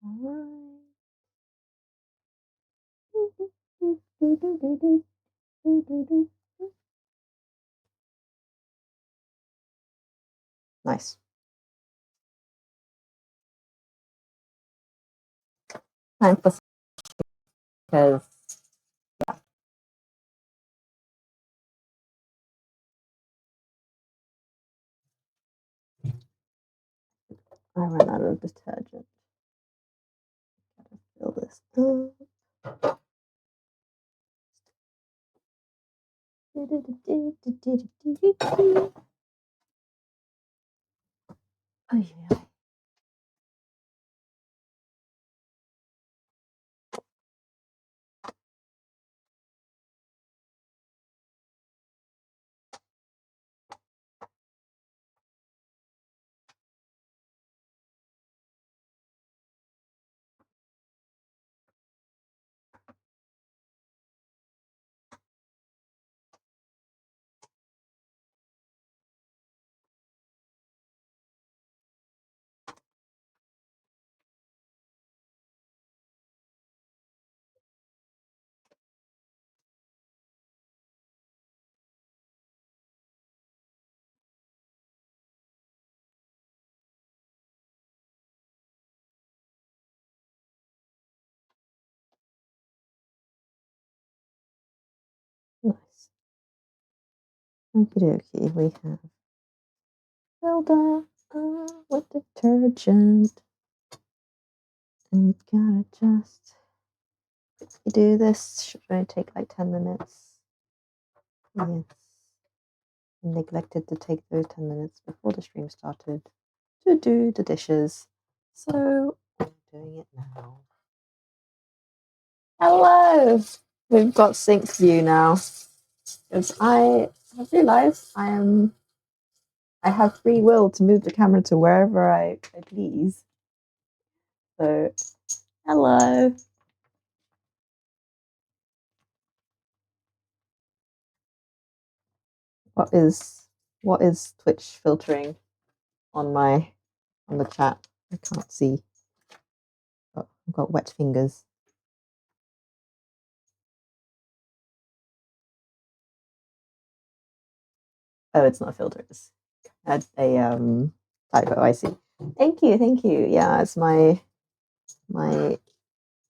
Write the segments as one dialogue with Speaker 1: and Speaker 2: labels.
Speaker 1: All right. Nice. Time for because I ran out of detergent. Gotta fill this up. Oh yeah. Nice. Okie dokie. We have filled up with detergent. And gotta just do this. Should only take like 10 minutes. Yes. I neglected to take those 10 minutes before the stream started to do the dishes. So I'm doing it now. Hello! We've got sync view now. Because I have realized I have free will to move the camera to wherever I please. So hello. What is Twitch filtering on the chat? I can't see. Oh, I've got wet fingers. Oh, it's not filters. Had a typo. I see. Thank you. Yeah, it's my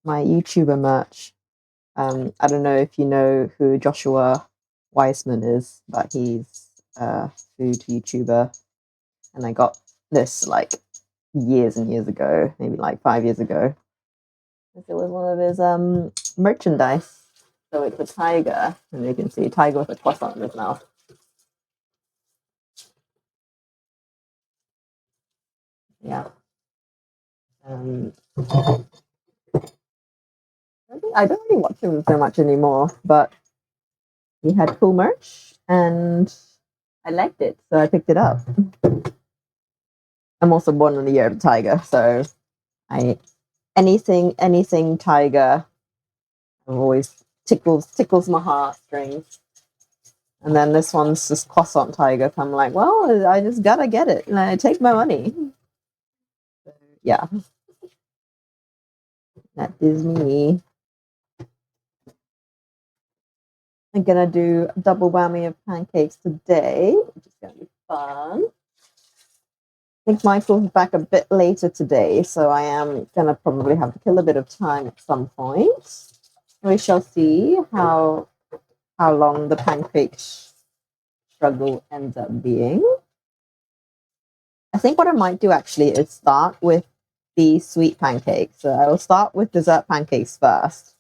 Speaker 1: YouTuber merch. I don't know if you know who Joshua Weissman is, but he's a food YouTuber, and I got this like years and years ago, maybe like 5 years ago. It was one of his merchandise. So it's a tiger, and you can see a tiger with a croissant in his mouth. Yeah. I don't really watch him so much anymore, but he had cool merch and I liked it, so I picked it up. I'm also born in the year of the tiger, so I anything tiger always tickles my heartstrings. And then this one's just croissant tiger. So I'm like, well, I just gotta get it, and I take my money. So, yeah, that is me. I'm gonna do a double whammy of pancakes today, which is gonna be fun. I think Michael's back a bit later today, so I am gonna probably have to kill a bit of time at some point. We shall see how long the pancake struggle ends up being. I think what I might do actually is start with the sweet pancakes. So I will start with dessert pancakes first,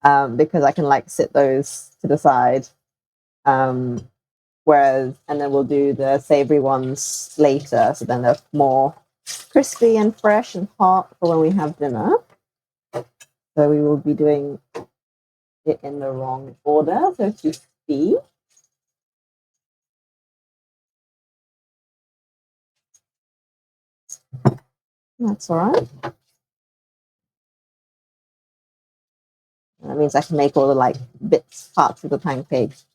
Speaker 1: because I can like sit those to the side. And then we'll do the savory ones later. So then they're more crispy and fresh and hot for when we have dinner. So we will be doing it in the wrong order, so to speak. That's all right. That means I can make all the like parts of the pancakes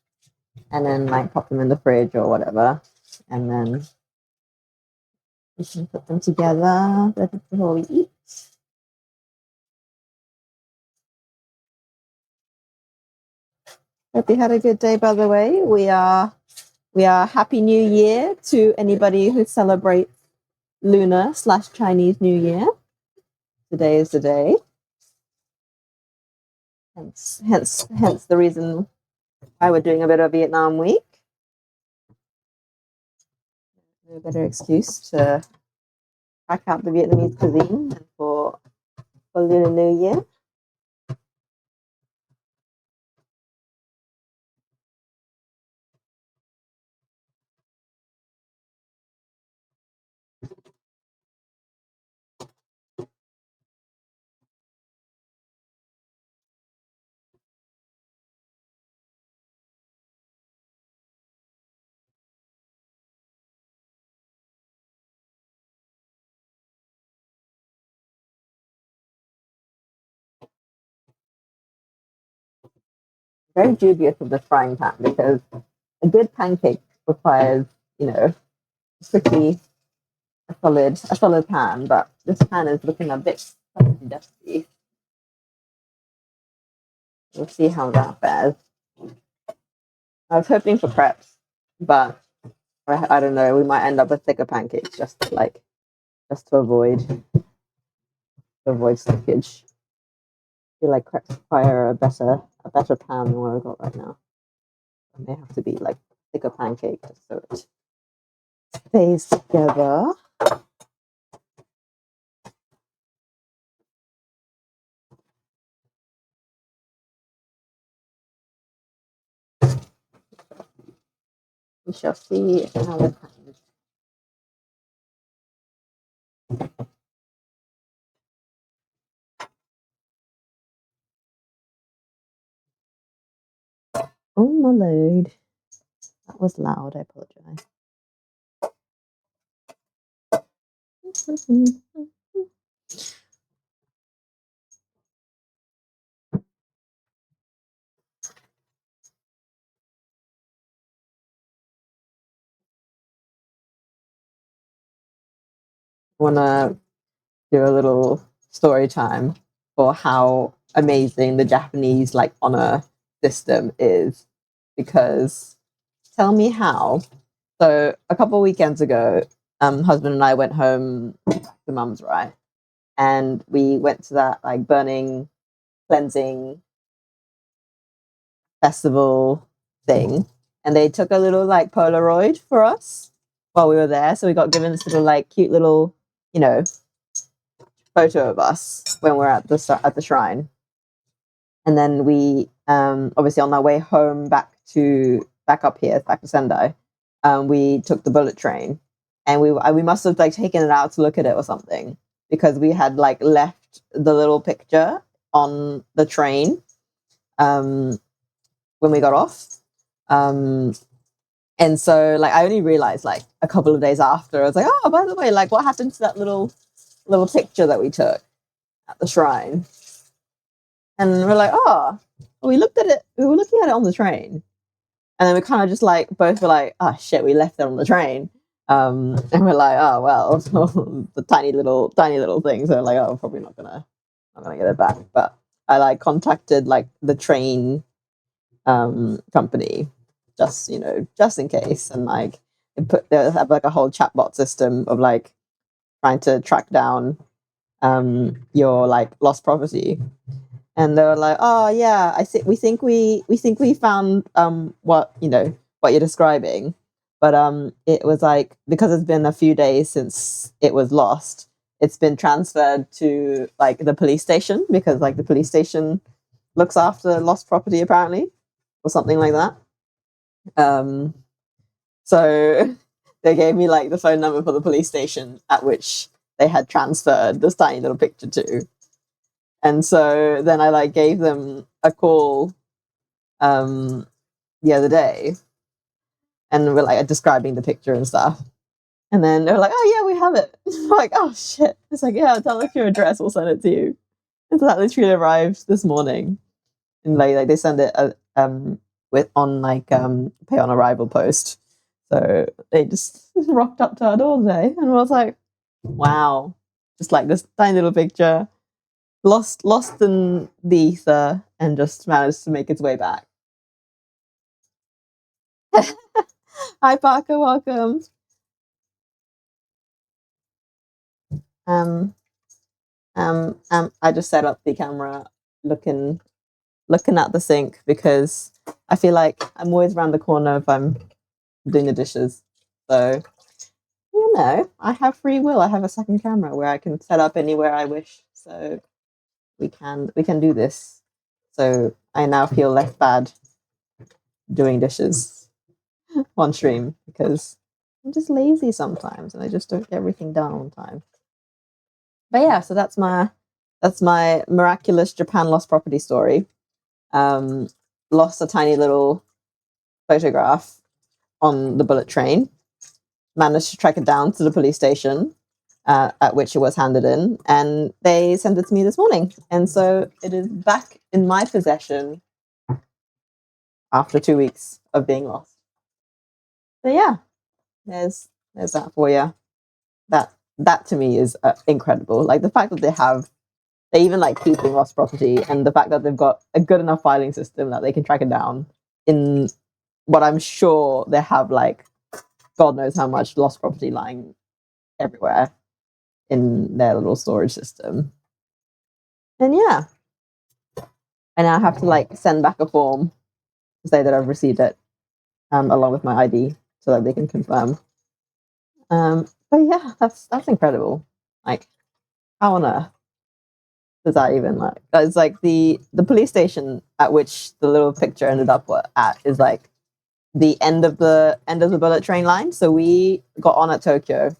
Speaker 1: and then like pop them in the fridge or whatever. And then we can put them together before we eat. Hope you had a good day, by the way. We are Happy New Year to anybody who celebrates Lunar/Chinese New Year. Today is the day. Hence the reason why we're doing a bit of Vietnam week. No better excuse to crack out the Vietnamese cuisine than for Lunar New Year. Very dubious of the frying pan because a good pancake requires, strictly a solid pan, but this pan is looking a bit dusty. We'll see how that fares. I was hoping for crepes, but I don't know. We might end up with thicker pancakes just to avoid slippage. I feel like crepes require a better pan than what I've got right now. It may have to be like thicker pancake just so it stays together. We shall see how it happens. Oh my lord. That was loud, I apologize. Wanna do a little story time for how amazing the Japanese honor system is, because tell me how. So a couple of weekends ago, husband and I went home to mum's, right? And we went to that burning, cleansing festival thing. And they took a little Polaroid for us while we were there. So we got given this little cute little, photo of us when we're at the shrine. And then we obviously on our way home back up here, back to Sendai, we took the bullet train, and we must have taken it out to look at it or something, because we had left the little picture on the train when we got off. And so I only realized a couple of days after. I was like, oh, by the way, what happened to that little picture that we took at the shrine? And we're like, oh, we looked at it. We were looking at it on the train, and then we kind of just both were like, oh shit, we left it on the train. And we're like, oh well, the tiny little thing. So like, oh, probably not gonna get it back. But I contacted the train company just in case, and they have a whole chatbot system of trying to track down your lost property. And they were like, oh yeah, we think we found what you're describing. But it was because it's been a few days since it was lost, it's been transferred to the police station, because the police station looks after lost property apparently, or something like that. So they gave me the phone number for the police station at which they had transferred this tiny little picture to. And so then I gave them a call the other day, and we're describing the picture and stuff. And then they're like, oh yeah, we have it. I'm like, oh shit. It's yeah, tell us your address, we'll send it to you. And so that literally arrived this morning. And they send it on pay on arrival post. So they just rocked up to our door today, and I was like, wow. Just this tiny little picture, lost in the ether, and just managed to make its way back. Hi, Parker. Welcome. I just set up the camera looking at the sink because I feel like I'm always around the corner if I'm doing the dishes. So, you know, I have free will. I have a second camera where I can set up anywhere I wish. So we can do this. So I now feel less bad doing dishes on stream because I'm just lazy sometimes and I just don't get everything done on time. But yeah, so that's my miraculous Japan lost property story. Lost a tiny little photograph on the bullet train, managed to track it down to the police station, at which it was handed in, and they sent it to me this morning. And so it is back in my possession after 2 weeks of being lost. So yeah, there's that for you. That to me is incredible. Like the fact that they even like keeping lost property, and the fact that they've got a good enough filing system that they can track it down in what I'm sure they have, like God knows how much lost property lying everywhere in their little storage system. And yeah, and I have to like send back a form to say that I've received it, along with my ID, so that they can confirm. But yeah, that's incredible. Like, how on earth does that even like? It's like the police station at which the little picture ended up at is like the end of the bullet train line. So we got on at Tokyo.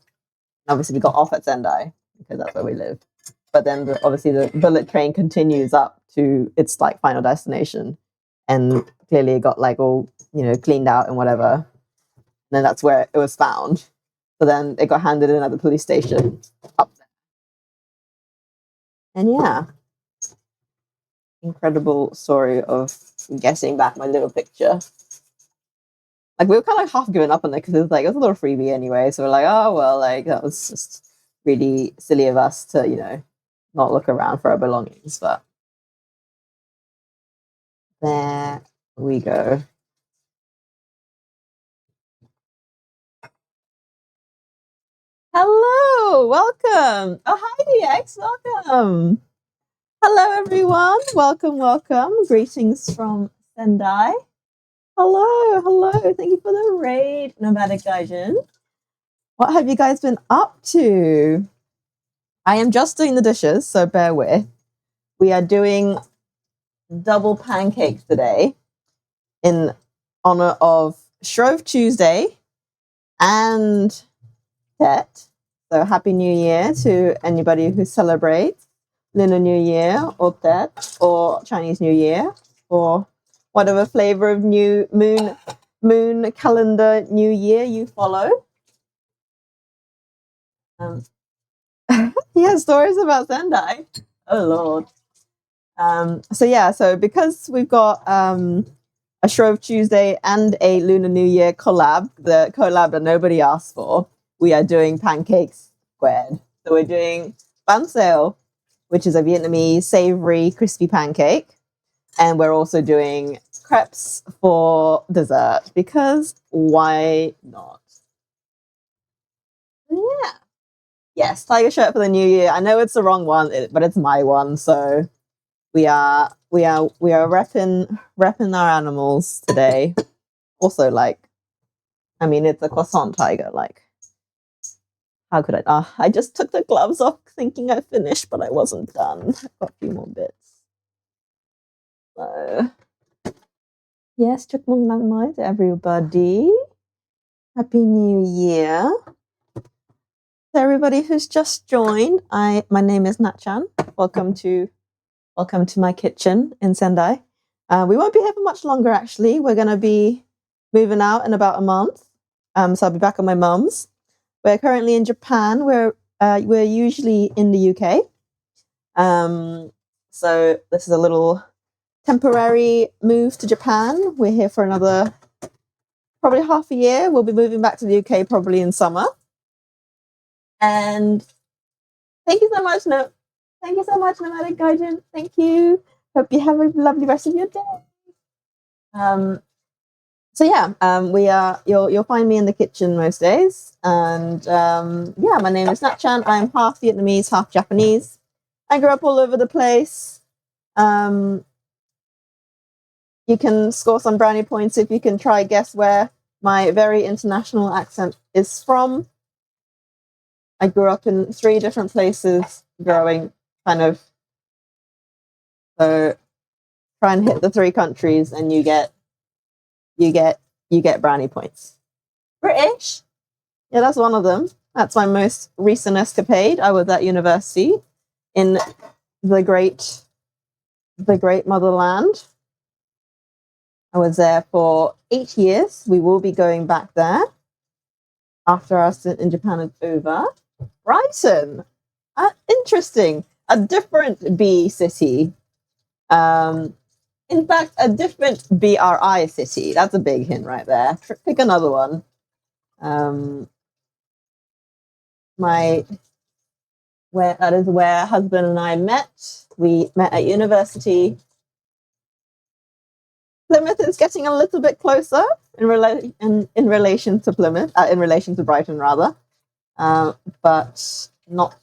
Speaker 1: Obviously, we got off at Sendai because that's where we live. But then, obviously, the bullet train continues up to its like final destination, and clearly it got like all cleaned out and whatever. And then that's where it was found. So then it got handed in at the police station up there. And yeah, incredible story of getting back my little picture. Like we were kind of half giving up on it because it was a little freebie anyway. So we're like, oh well, like that was just really silly of us to not look around for our belongings. But there we go. Hello, welcome. Oh, hi, DX, welcome. Hello, everyone. Welcome. Greetings from Sendai. Hello. Thank you for the raid, Nomadic Gaijin. What have you guys been up to? I am just doing the dishes, so bear with. We are doing double pancakes today in honor of Shrove Tuesday and Tet. So happy New Year to anybody who celebrates Lunar New Year or Tet or Chinese New Year or whatever flavor of new moon calendar New Year you follow. He has stories about Sendai. Oh Lord. So because we've got a Shrove Tuesday and a Lunar New Year collab, the collab that nobody asked for, we are doing Pancake². So we're doing Bánh, which is a Vietnamese savory crispy pancake, and we're also doing crepes for dessert because why not? Yeah. Yes, tiger shirt for the new year. I know it's the wrong one, but it's my one, so we are repping our animals today. Also, it's a croissant tiger. Like, how could I? I just took the gloves off, thinking I finished, but I wasn't done. I've got a few more bits. So, yes, Chukmung Nang Mai to everybody. Happy New Year. To everybody who's just joined, my name is Natchan. Welcome to my kitchen in Sendai. We won't be here for much longer, actually. We're going to be moving out in about a month. So I'll be back at my mum's. We're currently in Japan. We're usually in the UK. So this is a little temporary move to Japan. We're here for another probably half a year. We'll be moving back to the UK probably in summer. And thank you so much, Nomadic Gaijin. Thank you. Hope you have a lovely rest of your day. So yeah, you'll find me in the kitchen most days, and yeah, my name is Natchan. I'm half Vietnamese, half Japanese. I grew up all over the place. You can score some brownie points if you can try guess where my very international accent is from. I grew up in 3 different places growing kind of. So try and hit the 3 countries and you get brownie points. British? Yeah, that's one of them. That's my most recent escapade. I was at university in the great motherland. I was there for 8 years. We will be going back there after our stint in Japan is over. Brighton. Interesting. A different B city. In fact, a different BRI city. That's a big hint right there. Pick another one. That is where husband and I met. We met at university. Plymouth is getting a little bit closer in relation to Plymouth, in relation to Brighton rather, but not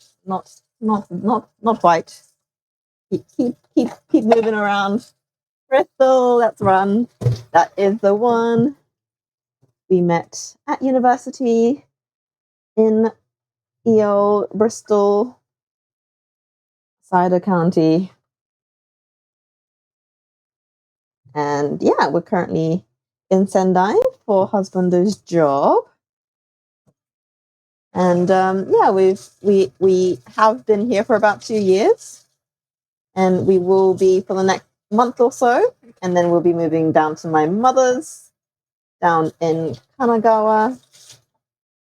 Speaker 1: quite. Keep moving around. Bristol, let's run. That is the one. We met at university in EO, Bristol, Cider County. And yeah, we're currently in Sendai for husband's job. And yeah, we have been here for about 2 years, and we will be for the next month or so, and then we'll be moving down to my mother's down in Kanagawa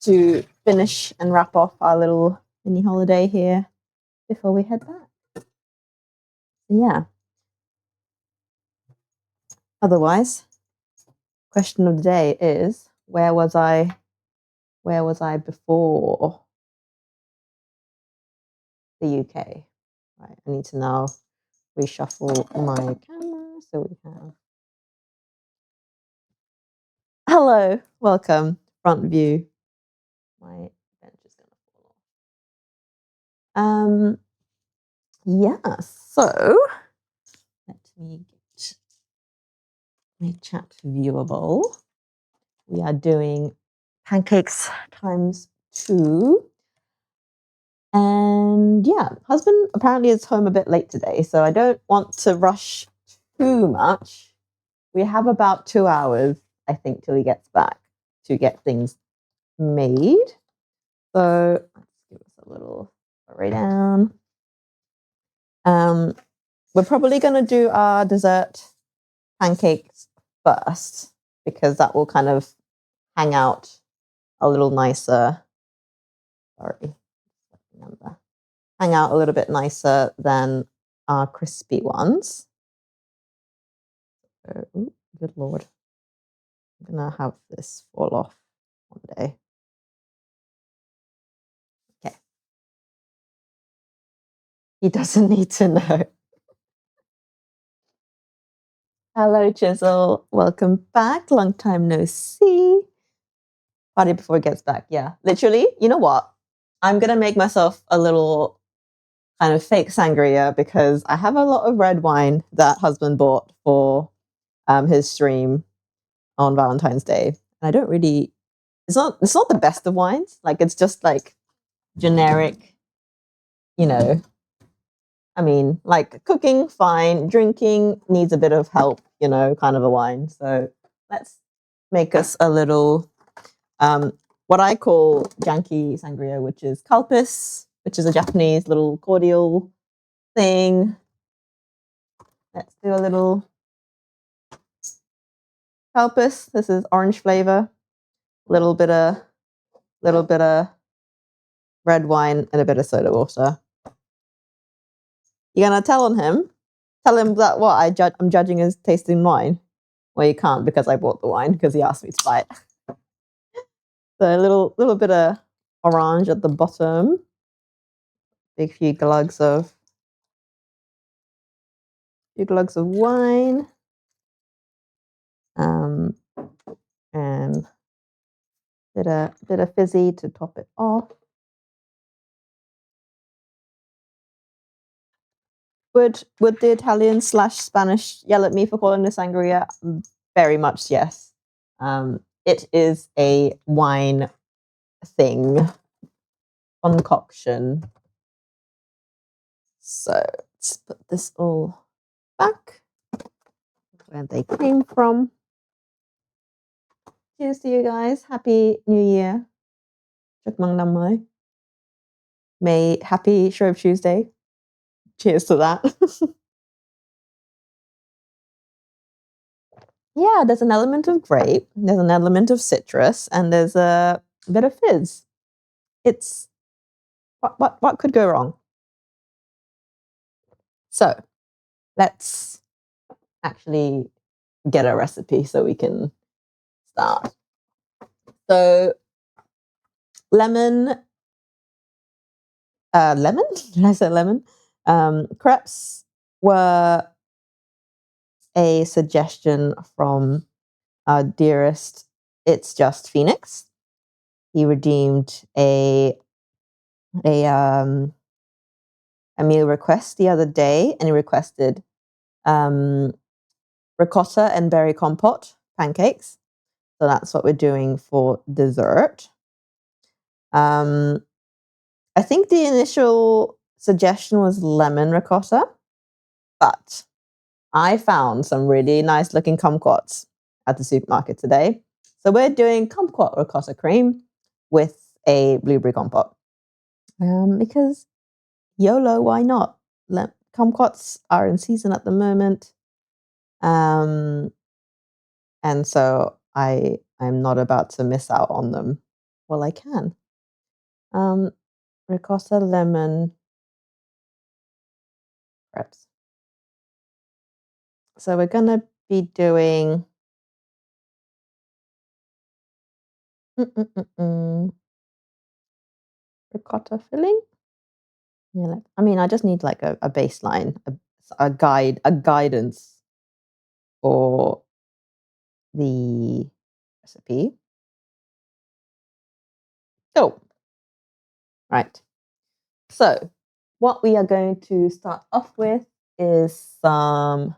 Speaker 1: to finish and wrap off our little mini holiday here before we head back. Yeah. Otherwise, question of the day is, where was I before the UK? Right, I need to now reshuffle my camera so we have. Hello, welcome, front view. My bench is gonna fall off. Yeah, so let me get my chat viewable. We are doing pancakes times 2. And yeah, husband apparently is home a bit late today, so I don't want to rush too much. We have about 2 hours, I think, till he gets back to get things made. So let's give us a little hurry down. We're probably going to do our dessert pancakes first, because that will kind of hang out a little nicer. Sorry, remember. Hang out a little bit nicer than our crispy ones. Ooh, good Lord. I'm going to have this fall off one day. Okay. He doesn't need to know. Hello, Chisel. Welcome back. Long time no see. Party before he gets back. Yeah, literally. You know what? I'm going to make myself a little kind of fake sangria, because I have a lot of red wine that husband bought for his stream on Valentine's Day. And I don't really, it's not the best of wines. Like, it's just like generic, you know. I mean, like, cooking, fine. Drinking needs a bit of help, you know, kind of a wine. So let's make us a little, what I call janky sangria, which is Calpis, which is a Japanese little cordial thing. Let's do a little Calpis. This is orange flavor. Little bit of red wine and a bit of soda water. You're gonna tell him that what I'm judging his tasting wine. Well, you can't, because I bought the wine because he asked me to buy it. So a little bit of orange at the bottom. Big few glugs of wine. and bit of fizzy to top it off. Would the Italian / Spanish yell at me for calling this sangria? Very much yes. It is a wine thing, concoction. So let's put this all back where they came from. Cheers to you guys. Happy New Year. Chúc mừng năm mới. Happy Shrove Tuesday. Cheers to that. Yeah, there's an element of grape, there's an element of citrus, and there's a bit of fizz. It's what could go wrong? So let's actually get a recipe so we can start. So lemon? Did I say lemon? Crepes were a suggestion from our dearest It's Just Phoenix. He redeemed a meal request the other day, and he requested ricotta and berry compote pancakes. So that's what we're doing for dessert. I think the initial suggestion was lemon ricotta, but I found some really nice looking kumquats at the supermarket today. So we're doing kumquat ricotta cream with a blueberry compote. Because YOLO, why not? Kumquats are in season at the moment. And so I'm not about to miss out on them. Well, I can. Ricotta, lemon, crepes. So we're going to be doing ricotta filling. Yeah, I just need like a baseline, a guidance for the recipe. Oh, right. So what we are going to start off with is some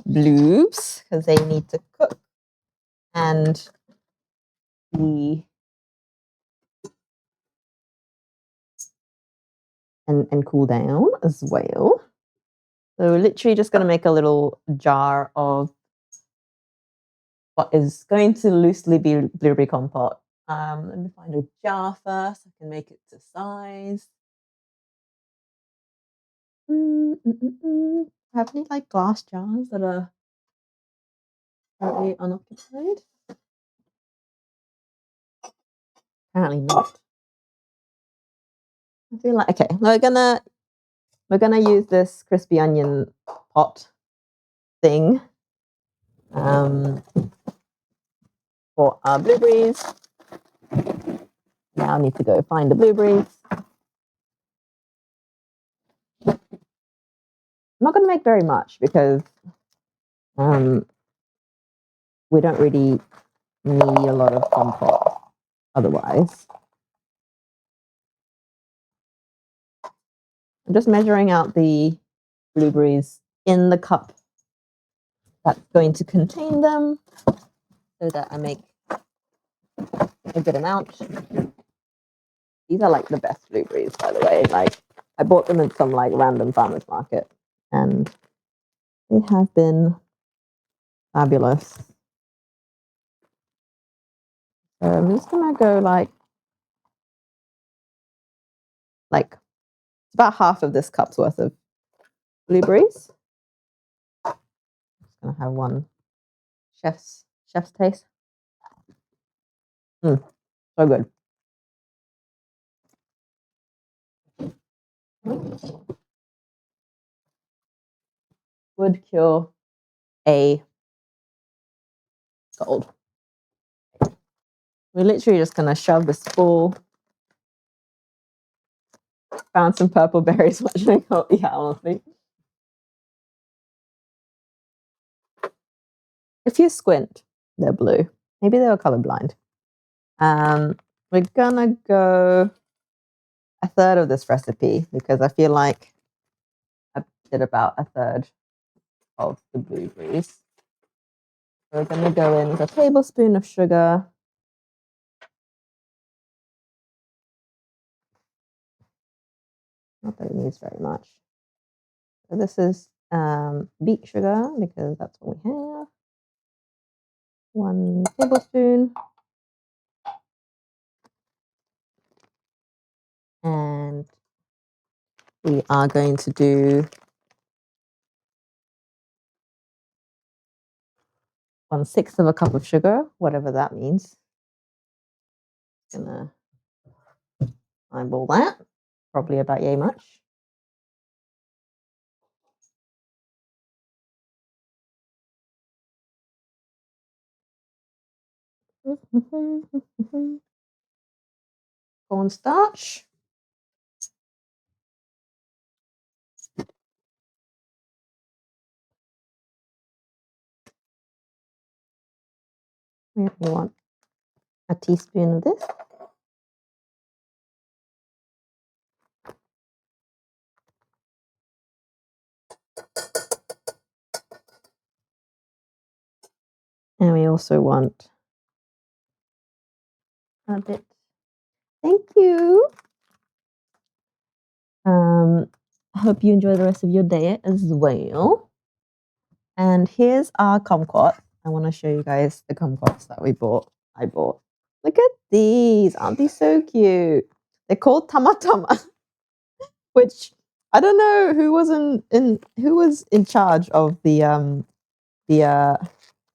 Speaker 1: blues, because they need to cook and and cool down as well. So we're literally just going to make a little jar of what is going to loosely be blueberry compote. Let me find a jar first. I can make it to size. Have any like glass jars that are currently unoccupied? Apparently not. I feel like okay. We're gonna use this crispy onion pot thing for our blueberries. Now I need to go find the blueberries. I'm not going to make very much because we don't really need a lot of compote otherwise. I'm just measuring out the blueberries in the cup that's going to contain them so that I make a good amount. These are like the best blueberries, by the way. Like I bought them at some like random farmer's market and they have been fabulous. So I'm just gonna go like it's about half of this cup's worth of blueberries. I'm just gonna have one chef's taste. So good. Would cure a cold. We're literally just gonna shove this full. Found some purple berries watching it. Yeah, honestly. If you squint, they're blue. Maybe they were colorblind. We're gonna go a third of this recipe because I feel like I did about a third of the blueberries. So we're gonna go in with a tablespoon of sugar. Not that it needs very much. So this is beet sugar because that's what we have. 1 tablespoon. And we are going to do 1/6 of a cup of sugar, whatever that means. Gonna eyeball that, probably about yay much. Cornstarch. We want a teaspoon of this. And we also want a bit. Thank you. I hope you enjoy the rest of your day as well. And here's our kumquat. I want to show you guys the kumquats that I bought. Look at these. Aren't these so cute? They're called tamatama, which I don't know who was in charge of the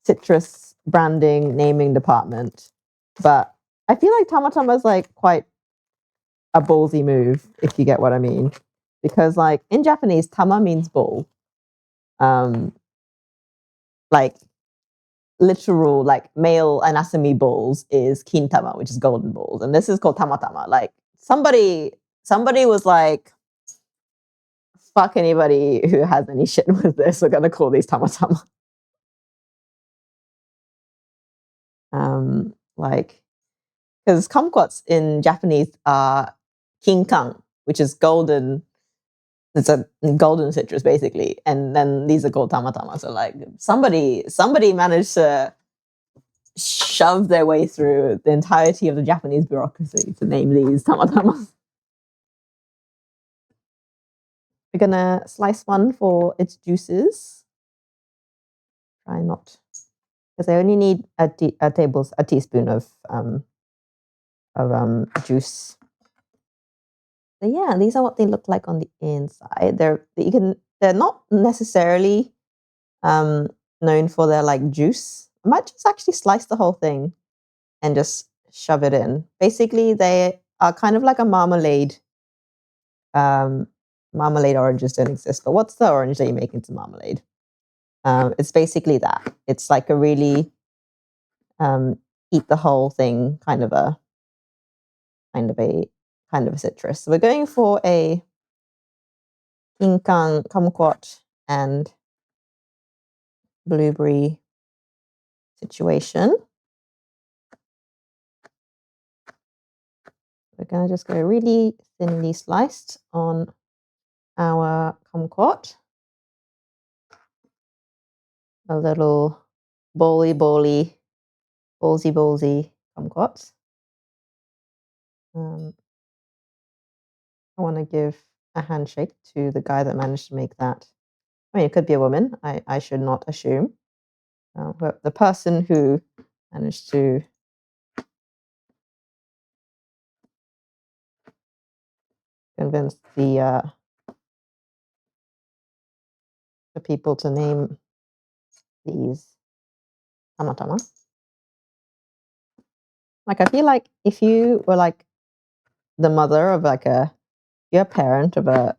Speaker 1: citrus branding naming department, but I feel like tamatama is like quite a ballsy move, if you get what I mean, because like in Japanese, tama means ball, like literal like male anatomy balls is kintama, which is golden balls, and this is called tamatama. Like somebody was like, fuck anybody who has any shit with this, we're gonna call these tamatama. Like, because kumquats in Japanese are kinkan, which is golden. It's a golden citrus basically, and then these are called tamatama. So like somebody managed to shove their way through the entirety of the Japanese bureaucracy to name these tamatamas. We're gonna slice one for its juices. Try not, because I only need a teaspoon of juice. So yeah, these are what they look like on the inside. They're not necessarily known for their like juice. I might just actually slice the whole thing and just shove it in. Basically, they are kind of like a marmalade. Marmalade oranges don't exist, but what's the orange that you make into marmalade? It's basically that. It's like a really eat the whole thing kind of a citrus. So we're going for a kinkan, kumquat, and blueberry situation. We're going to just go really thinly sliced on our kumquat. A little ballsy kumquats. I want to give a handshake to the guy that managed to make that. I mean, it could be a woman. I should not assume. But the person who managed to convince the people to name these tamatama. Like, I feel like if you were like the mother of like you're a parent of a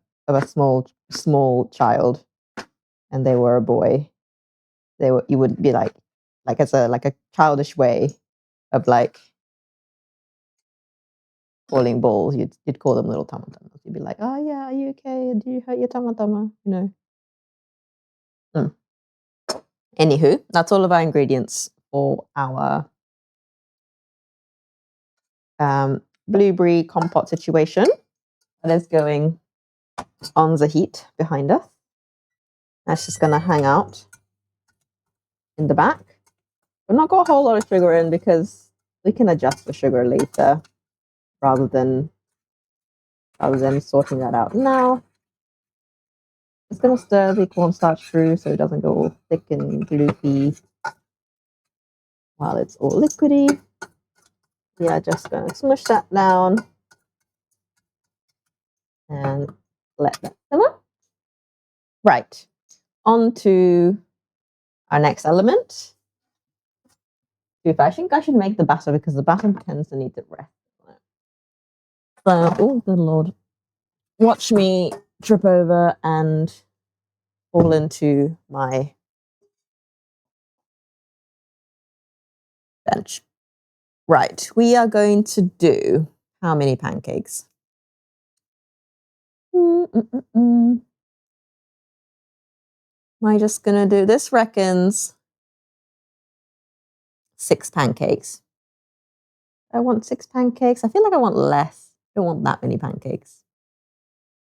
Speaker 1: small child, and they were a boy, you would be like as a childish way of like calling balls, you'd call them little tamatamas. You'd be like, oh yeah, are you okay? Do you hurt your tamatama? You know. Anywho, that's all of our ingredients for our blueberry compote situation that is going on the heat behind us. That's just going to hang out in the back. We've not got a whole lot of sugar in because we can adjust the sugar later rather than sorting that out now. Just going to stir the cornstarch through so it doesn't go all thick and gloopy while it's all liquidy. We are just going to smush that down and let that simmer. Right, on to our next element. I think I should make the batter because the batter tends to need to rest. So, oh, good Lord. Watch me trip over and fall into my bench. Right, we are going to do how many pancakes? Am I just going to do this? Reckons 6 pancakes. I want 6 pancakes. I feel like I want less. I don't want that many pancakes.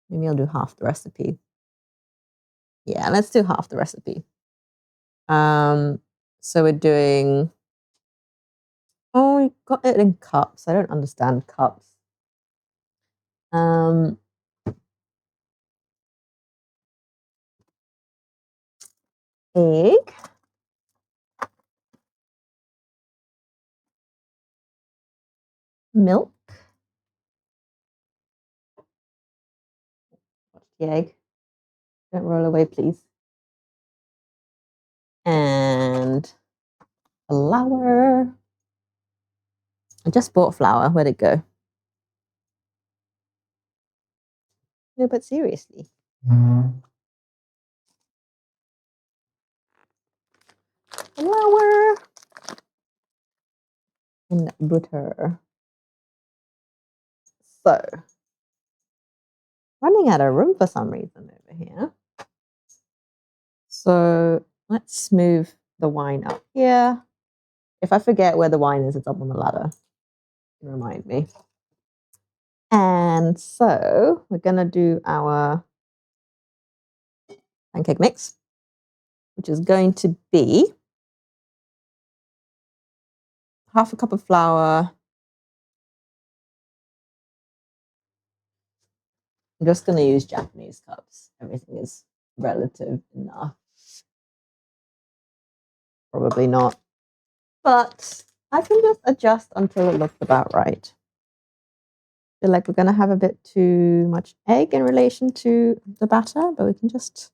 Speaker 1: Maybe I'll do half the recipe. Yeah, let's do half the recipe. So we're doing... Oh, we got it in cups. I don't understand cups. Egg. Milk. Watch the egg. Don't roll away, please. And flour. I just bought flour. Where'd it go? No, but seriously. Flour. And butter. So, running out of room for some reason over here. So, let's move the wine up here. If I forget where the wine is, it's up on the ladder. Remind me. And so, we're going to do our pancake mix, which is going to be half a cup of flour. I'm just going to use Japanese cups. Everything is relative enough. Probably not. But I can just adjust until it looks about right. I feel like we're going to have a bit too much egg in relation to the batter, but we can just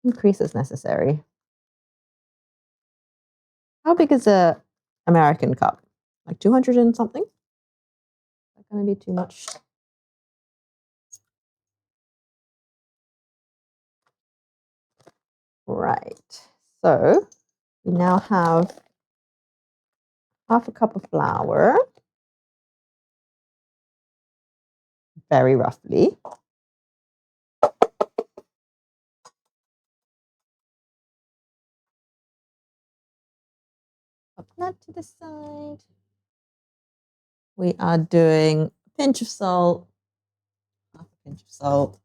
Speaker 1: increase as necessary. How big is a American cup? Like 200 and something? Is that going to be too much? Right. So we now have half a cup of flour, very roughly. Put that to the side. We are doing a pinch of salt, half a pinch of salt.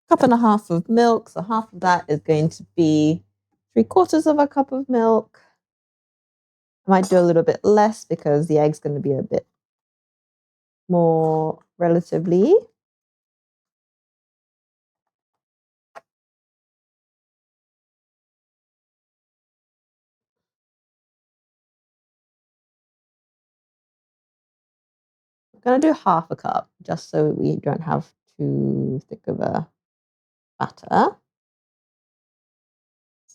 Speaker 1: Cup and a half of milk. So half of that is going to be 3/4 of a cup of milk. I might do a little bit less because the egg's going to be a bit more relatively. I'm going to do half a cup just so we don't have too thick of a batter.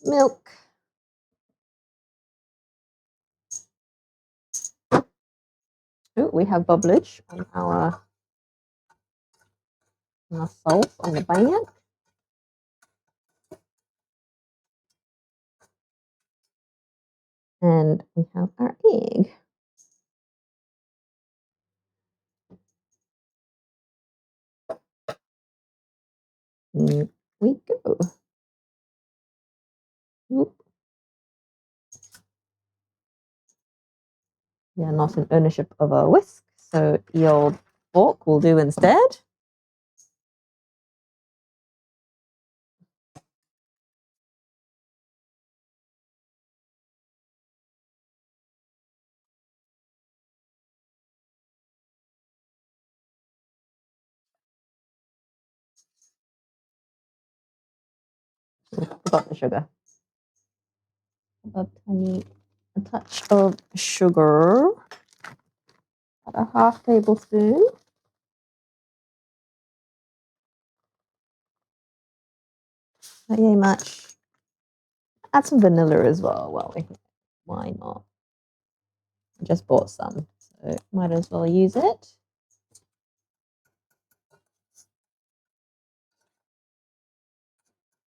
Speaker 1: Milk. Oh, we have bubblage on our salt on the Bánh. And we have our egg. Here we go. Oop. We are not in ownership of a whisk, so the old fork will do instead. Forgot the sugar. A touch of sugar. About a half tablespoon. Not very much. Add some vanilla as well. Well, why not? I just bought some, so might as well use it.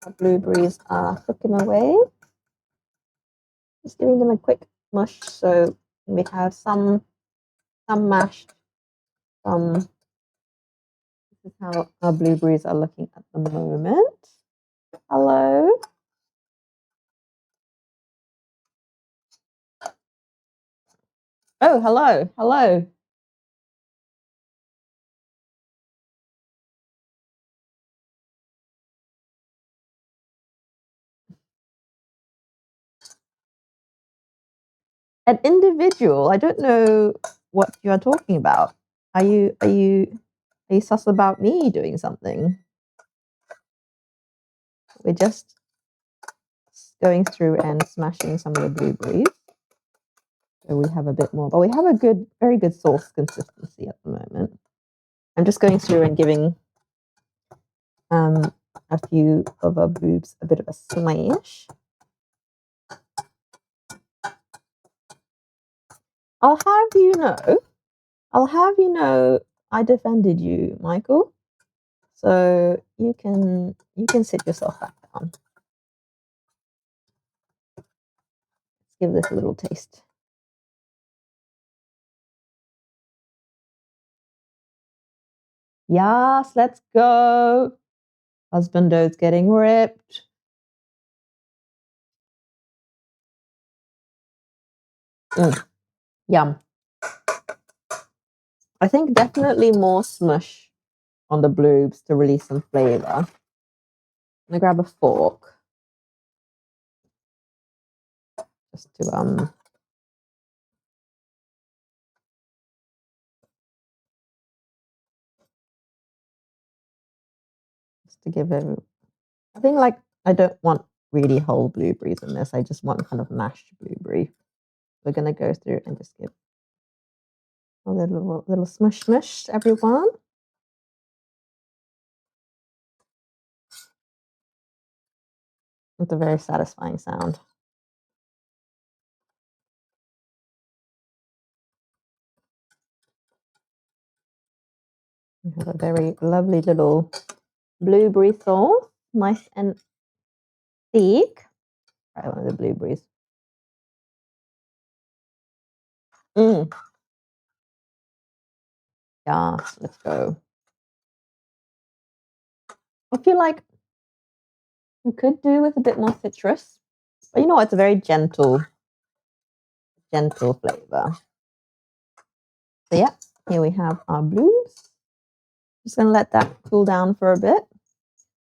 Speaker 1: Our blueberries are cooking away. Just giving them a quick mush so we have some mashed, some. This is how our blueberries are looking at the moment. Hello. Oh, hello, hello. An individual. I don't know what you are talking about. Are you sus about me doing something? We're just going through and smashing some of the blueberries. So we have a bit more, but we have a very good sauce consistency at the moment. I'm just going through and giving a few of our boobs a bit of a smash. I'll have you know, I defended you, Michael. So you can sit yourself back down. Let's give this a little taste. Yes, let's go. Husbando's getting ripped. Yum. I think definitely more smush on the bloobs to release some flavor. I'm gonna grab a fork just to give it. I think like I don't want really whole blueberries in this. I just want kind of mashed blueberry. We're gonna go through and just give a little smush, everyone. It's a very satisfying sound. We have a very lovely little blueberry sauce, nice and thick. Try one of the blueberries. Yes, let's go. I feel like you could do with a bit more citrus, but you know what? It's a very gentle flavor. So yeah, here we have our blues. Just gonna let that cool down for a bit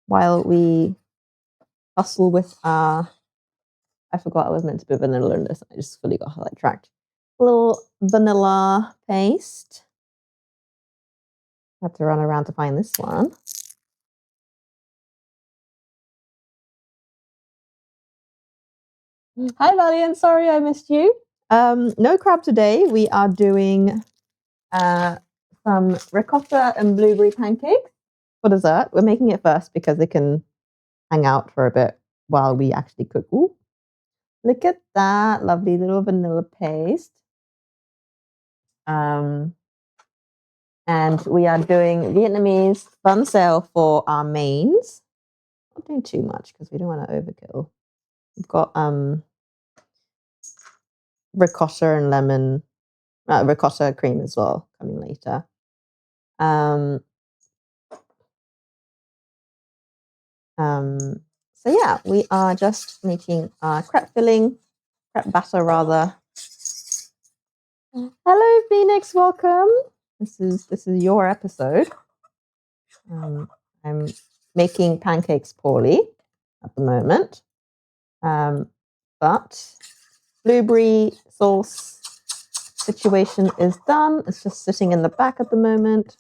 Speaker 1: while we hustle with our. I forgot I was meant to put vanilla in this. I just fully got sidetracked. A little vanilla paste. I have to run around to find this one. Hi, Valiant. Sorry I missed you. No crab today. We are doing some ricotta and blueberry pancakes for dessert. We're making it first because they can hang out for a bit while we actually cook. Ooh, look at that lovely little vanilla paste. And we are doing Vietnamese bun sale for our mains. Not doing too much because we don't want to overkill. We've got ricotta and lemon, ricotta cream as well coming later. So yeah, we are just making our crepe batter rather. Hello, Phoenix. Welcome. This is your episode. I'm making pancakes poorly at the moment, but blueberry sauce situation is done. It's just sitting in the back at the moment.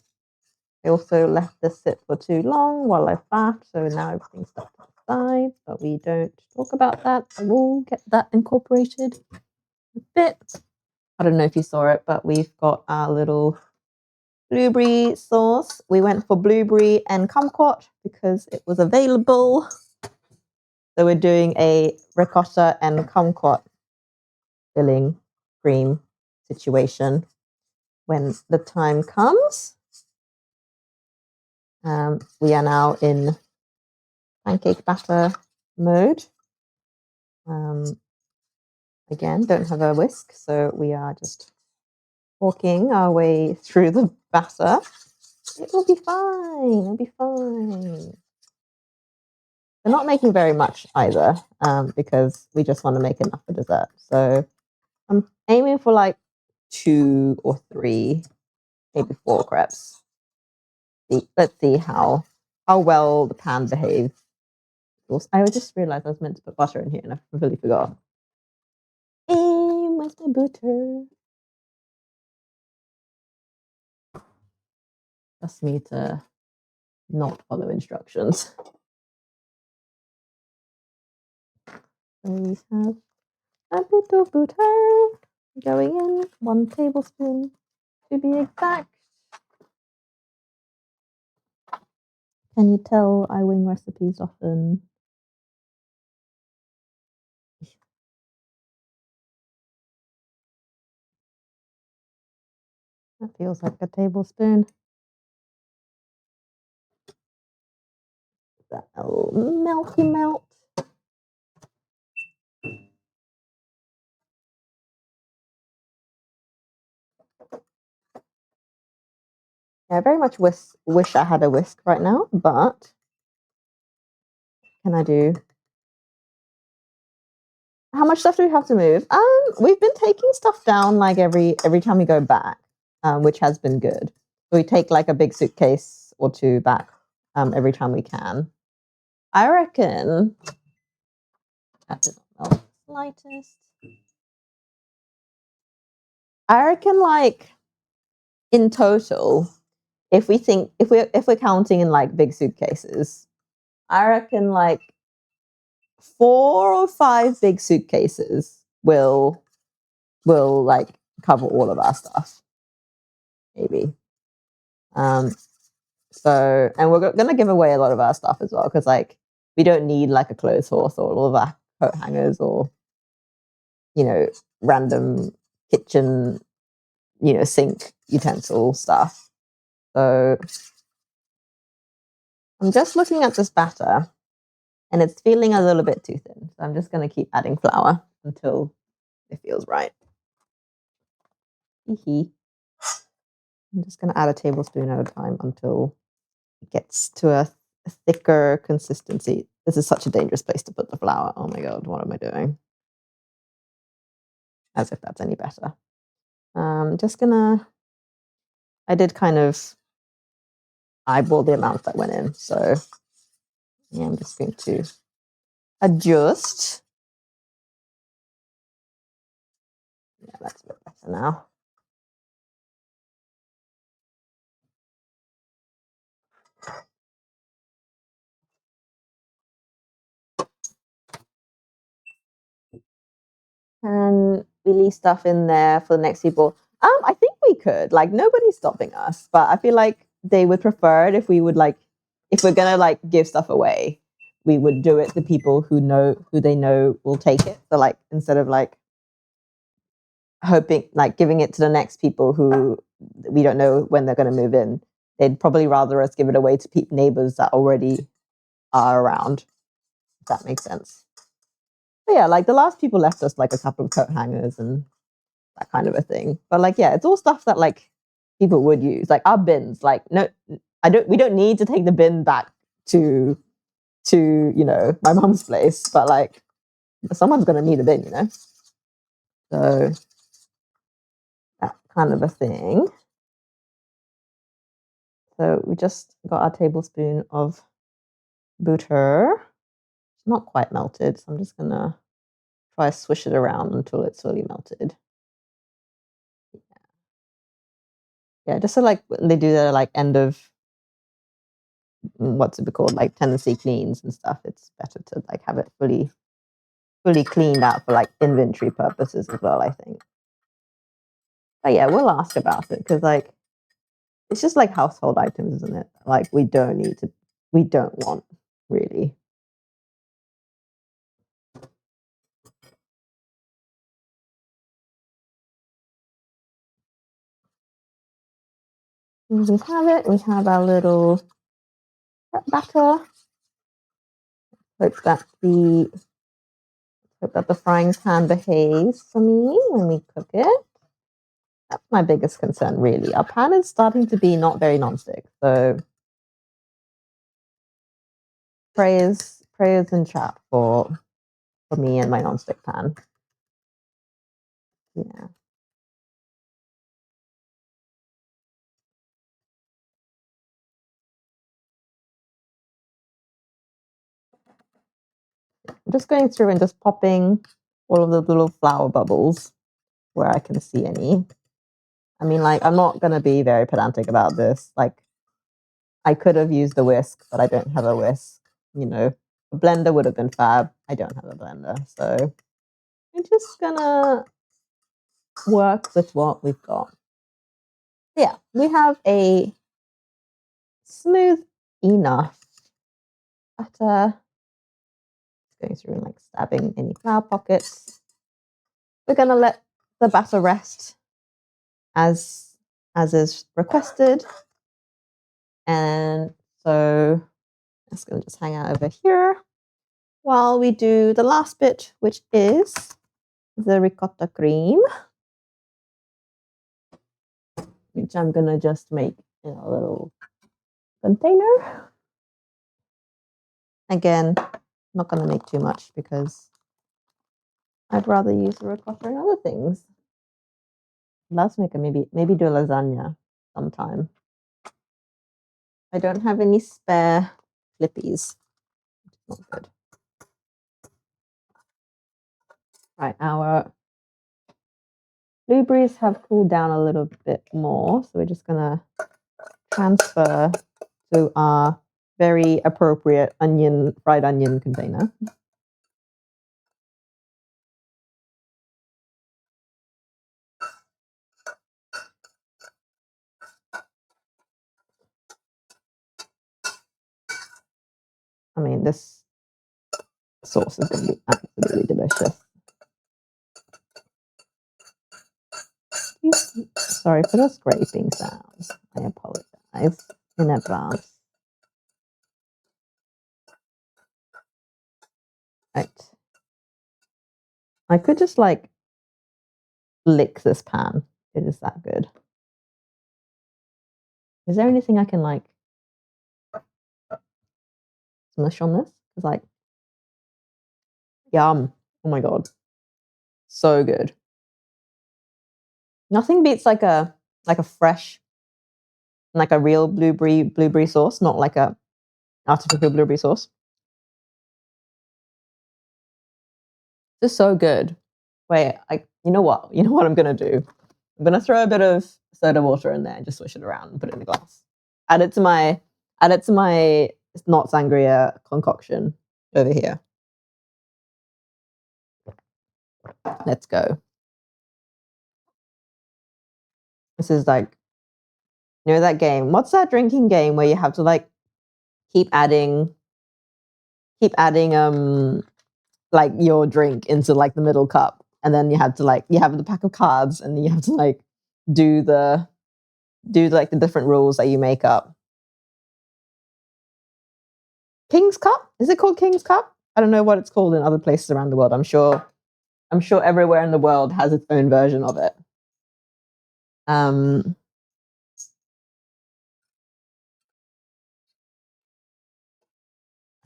Speaker 1: I also left this sit for too long while I faffed, so now everything's stuck to the side, but we don't talk about that. I will get that incorporated a bit. I don't know if you saw it, but we've got our little blueberry sauce. We went for blueberry and kumquat because it was available. So we're doing a ricotta and kumquat filling cream situation when the time comes. We are now in pancake batter mode. Again, don't have a whisk, so we are just walking our way through the batter. It will be fine. It'll be fine. We're not making very much either, because we just want to make enough for dessert. So I'm aiming for like 2 or 3, maybe 4 crepes. Let's see how well the pan behaves. I just realized I was meant to put butter in here and I completely forgot. Where's the butter? Just me to not follow instructions. So we have a bit of butter going in, 1 tablespoon to be exact. Can you tell I wing recipes often? That feels like a tablespoon. That'll melty melt. Yeah, I very much wish I had a whisk right now, but can I do? How much stuff do we have to move? We've been taking stuff down like every time we go back, which has been good. So we take like a big suitcase or 2 back every time we can. I reckon that did not melt the slightest. I reckon like in total, if we're counting in like big suitcases, I reckon like 4 or 5 big suitcases will like cover all of our stuff, maybe. So, and we're gonna give away a lot of our stuff as well, because like we don't need like a clothes horse or all of our coat hangers or random kitchen sink utensil stuff. So I'm just looking at this batter and it's feeling a little bit too thin. So I'm just going to keep adding flour until it feels right. I'm just going to add a tablespoon at a time until it gets to a thicker consistency. This is such a dangerous place to put the flour. Oh my God, what am I doing? As if that's any better. I did kind of eyeball the amount that went in. So yeah, I'm just going to adjust. Yeah, that's a bit better now. And we leave stuff in there for the next people. I think we could. Like nobody's stopping us, but I feel like they would prefer it if we would like, if we're gonna like give stuff away, we would do it to people who they know will take it. So like instead of like hoping like giving it to the next people who we don't know when they're gonna move in, they'd probably rather us give it away to neighbors that already are around. If that makes sense. But yeah, like the last people left us like a couple of coat hangers and that kind of a thing. But like, yeah, it's all stuff that like people would use. Like our bins, like no, we don't need to take the bin back to my mom's place, but like someone's gonna need a bin, So kind of a thing. So we just got our tablespoon of butter. It's not quite melted, so I'm just gonna try to swish it around until it's fully melted. Yeah, just so like they do the like end of what's it called, like tenancy cleans and stuff. It's better to like have it fully cleaned out for like inventory purposes as well, I think. But yeah, we'll ask about it because like it's just like household items, isn't it? Like we don't want really. We have it. We have our little batter. Hope that the frying pan behaves for me when we cook it. That's my biggest concern, really. Our pan is starting to be not very nonstick, so prayers in chat for me and my nonstick pan. Yeah. I'm just going through and just popping all of the little flour bubbles where I can see any. I mean, like, I'm not going to be very pedantic about this. Like, I could have used a whisk, but I don't have a whisk. You know, a blender would have been fab. I don't have a blender. So I'm just going to work with what we've got. Yeah, we have a smooth enough batter. Going through and like stabbing any flour pockets. We're going to let the batter rest as is requested. And so it's going to just hang out over here while we do the last bit, which is the ricotta cream, which I'm going to just make in a little container. Again, not going to make too much because I'd rather use the ricotta in other things. Let's make maybe do a lasagna sometime. I don't have any spare clippies. Not good. Right, our blueberries have cooled down a little bit more, so we're just gonna transfer to our very appropriate fried onion container. I mean, this sauce is going to be absolutely delicious. Sorry for the scraping sounds. I apologize in advance. Right. I could just like lick this pan. It is that good. Is there anything I can like smush on this? It's like, yum. Oh my God. So good. Nothing beats like a fresh, like a real blueberry sauce, not like a artificial blueberry sauce. Just so good. Wait, you know what? You know what I'm gonna do? I'm gonna throw a bit of soda water in there and just swish it around and put it in the glass. Add it to my not sangria concoction over here. Let's go. This is like, you know that game? What's that drinking game where you have to like keep adding like your drink into like the middle cup, and then you have the pack of cards, and you have to like do like the different rules that you make up. King's Cup? Is it called King's Cup? I don't know what it's called in other places around the world. I'm sure everywhere in the world has its own version of it. I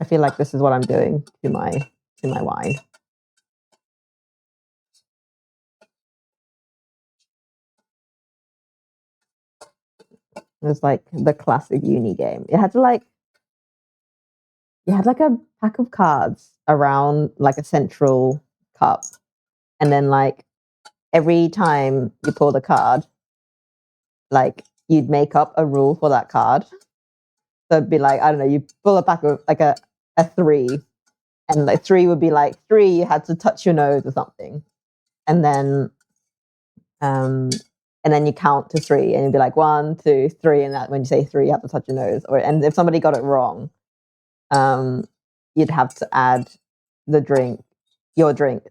Speaker 1: feel like this is what I'm doing to my wine. It was like the classic uni game. You had like a pack of cards around like a central cup, and then like every time you pull the card, like you'd make up a rule for that card. So it'd be like, I don't know, you pull a pack of like a 3, and like 3 would be like 3, you had to touch your nose or something. And then you count to 3 and you'd be like 1, 2, 3, and that when you say 3, you have to touch your nose. And if somebody got it wrong, you'd have to add your drink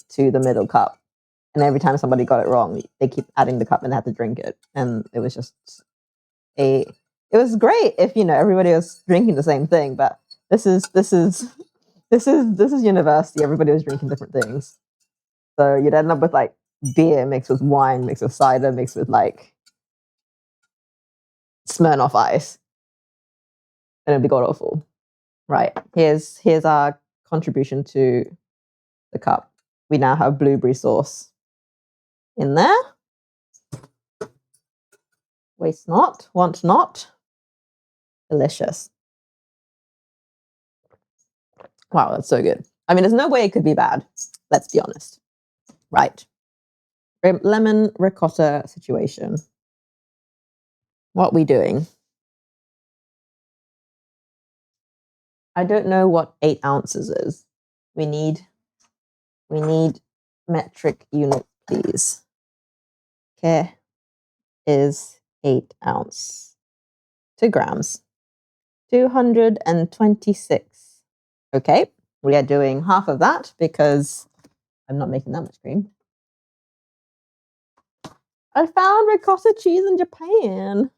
Speaker 1: to the middle cup. And every time somebody got it wrong, they keep adding the cup and they had to drink it. And it was just it was great if everybody was drinking the same thing, but this is university. Everybody was drinking different things, so you'd end up with like beer mixed with wine, mixed with cider, mixed with like Smirnoff Ice, and it'd be god awful. Right, here's our contribution to the cup. We now have blueberry sauce in there. Waste not, want not. Delicious. Wow, that's so good. I mean, there's no way it could be bad. Let's be honest. Right. Lemon ricotta situation. What are we doing? I don't know what 8 ounces is. We need metric unit, please. Okay. Is 8 ounce. 2 grams. 226. Okay. We are doing half of that because I'm not making that much cream. I found ricotta cheese in Japan.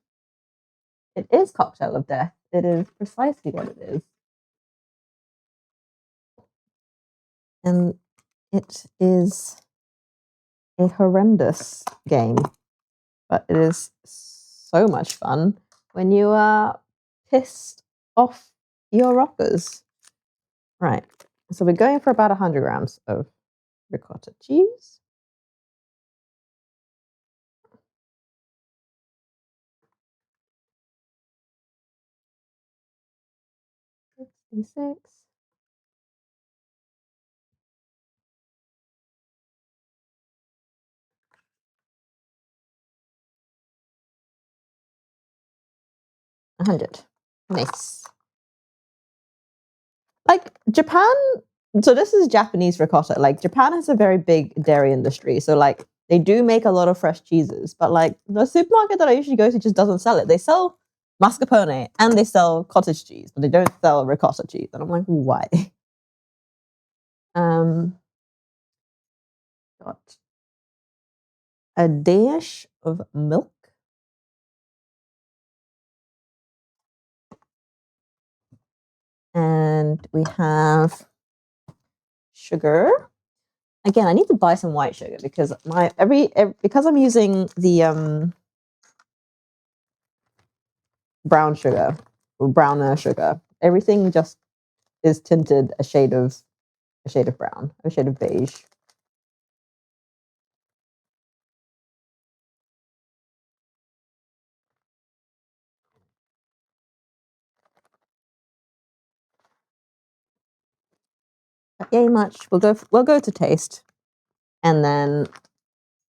Speaker 1: It is cocktail of death. It is precisely what it is. And it is a horrendous game, but it is so much fun when you are pissed off your rockers. Right, so we're going for about 100 grams of ricotta cheese. Six. $100. Nice. Like Japan, so this is Japanese ricotta. Like Japan has a very big dairy industry. So like they do make a lot of fresh cheeses, but like the supermarket that I usually go to just doesn't sell it. They sell mascarpone and they sell cottage cheese, but they don't sell ricotta cheese. And I'm like, why? Got a dash of milk. And we have sugar. Again, I need to buy some white sugar because because I'm using the brown sugar or browner sugar, everything just is tinted a shade of brown, a shade of beige. Yay much. We'll go to taste, and then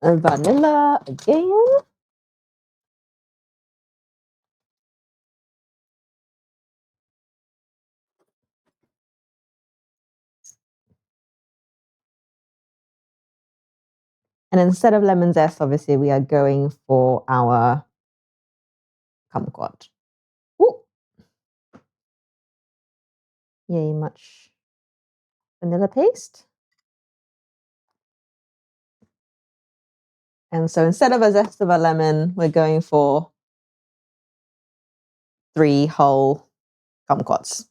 Speaker 1: vanilla again. And instead of lemon zest, obviously, we are going for our kumquat. Ooh. Yay much vanilla paste. And so instead of a zest of a lemon, we're going for 3 whole kumquats.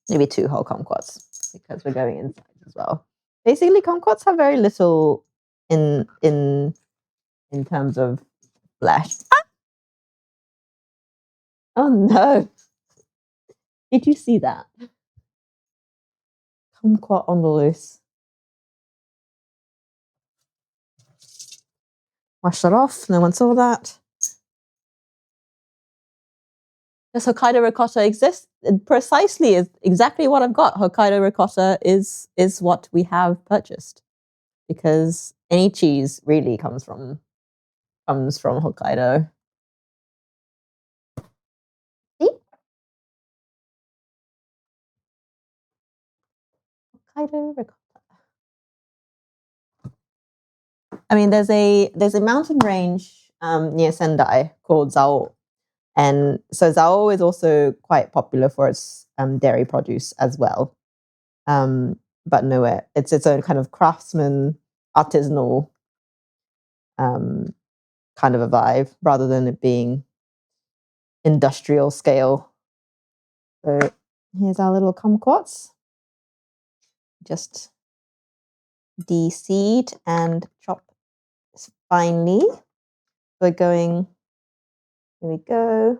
Speaker 1: Maybe 2 whole kumquats because we're going inside as well. Basically, kumquats have very little in terms of flesh. Ah! Oh no! Did you see that? Kumquat on the loose. Wash that off. No one saw that. Does Hokkaido ricotta exist? It precisely is exactly what I've got. Hokkaido ricotta is what we have purchased, because any cheese really comes from Hokkaido. See? Hokkaido ricotta. I mean, there's a mountain range near Sendai called Zao, and so Zao is also quite popular for its dairy produce as well. But no, it's its own kind of craftsman, artisanal kind of a vibe, rather than it being industrial scale. So here's our little kumquats. Just de-seed and chop finely. We're going, here we go.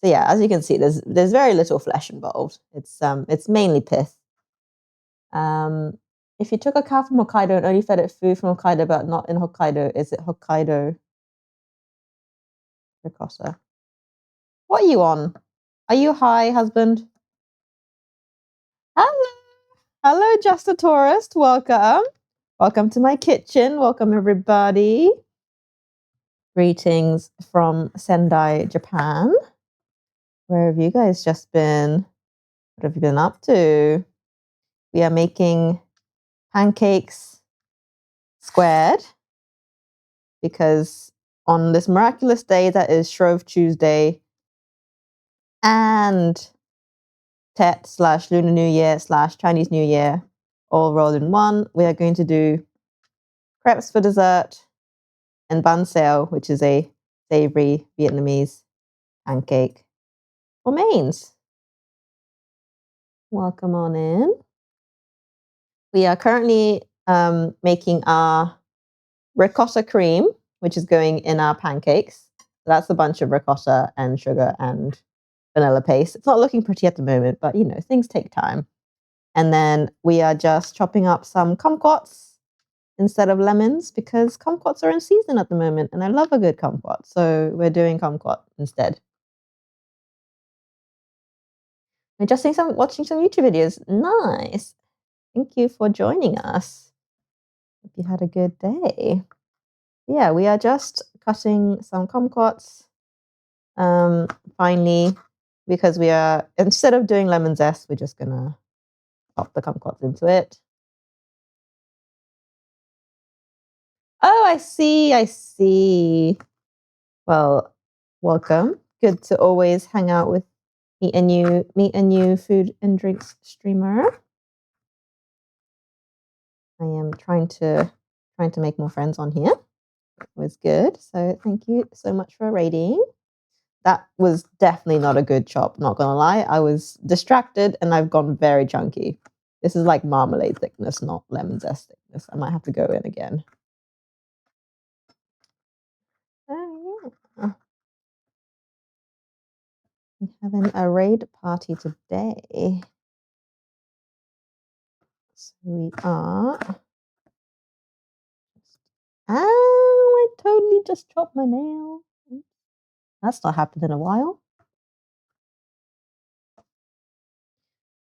Speaker 1: So yeah, as you can see, there's very little flesh involved. It's mainly pith. If you took a cow from Hokkaido and only fed it food from Hokkaido but not in Hokkaido, is it Hokkaido ricotta? What are you on? Are you high, husband? Hello. Hello, Just a Tourist. Welcome. Welcome to my kitchen. Welcome, everybody. Greetings from Sendai, Japan. Where have you guys just been? What have you been up to? We are making pancakes squared, because on this miraculous day that is Shrove Tuesday and Tet / Lunar New Year / Chinese New Year all rolled in one, we are going to do crepes for dessert and bánh xèo, which is a savory Vietnamese pancake for mains. Welcome on in. We are currently making our ricotta cream, which is going in our pancakes. That's a bunch of ricotta and sugar and vanilla paste. It's not looking pretty at the moment, but you know, things take time. And then we are just chopping up some kumquats instead of lemons, because kumquats are in season at the moment, and I love a good kumquat. So we're doing kumquat instead. I'm just watching some YouTube videos. Nice. Thank you for joining us. Hope you had a good day. Yeah, we are just cutting some kumquats finely, because we are, instead of doing lemon zest, we're just gonna pop the kumquats into it. Oh, I see. Well, welcome. Good to always hang out with meet a new food and drinks streamer. I am trying to make more friends on here. It was good. So thank you so much for rating. That was definitely not a good chop, not gonna lie. I was distracted and I've gone very chunky. This is like marmalade thickness, not lemon zest thickness. I might have to go in again. Oh, yeah. We're having a raid party today. So we are. I totally just chopped my nail. That's not happened in a while.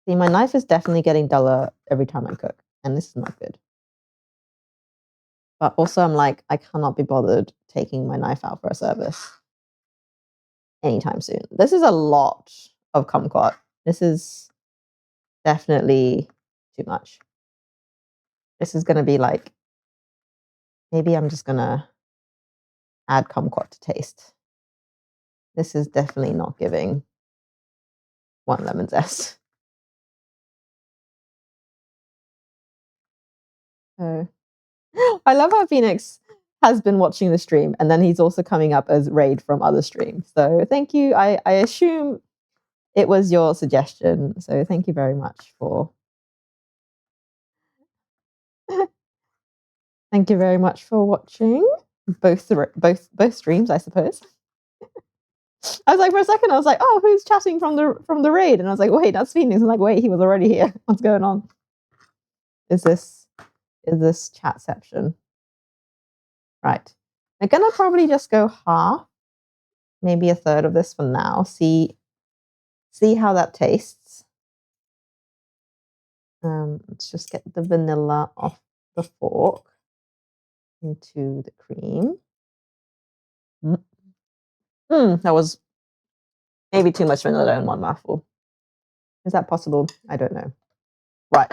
Speaker 1: See, my knife is definitely getting duller every time I cook, and this is not good. But also, I'm like, I cannot be bothered taking my knife out for a service anytime soon. This is a lot of kumquat. This is definitely too much. This is going to be like, maybe I'm just going to add kumquat to taste. This is definitely not giving one lemon zest. So, I love how Phoenix has been watching the stream, and then he's also coming up as raid from other streams. So thank you. I assume it was your suggestion. So thank you very much for. Thank you very much for watching both streams, I suppose. I was like, for a second, I was like, oh, who's chatting from the raid? And I was like, wait, that's Phoenix. I'm like, wait, he was already here. What's going on? Is this chatception? Right. I'm gonna probably just go half, maybe a third of this for now. See how that tastes. Let's just get the vanilla off the fork into the cream. That was maybe too much vanilla in one mouthful. Is that possible? I don't know. Right.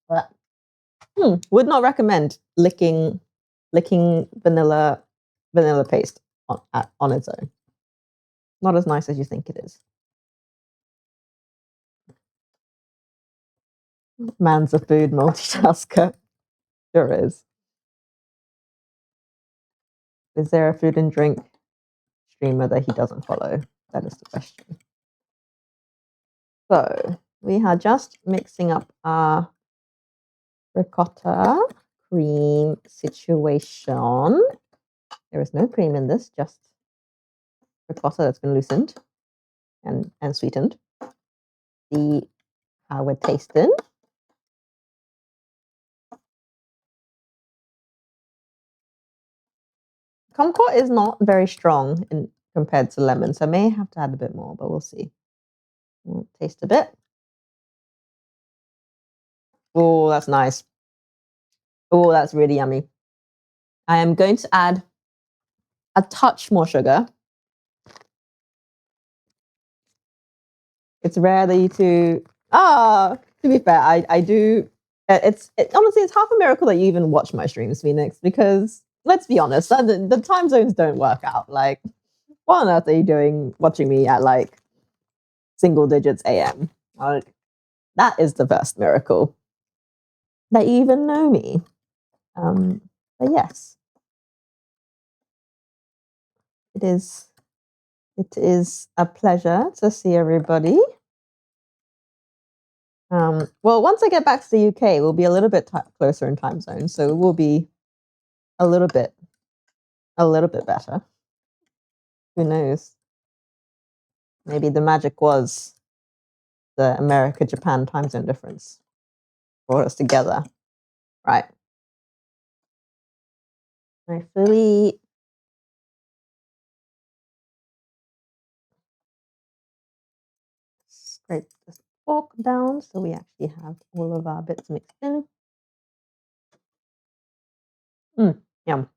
Speaker 1: But, would not recommend licking vanilla paste on its own. Not as nice as you think it is. Man's a food multitasker. Sure is. Is there a food and drink streamer that he doesn't follow? That is the question. So we are just mixing up our ricotta cream situation. There is no cream in this, just ricotta that's been loosened and sweetened. See how we're tasting. Kumquat is not very strong compared to lemon, so I may have to add a bit more, but we'll see. We'll taste a bit. Oh, that's nice. Oh, that's really yummy. I am going to add a touch more sugar. It's rare that you two. To be fair, I do. Honestly, it's half a miracle that you even watch my streams, Phoenix, because let's be honest, the time zones don't work out. Like, what on earth are you doing watching me at like single digits AM? Like, that is the first miracle that you even know me. But yes, it is a pleasure to see everybody. Well, once I get back to the UK, we'll be a little bit closer in time zone, so it will be a little bit better. Who knows? Maybe the magic was the America-Japan time zone difference brought us together, right? I fully scrape this fork down so we actually have all of our bits mixed in. Yum.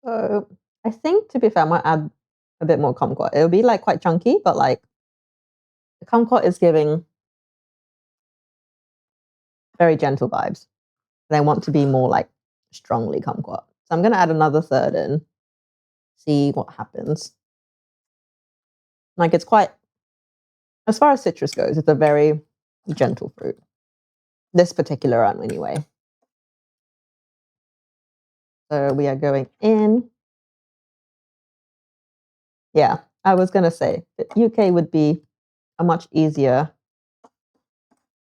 Speaker 1: So I think, to be fair, I might add a bit more kumquat. It'll be like quite chunky, but like the kumquat is giving very gentle vibes. And I want to be more like strongly kumquat. So I'm going to add another third in, see what happens. Like, it's quite, as far as citrus goes, it's a very gentle fruit. This particular one, anyway. So we are going in. Yeah, I was going to say, the UK would be a much easier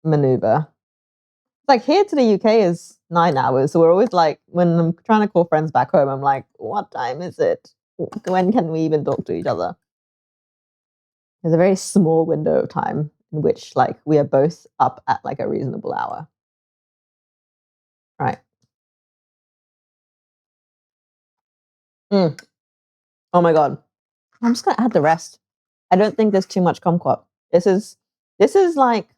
Speaker 1: maneuver. Like, here to the UK is 9 hours. So we're always like, when I'm trying to call friends back home, I'm like, what time is it? When can we even talk to each other? There's a very small window of time in which, like, we are both up at like a reasonable hour. Right. Oh my God. I'm just gonna add the rest. I don't think there's too much kumquat. This is like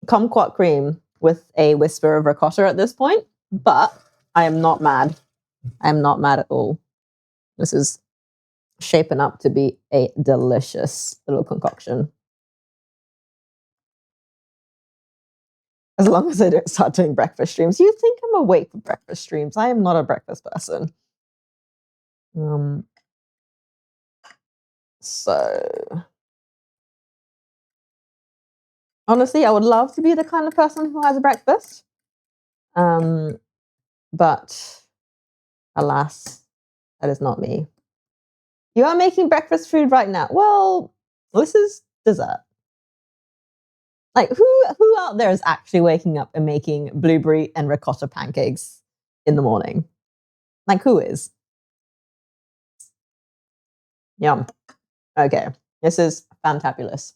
Speaker 1: kumquat cream with a whisper of ricotta at this point, but I am not mad. I am not mad at all. This is shaping up to be a delicious little concoction. As long as I don't start doing breakfast streams. You think I'm awake for breakfast streams. I am not a breakfast person. So honestly, I would love to be the kind of person who has a breakfast. But alas, that is not me. You are making breakfast food right now. Well, this is dessert. Like, who out there is actually waking up and making blueberry and ricotta pancakes in the morning? Like, who is? Yum. Okay, this is fantabulous.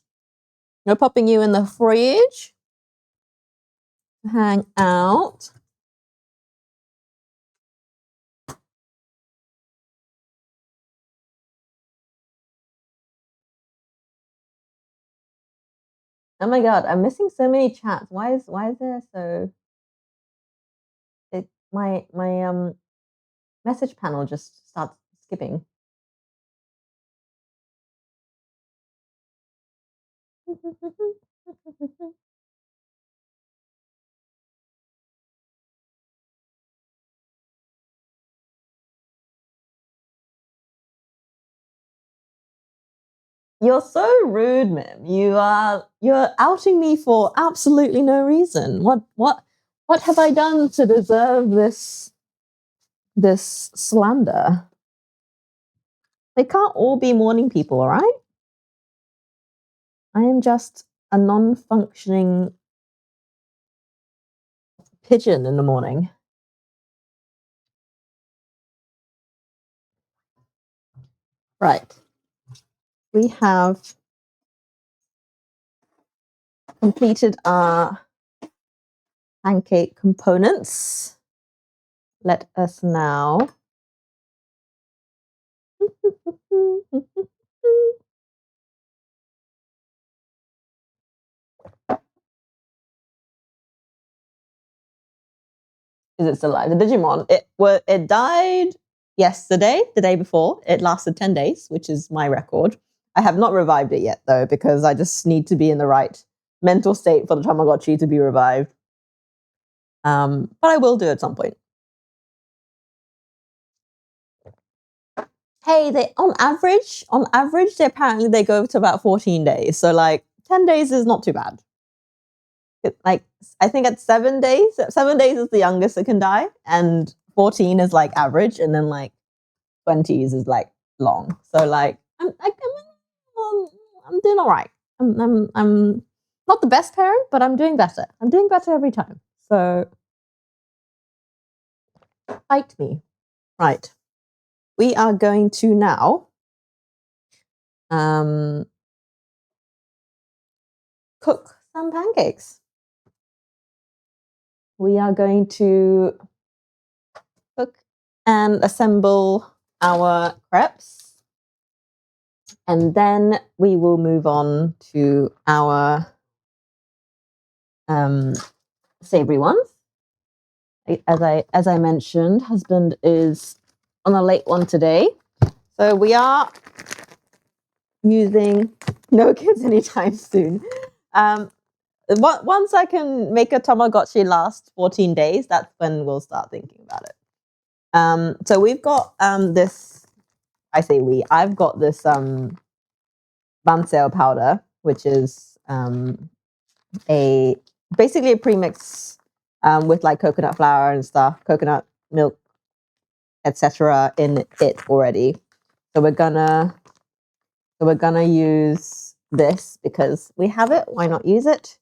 Speaker 1: No popping you in the fridge. Hang out. Oh my god, I'm missing so many chats. Why is there so my message panel just starts skipping. You're so rude, Mim. You're outing me for absolutely no reason. What have I done to deserve this slander? They can't all be morning people, all right? I am just a non-functioning pigeon in the morning. Right. We have completed our pancake components. Let us now is it still alive? The Digimon. It died yesterday, the day before. It lasted 10 days, which is my record. I have not revived it yet though, because I just need to be in the right mental state for the Tamagotchi to be revived. But I will do it at some point. Hey, they on average, they go to about 14 days. So like 10 days is not too bad. Like I think at 7 days is the youngest it can die, and 14 is like average, and then like 20s is like long. So like I'm doing all right. I'm not the best parent, but I'm doing better. I'm doing better every time. So fight me. Right. We are going to now cook some pancakes. We are going to cook and assemble our crepes, and then we will move on to our savory ones. As I mentioned, husband is on a late one today, so we are using no kids anytime soon. Once I can make a Tamagotchi last 14 days, that's when we'll start thinking about it. So we've got this. I say we. I've got this banseo powder, which is basically a premix with like coconut flour and stuff, coconut milk, etc. in it already. So we're gonna use this because we have it. Why not use it?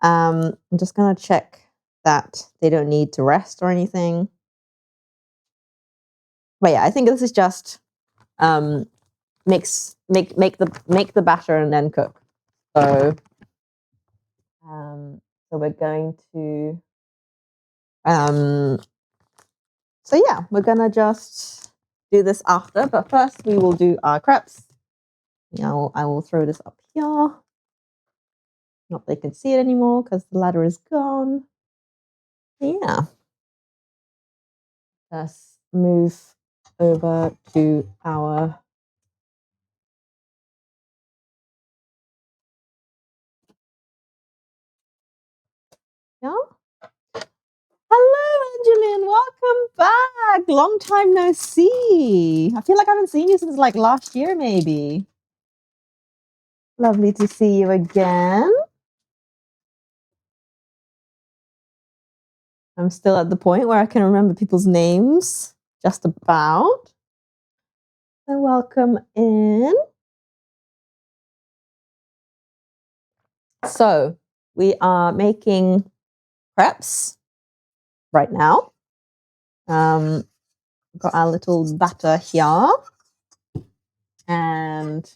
Speaker 1: I'm just gonna check that they don't need to rest or anything. But yeah, I think this is just make the batter and then cook. So we're going to so yeah, we're gonna just do this after, but first we will do our crepes. I will throw this up here. Not they can see it anymore because the ladder is gone. Yeah. Let's move over to our Hello, Angeline. Welcome back. Long time no see. I feel like I haven't seen you since like last year, maybe. Lovely to see you again. I'm still at the point where I can remember people's names just about. So welcome in. So we are making crepes right now. Got our little batter here. And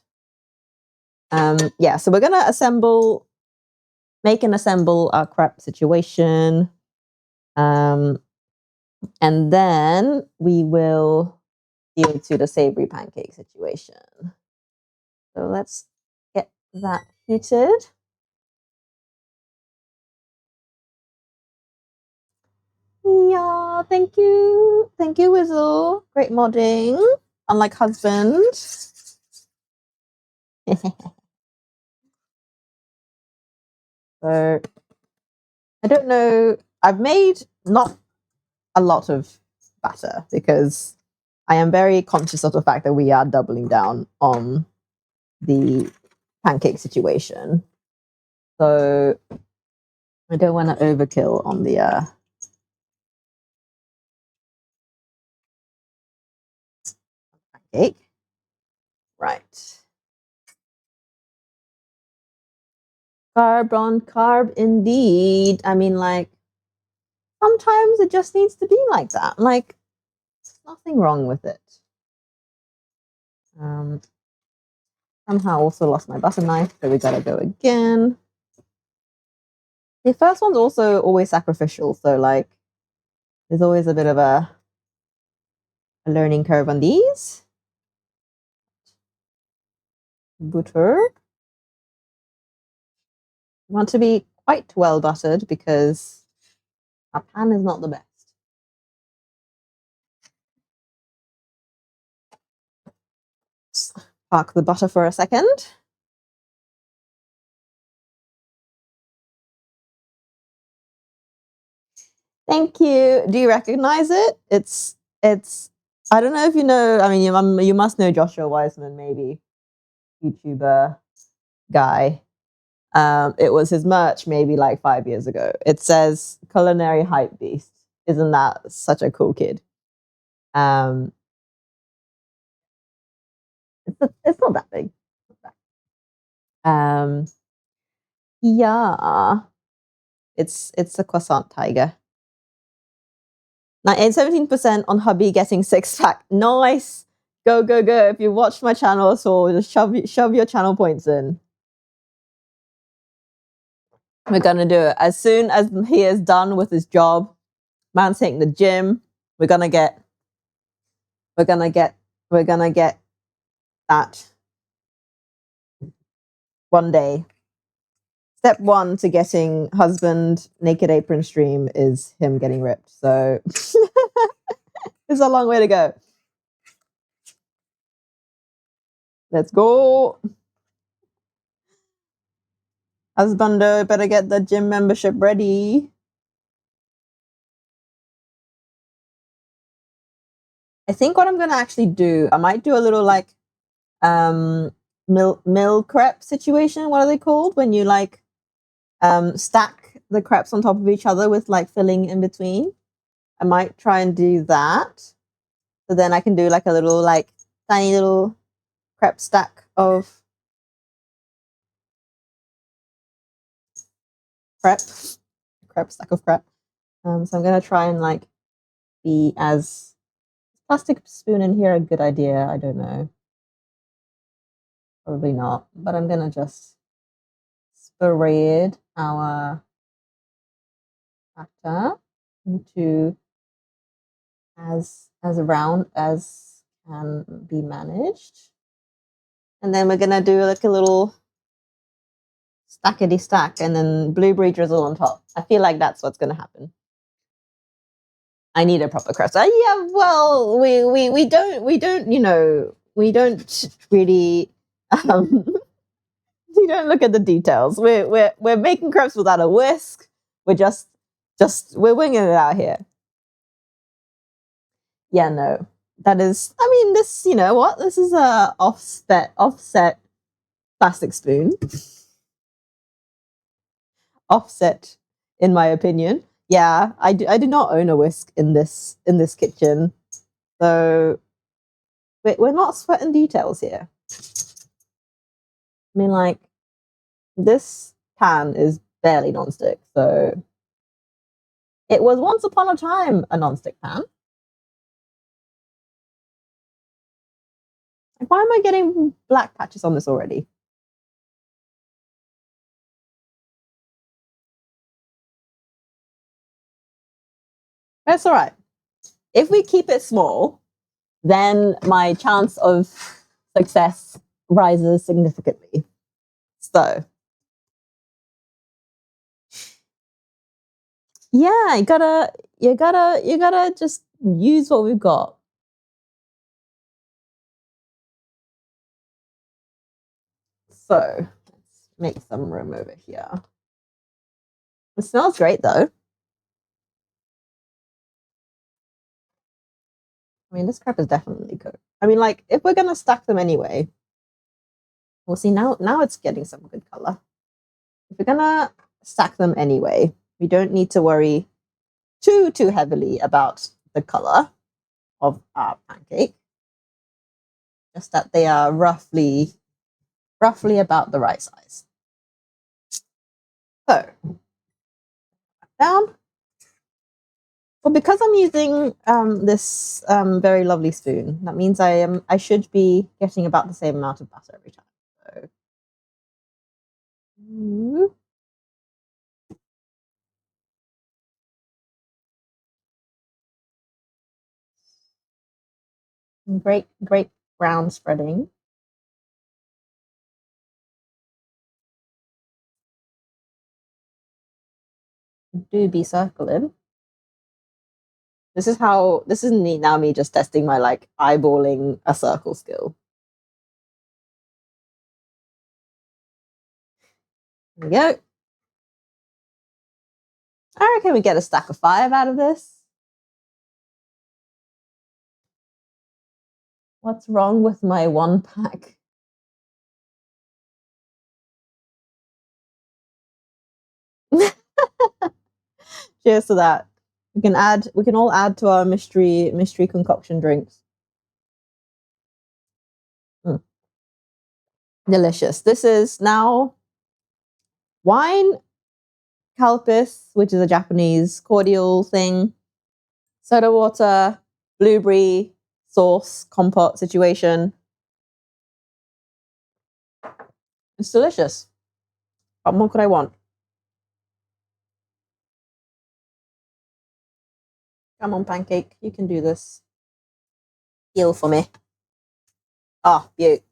Speaker 1: Yeah, so we're gonna make and assemble our crepe situation. And then we will deal to the savory pancake situation. So let's get that heated. Yeah, thank you. Thank you, Wizzle. Great modding. Unlike husband. So I don't know. I've made not a lot of batter because I am very conscious of the fact that we are doubling down on the pancake situation. So I don't want to overkill on the pancake. Right. Carb on carb indeed. I mean, like, sometimes it just needs to be like that. Like, there's nothing wrong with it. Somehow also lost my butter knife, so we gotta go again. The first one's also always sacrificial, so like there's always a bit of a learning curve on these. Butter. You want to be quite well buttered because our pan is not the best. Park the butter for a second. Thank you. Do you recognize it? It's. I don't know if you know. I mean, you must know Joshua Wiseman, maybe YouTuber guy. It was his merch maybe like 5 years ago. It says "Culinary Hype Beast." Isn't that such a cool kid? It's not that big. Yeah, it's a croissant tiger. 17% on hubby getting 6-pack. Nice. Go, go, go. If you watched my channel at all, just shove your channel points in. We're gonna do it. As soon as he is done with his job, man's hitting the gym, we're gonna get that one day. Step 1 to getting husband naked apron stream is him getting ripped. So it's a long way to go. Let's go. Husbando, better get the gym membership ready. I think what I'm gonna actually do, I might do a little like mill crepe situation. What are they called? When you like stack the crepes on top of each other with like filling in between. I might try and do that. So then I can do like a little like tiny little crepe stack of crepe stack of crepe. So I'm gonna try and like be as plastic spoon in here a good idea. I don't know. Probably not, but I'm gonna just spread our batter into as round as can be managed. And then we're gonna do like a little stackety stack and then blueberry drizzle on top. I feel like that's what's gonna happen. I need a proper crust. Yeah, well, we don't, you know, we don't really we don't look at the details. We're making crepes without a whisk. We're just we're winging it out here. Yeah, no. That is, I mean, this, you know what? This is a offset plastic spoon. Offset, in my opinion. Yeah, I do not own a whisk in this kitchen. So we're not sweating details here. I mean, like, this pan is barely nonstick, so it was once upon a time a nonstick pan. Like, why am I getting black patches on this already? That's all right. If we keep it small, then my chance of success rises significantly. So, yeah, you gotta just use what we've got. So let's make some room over here. It smells great though. I mean, this crepe is definitely good. I mean, like, if we're gonna stack them anyway, we'll see now it's getting some good color. If we're gonna stack them anyway, we don't need to worry too heavily about the color of our pancake. Just that they are roughly about the right size. So down. Well, because I'm using this very lovely spoon, that means I should be getting about the same amount of butter every time. So, great brown spreading. Do be circling. This is me just testing my like eyeballing a circle skill. There we go. I reckon we get a stack of 5 out of this. What's wrong with my 1 pack? Cheers to that. We can all add to our mystery concoction drinks. Delicious. This is now wine calpis, which is a Japanese cordial thing, soda water, blueberry sauce, compote situation. It's delicious. What more could I want? Come on, pancake. You can do this. Heal for me. Ah, beautiful.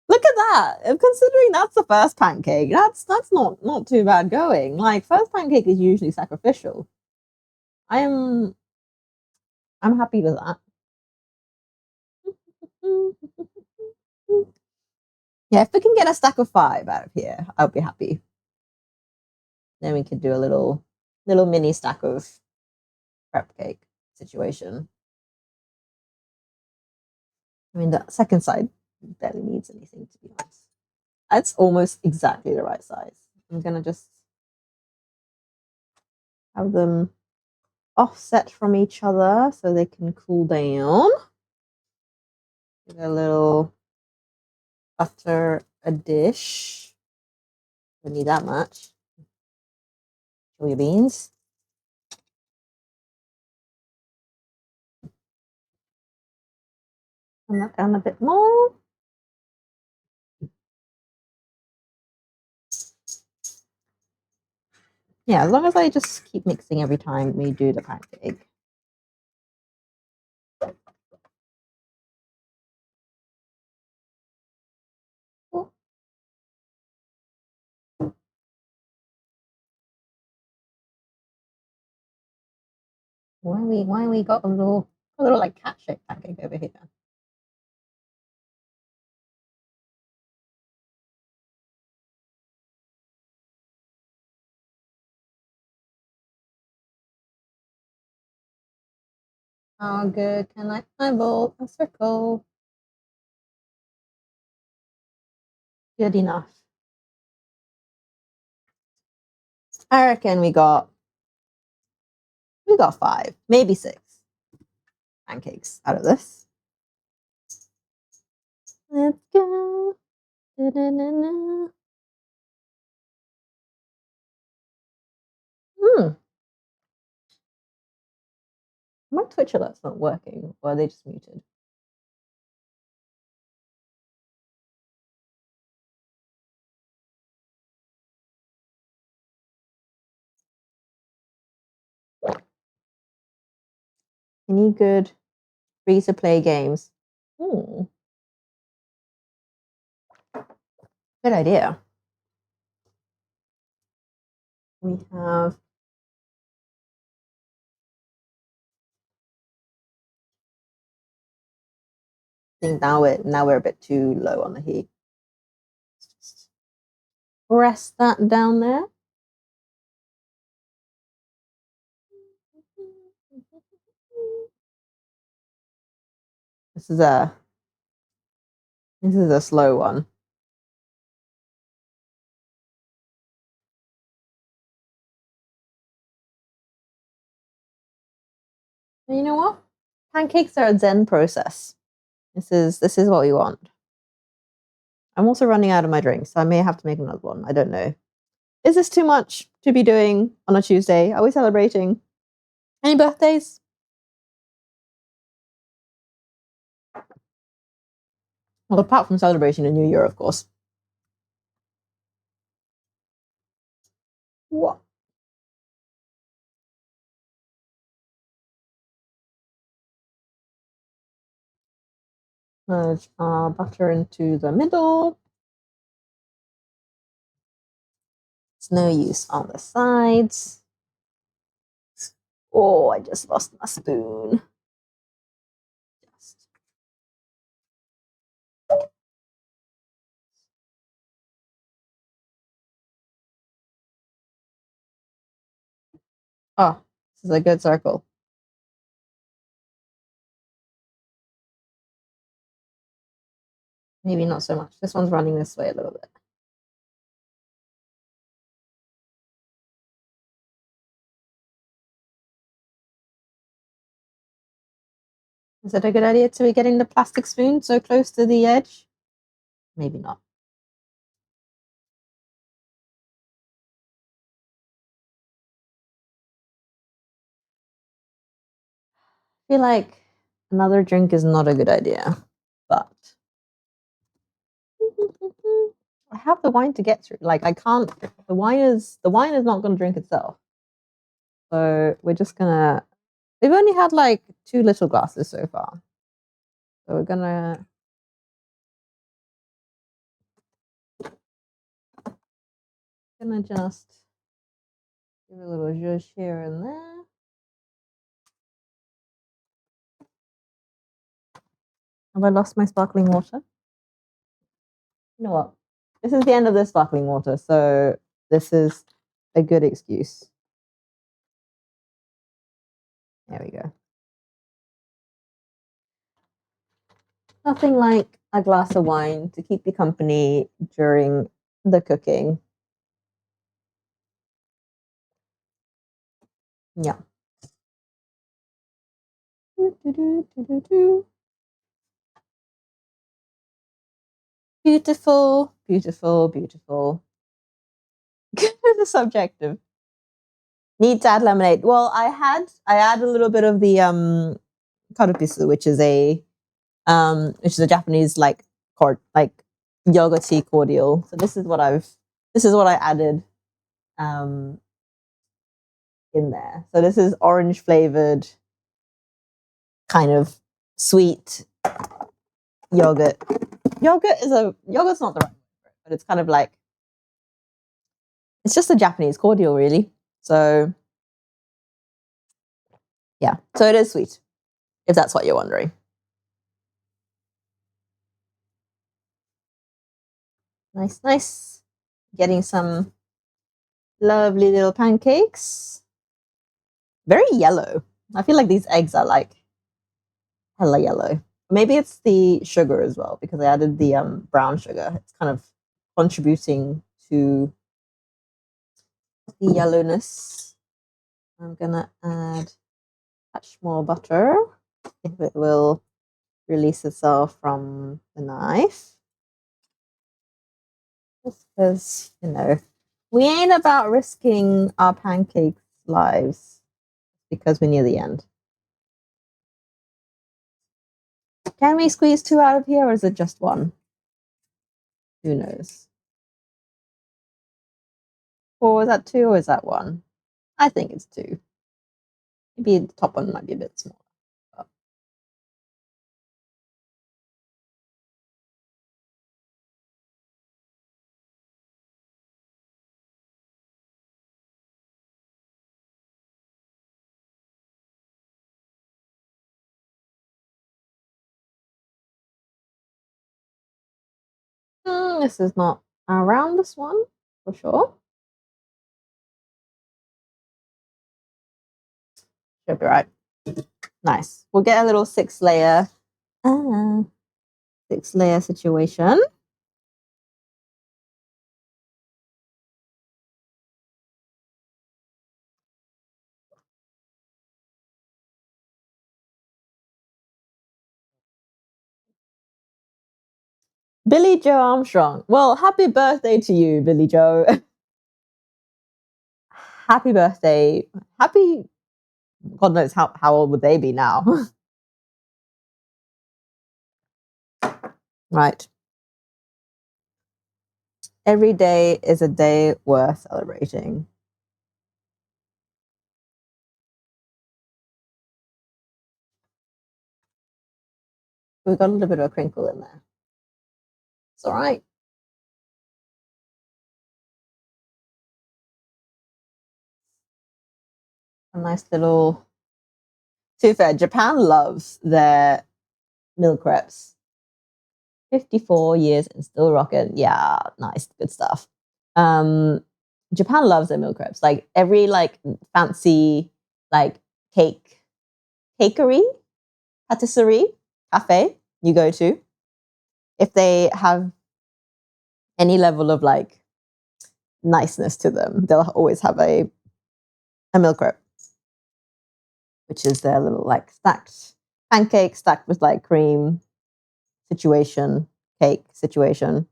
Speaker 1: Look at that. Considering that's the first pancake, that's not too bad going. Like, first pancake is usually sacrificial. I'm happy with that. Yeah, if we can get a stack of 5 out of here, I'll be happy. Then we could do a little mini stack of crepe cake situation. I mean, the second side barely needs anything, to be honest. That's almost exactly the right size. I'm gonna just have them offset from each other so they can cool down. Give a little butter a dish. Don't need that much. Show your beans. Turn that down a bit more. Yeah, as long as I just keep mixing every time we do the pancake. Why we got a little like cat-shaped pancake over here? How good can I eyeball a circle? Good enough. I reckon we got 5, maybe 6 pancakes out of this. Let's go. Da-da-da-da. My Twitch alert's not working, or are they just muted? Any good free-to-play games? Good idea. We have I think now we're a bit too low on the heat. Just press that down there. This is a slow one. And you know what? Pancakes are a Zen process. This is what we want. I'm also running out of my drinks, so I may have to make another one. I don't know. Is this too much to be doing on a Tuesday? Are we celebrating? Any birthdays? Well, apart from celebrating the New Year, of course. What? Merge our butter into the middle. It's no use on the sides. Oh, I just lost my spoon. Oh, this is a good circle. Maybe not so much. This one's running this way a little bit. Is it a good idea to be getting the plastic spoon so close to the edge? Maybe not. I feel like another drink is not a good idea, but I have the wine to get through. Like I can't. The wine is not going to drink itself. So we're just gonna. We've only had like 2 little glasses so far, so we're gonna. Just give a little zhuzh here and there. Have I lost my sparkling water? You know what? This is the end of the sparkling water, so this is a good excuse. There we go. Nothing like a glass of wine to keep you company during the cooking. Yeah. Beautiful, beautiful, beautiful. The subjective. Need to add lemonade. Well, I add a little bit of the karupisu, which is a Japanese like yogurty cordial. So this is what I added in there. So this is orange flavored, kind of sweet yogurt. Yogurt's not the right word, but it's kind of like it's just a Japanese cordial, really. So yeah, so it is sweet, if that's what you're wondering. Nice, nice. Getting some lovely little pancakes. Very yellow. I feel like these eggs are like hella yellow. Maybe it's the sugar as well, because I added the brown sugar. It's kind of contributing to the yellowness. I'm gonna add much more butter if it will release itself from the knife. Just because, we ain't about risking our pancakes' lives because we're near the end. Can we squeeze 2 out of here, or is it just 1? Who knows? Or is that 2 or is that 1? I think it's 2. Maybe the top one might be a bit smaller. This is not around this one for sure. Should be right. Nice. We'll get a little 6-layer situation. Billy Joe Armstrong. Well, happy birthday to you, Billy Joe. Happy birthday. Happy, God knows how old would they be now. Right. Every day is a day worth celebrating. We've got a little bit of a crinkle in there. It's all right. A nice little. To be fair, Japan loves their milk crepes. 54 years and still rocking. Yeah, nice, good stuff. Japan loves their milk crepes. Like every like fancy like cakery, patisserie, cafe you go to, if they have any level of like niceness to them, they'll always have a milk crepe, which is their little like stacked pancake stacked with like cream situation, cake situation.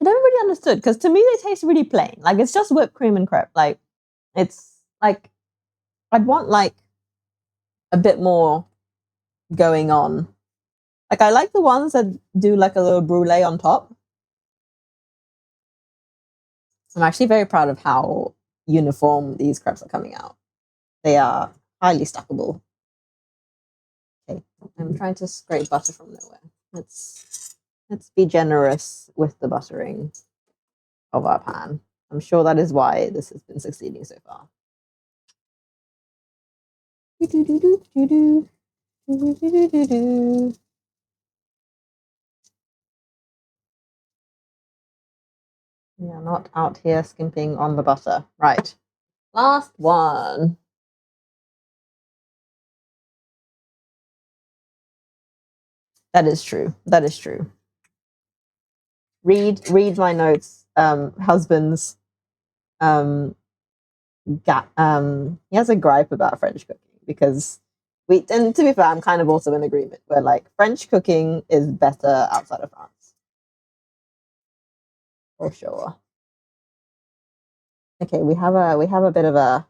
Speaker 1: I never really understood because to me they taste really plain. Like it's just whipped cream and crepe. Like it's like I'd want like a bit more going on. Like I like the ones that do like a little brulee on top. I'm actually very proud of how uniform these crepes are coming out. They are highly stackable. Okay, I'm trying to scrape butter from nowhere. Let's be generous with the buttering of our pan. I'm sure that is why this has been succeeding so far. We are not out here skimping on the butter. Right. Last one. That is true. That is true. Read my notes. Husband's he has a gripe about French cooking because and to be fair, I'm kind of also in agreement where like French cooking is better outside of France. For sure. Okay, we have a bit of a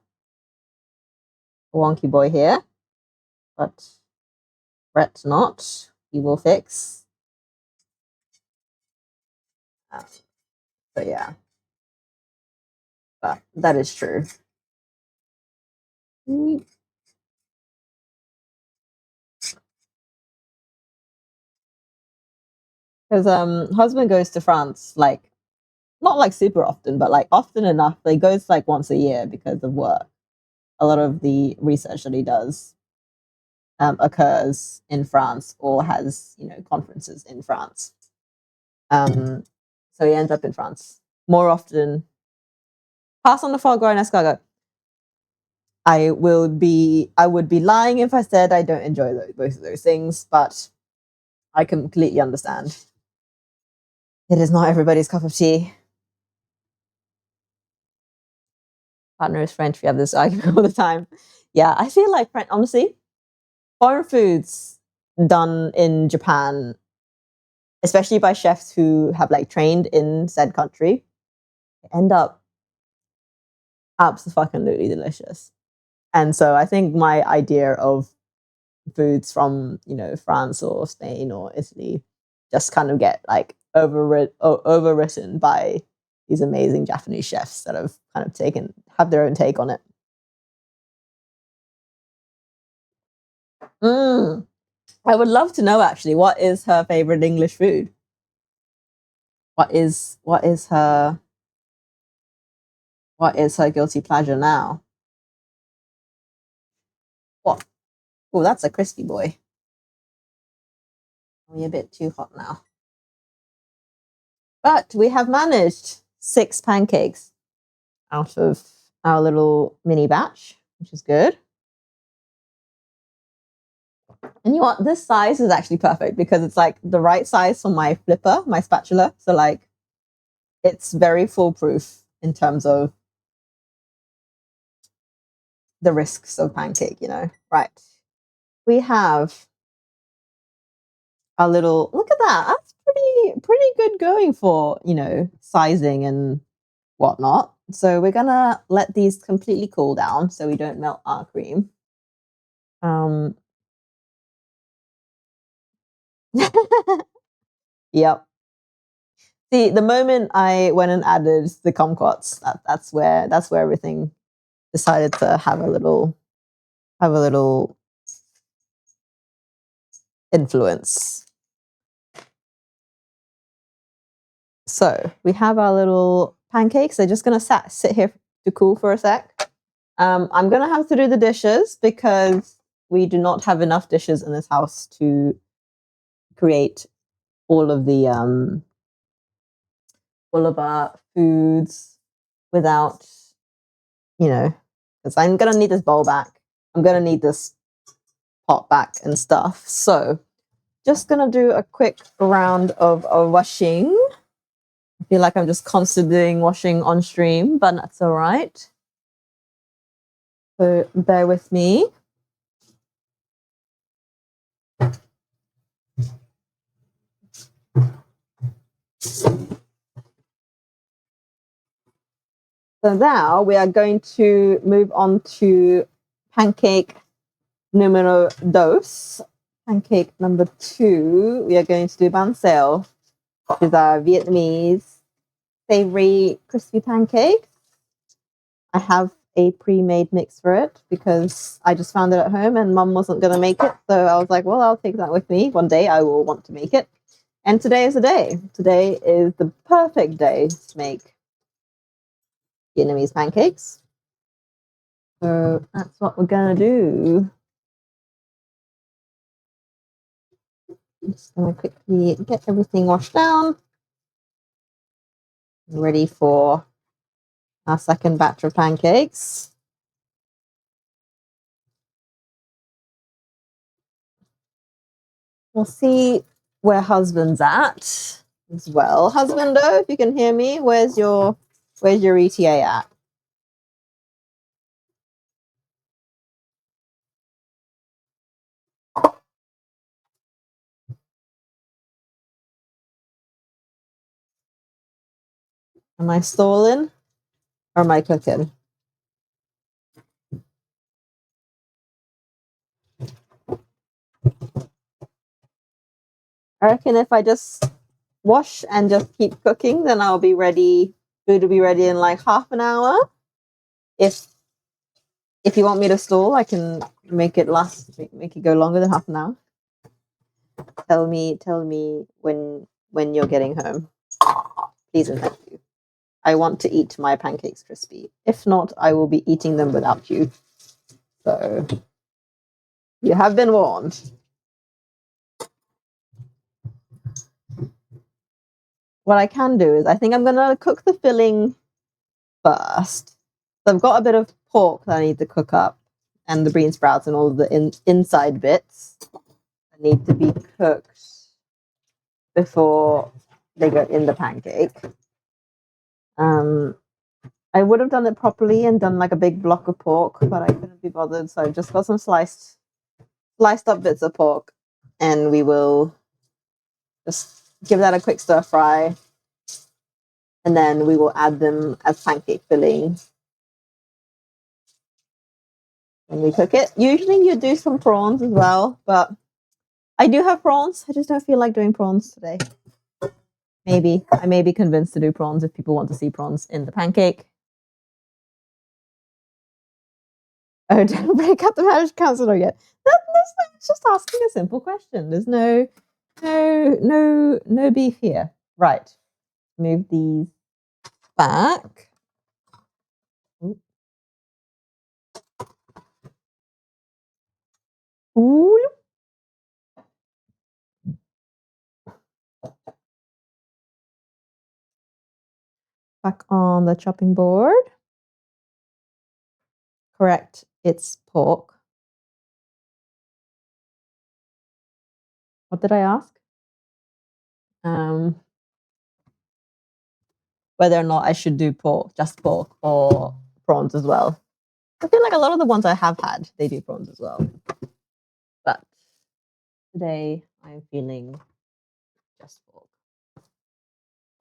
Speaker 1: wonky boy here, but fret not, he will fix. So yeah, but that is true. Because husband goes to France like not like super often, but like often enough. He goes like once a year because of work. A lot of the research that he does occurs in France or has conferences in France. So he ends up in France more often. Pass on the foie gras and escargot. I would be lying if I said I don't enjoy both of those things, but I completely understand. It is not everybody's cup of tea. Partner is French. We have this argument all the time. Yeah, I feel like honestly, foreign foods done in Japan, especially by chefs who have like trained in said country, end up absolutely delicious. And so I think my idea of foods from France or Spain or Italy just kind of get like overwritten by these amazing Japanese chefs that have kind of have their own take on it. I would love to know actually, what is her favorite English food? What is her guilty pleasure now? What? Oh, that's a crispy boy. Probably a bit too hot now. But we have managed 6 pancakes out of our little mini batch, which is good. And you know what? This size is actually perfect because it's like the right size for my flipper, my spatula. So like it's very foolproof in terms of the risks of pancake, you know. Right. We have a little, look at that. That's pretty good going for, you know, sizing and whatnot. So we're gonna let these completely cool down so we don't melt our cream. Yep. See, the moment I went and added the kumquats, that's where everything decided to have a little influence. So we have our little pancakes. They're just gonna sit here to cool for a sec. I'm gonna have to do the dishes because we do not have enough dishes in this house to create all of our foods without, you know, because I'm gonna need this bowl back. I'm gonna need this pot back and stuff. So just gonna do a quick round of washing. I feel like I'm just constantly doing washing on stream, but that's all right. So bear with me. So now we are going to move on to pancake numero dos. Pancake number 2, we are going to do Bánh, which is our Vietnamese savory crispy pancake. I have a pre-made mix for it because I just found it at home and mum wasn't going to make it. So I was like, well, I'll take that with me. One day I will want to make it. And today is the day. Today is the perfect day to make Vietnamese pancakes. So that's what we're going to do. I'm just going to quickly get everything washed down. Ready for our second batch of pancakes. We'll see where husband's at as well. Husbando, if you can hear me, where's your ETA at? Am I stalling or am I cooking? I reckon if I just wash and just keep cooking, then I'll be ready. Food will be ready in like half an hour. If you want me to stall, I can make it make it go longer than half an hour. Tell me when you're getting home. Please and thank you. I want to eat my pancakes crispy. If not, I will be eating them without you. So you have been warned. What I can do is I think I'm going to cook the filling first. So I've got a bit of pork that I need to cook up and the bean sprouts and all of the inside bits that need to be cooked before they go in the pancake. I would have done it properly and done like a big block of pork, but I couldn't be bothered. So I've just got some sliced up bits of pork and we will just give that a quick stir fry. And then we will add them as pancake filling when we cook it. Usually you do some prawns as well, but I do have prawns. I just don't feel like doing prawns today. Maybe. I may be convinced to do prawns if people want to see prawns in the pancake. Oh, don't break up the marriage counselor yet. It's just asking a simple question. There's no beef here. Right. Move these back. Ooh. back on the chopping board. Correct, it's pork. What did I ask? Whether or not I should do pork, just pork, or prawns as well. I feel like a lot of the ones I have had, they do prawns as well. But today I'm feeling just pork.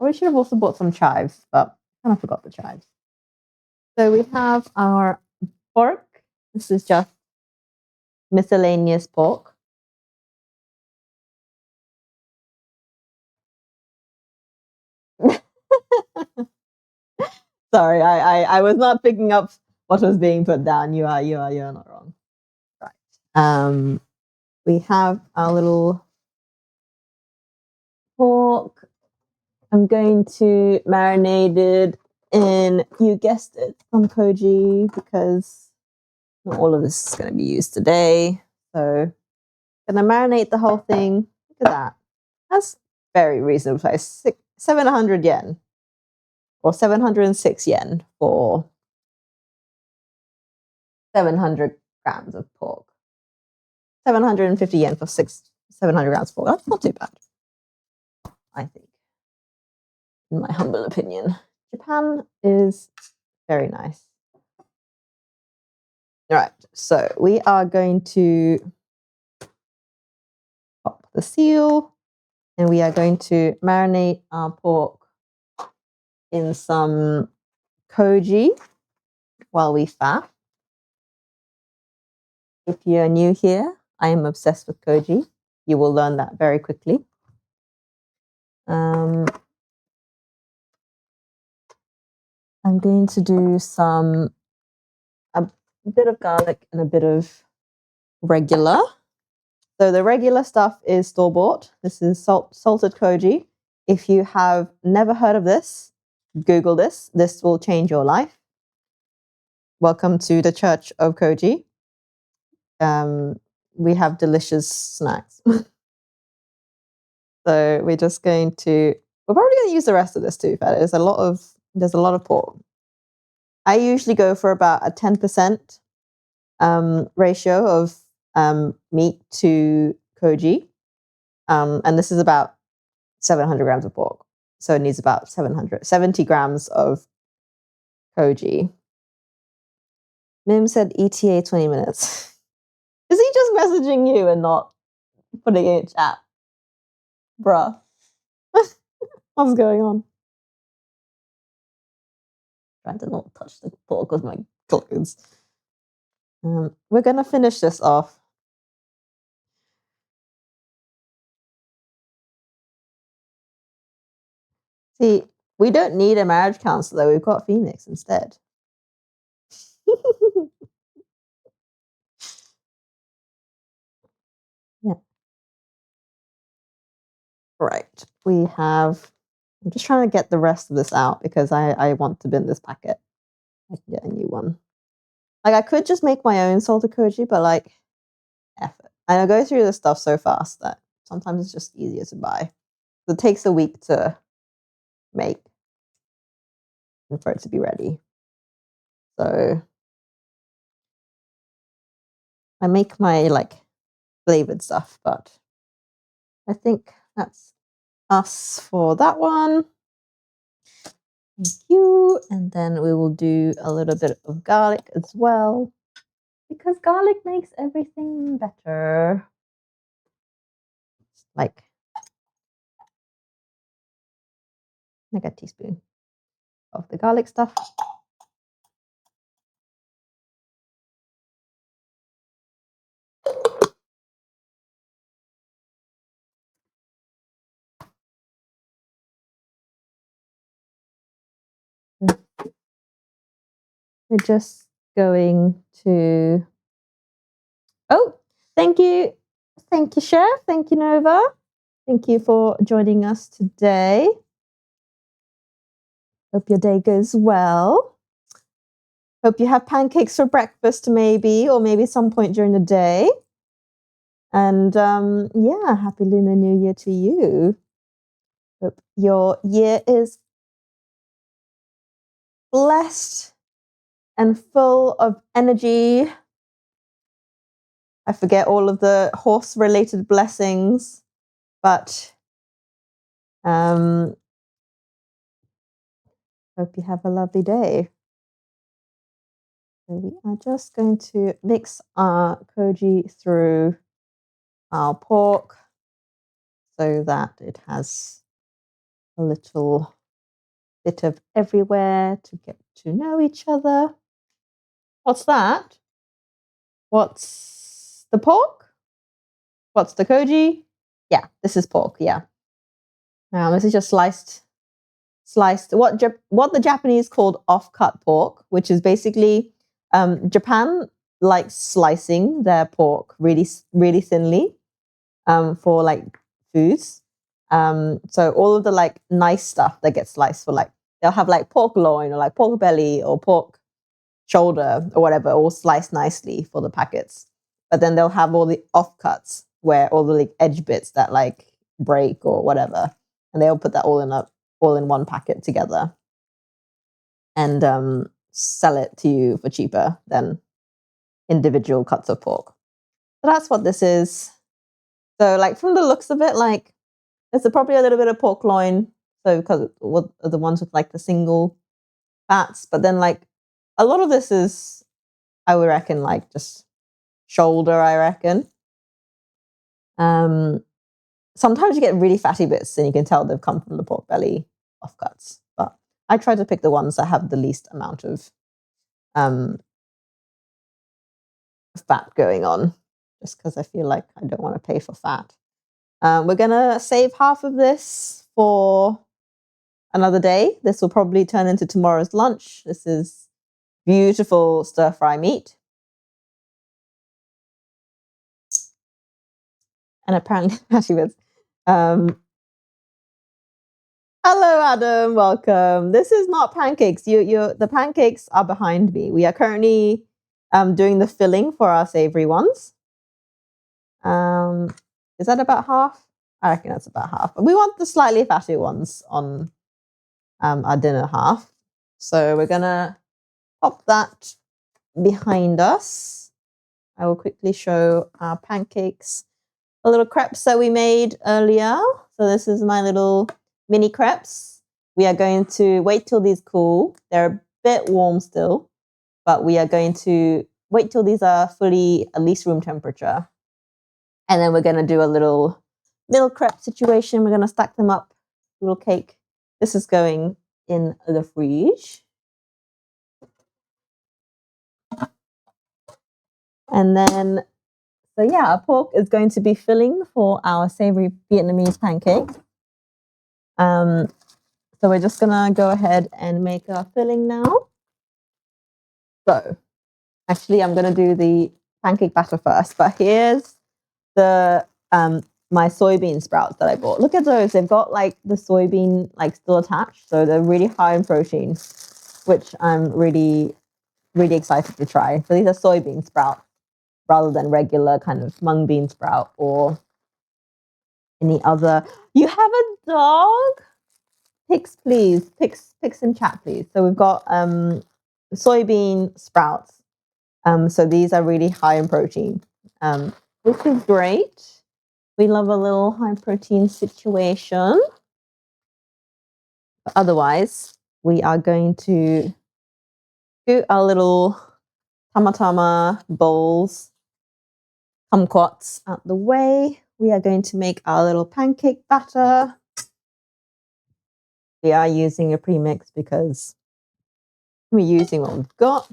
Speaker 1: Or we should have also bought some chives, but I kind of forgot the chives. So we have our pork. This is just miscellaneous pork. Sorry, I was not picking up what was being put down. You're not wrong. Right. We have our little pork. I'm going to marinate it in, you guessed it, some koji, because not all of this is going to be used today. So I'm going to marinate the whole thing. Look at that. That's very reasonable price. 700 yen. Or 706 yen for 700 grams of pork. 750 yen for 700 grams of pork. That's not too bad, I think, in my humble opinion. Japan is very nice. All right, so we are going to pop the seal and we are going to marinate our pork in some koji while we fat. If you're new here, I am obsessed with koji. You will learn that very quickly. I'm going to do a bit of garlic and a bit of regular. So the regular stuff is store-bought. This is salted koji. If you have never heard of this, Google this. This will change your life. Welcome to the Church of Koji. We have delicious snacks. So we're just going to, we're probably going to use the rest of this too, but there's a lot of pork. I usually go for about a 10% ratio of meat to koji. And this is about 700 grams of pork. So it needs about 770 grams of koji. Mim said ETA 20 minutes. Is he just messaging you and not putting it in chat? Bruh. What's going on? Trying to not touch the pork with my clothes. We're going to finish this off. See, we don't need a marriage counselor. We've got Phoenix instead. Yeah. Right. We have, I'm just trying to get the rest of this out because I want to bin this packet. I can get a new one. Like, I could just make my own salted koji, but like, effort. And I go through this stuff so fast that sometimes it's just easier to buy. It takes a week to make and for it to be ready. So I make my like flavored stuff, but I think that's us for that one. Thank you. And then we will do a little bit of garlic as well, because garlic makes everything better. Like a teaspoon of the garlic stuff. We're just going to, oh, thank you, Chef, thank you, Nova. Thank you for joining us today. Hope your day goes well. Hope you have pancakes for breakfast maybe, or maybe some point during the day. And yeah, happy Lunar New Year to you. Hope your year is blessed and full of energy. I forget all of the horse-related blessings, but hope you have a lovely day. So we are just going to mix our koji through our pork so that it has a little bit of everywhere to get to know each other. What's that? What's the pork? What's the koji? Yeah, this is pork, yeah. This is just sliced what the Japanese called off-cut pork, which is basically Japan likes slicing their pork really, really thinly for like foods. So all of the like nice stuff that gets sliced for like they'll have like pork loin or like pork belly or pork shoulder or whatever, all sliced nicely for the packets. But then they'll have all the offcuts where all the like edge bits that like break or whatever, and they'll put that all in one packet together and sell it to you for cheaper than individual cuts of pork. So that's what this is. So like from the looks of it, like there's probably a little bit of pork loin, so because the ones with like the single fats, but then like a lot of this is, I would reckon, like just shoulder, I reckon. Sometimes you get really fatty bits and you can tell they've come from the pork belly offcuts, but I try to pick the ones that have the least amount of fat going on, just because I feel like I don't want to pay for fat. We're gonna save half of this for another day. This will probably turn into tomorrow's lunch. This is beautiful stir-fry meat. And apparently, actually, hello, Adam. Welcome. This is not pancakes. The pancakes are behind me. We are currently doing the filling for our savory ones. Is that about half? I reckon that's about half. We want the slightly fatty ones on our dinner half. So we're gonna pop that behind us. I will quickly show our pancakes. The little crepes that we made earlier. So this is my little mini crepes. We are going to wait till these cool. They're a bit warm still, but we are going to wait till these are fully at least room temperature. And then we're going to do a little crepe situation. We're going to stack them up, little cake. This is going in the fridge. And then, so yeah, our pork is going to be filling for our savory Vietnamese pancake. So we're just gonna go ahead and make our filling now. So actually I'm gonna do the pancake batter first, but here's the my soybean sprouts that I bought. Look at those. They've got like the soybean like still attached, so they're really high in protein, which I'm really, really excited to try. So these are soybean sprouts rather than regular kind of mung bean sprout or any other. You have a dog? Pics, please. Pics in chat, please. So we've got soybean sprouts. So these are really high in protein, which is great. We love a little high protein situation. But otherwise, we are going to do our little tamatama bowls, kumquats out the way. We are going to make our little pancake batter. We are using a premix because we're using what we've got.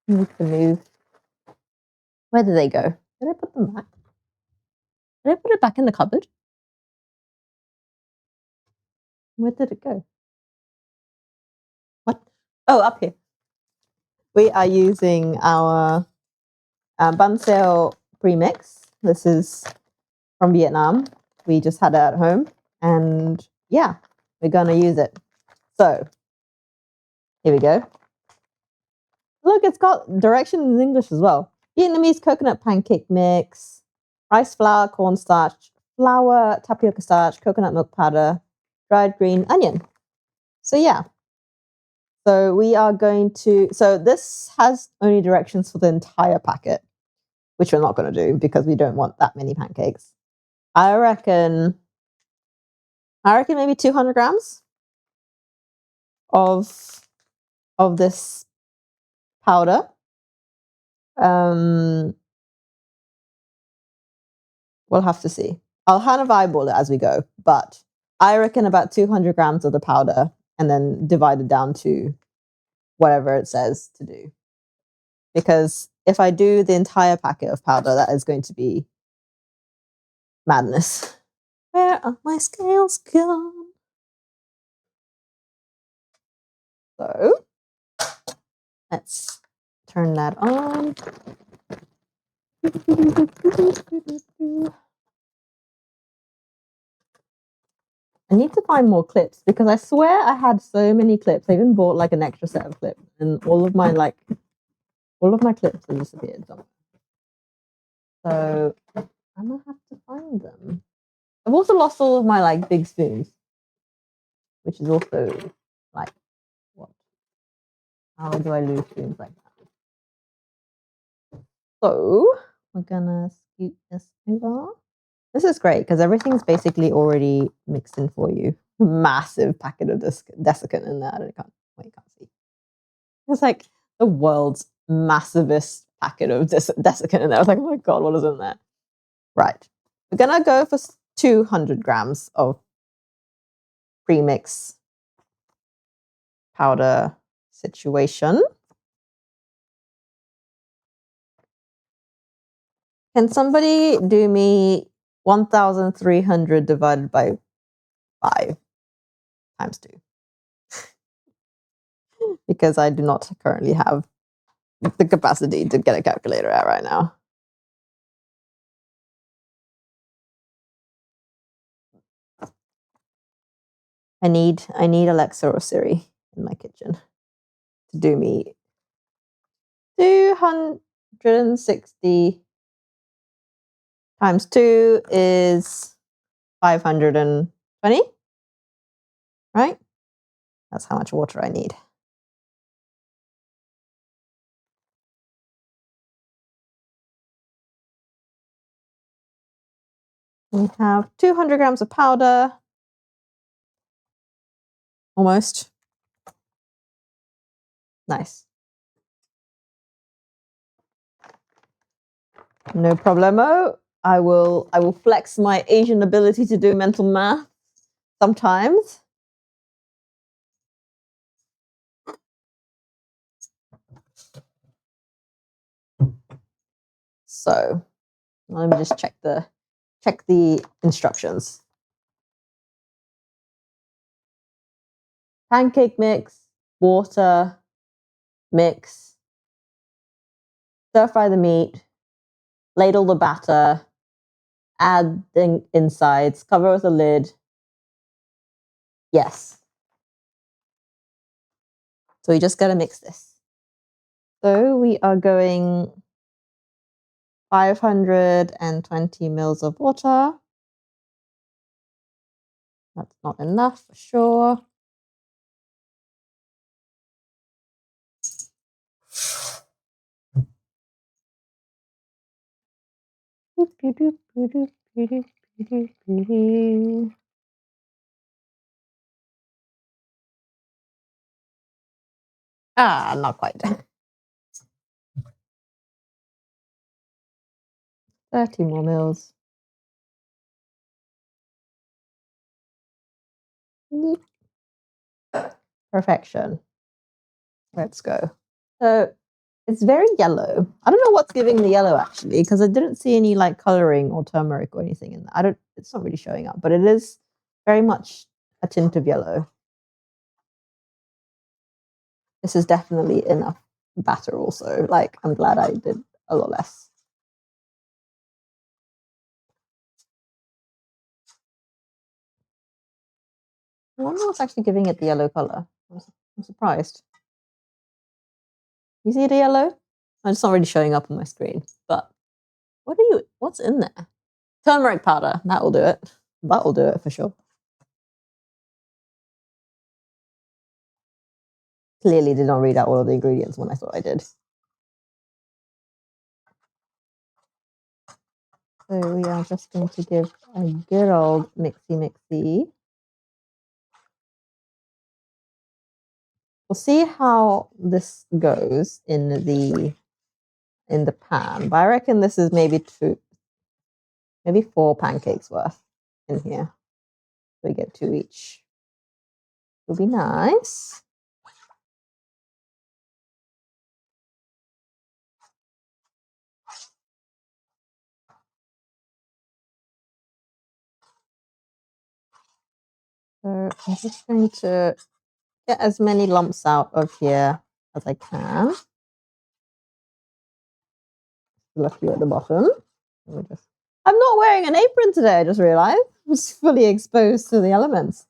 Speaker 1: We need to move. Where did they go? Did I put them back? Did I put it back in the cupboard? Where did it go? What? Oh, up here. We are using our banh xeo premix. This is from Vietnam. We just had it at home. And yeah, we're going to use it. So here we go. Look, it's got directions in English as well. Vietnamese coconut pancake mix, rice flour, cornstarch, flour, tapioca starch, coconut milk powder, dried green onion. So yeah. So we are going to, so this has only directions for the entire packet, which we're not going to do because we don't want that many pancakes. I reckon maybe 200 grams of this powder. We'll have to see. I'll kind of eyeball it as we go, but I reckon about 200 grams of the powder and then divide it down to whatever it says to do. Because if I do the entire packet of powder, that is going to be madness. Where are my scales gone? So let's turn that on. I need to find more clips because I swear I had so many clips. I even bought like an extra set of clips, and all of my clips have disappeared somewhere. So I'm gonna have to find them. I've also lost all of my like big spoons, which is also like what? How do I lose spoons like that? So we're gonna scoot this over. This is great because everything's basically already mixed in for you. Massive packet of desiccant in there. You can't see. It's like the world's massivest packet of desiccant in there. I was like, oh my God, what is in there? Right. We're going to go for 200 grams of premix powder situation. Can somebody do me 1,300 divided by 5 times 2? Because I do not currently have the capacity to get a calculator out right now. I need Alexa or Siri in my kitchen to do me 260 times 2 is 520, right? That's how much water I need. We have 200 grams of powder, almost. Nice. No problemo. I will flex my Asian ability to do mental math sometimes. So let me just check the instructions. Pancake mix, water, mix, stir fry the meat, ladle the batter, add the insides, cover with a lid. Yes. So we just got to mix this. So we are going 520 mils of water. That's not enough for sure. Ah, not quite. 30 more mils. Perfection. Let's go. So it's very yellow. I don't know what's giving the yellow actually, because I didn't see any like coloring or turmeric or anything in that. It's not really showing up, but it is very much a tint of yellow. This is definitely enough batter also. Like, I'm glad I did a lot less. I wonder what's actually giving it the yellow color. I'm surprised. You see the yellow? It's not really showing up on my screen, but what's in there? Turmeric powder. That will do it. That will do it for sure. clearly did not read out all of the ingredients when I thought I did. So we are just going to give a good old mixy. We'll see how this goes in the pan, but I reckon this is maybe 4 pancakes worth in here. We get 2 each. Will be nice. So I'm just going to get as many lumps out of here as I can. Lucky at the bottom. I'm not wearing an apron today, I just realized. I'm just fully exposed to the elements.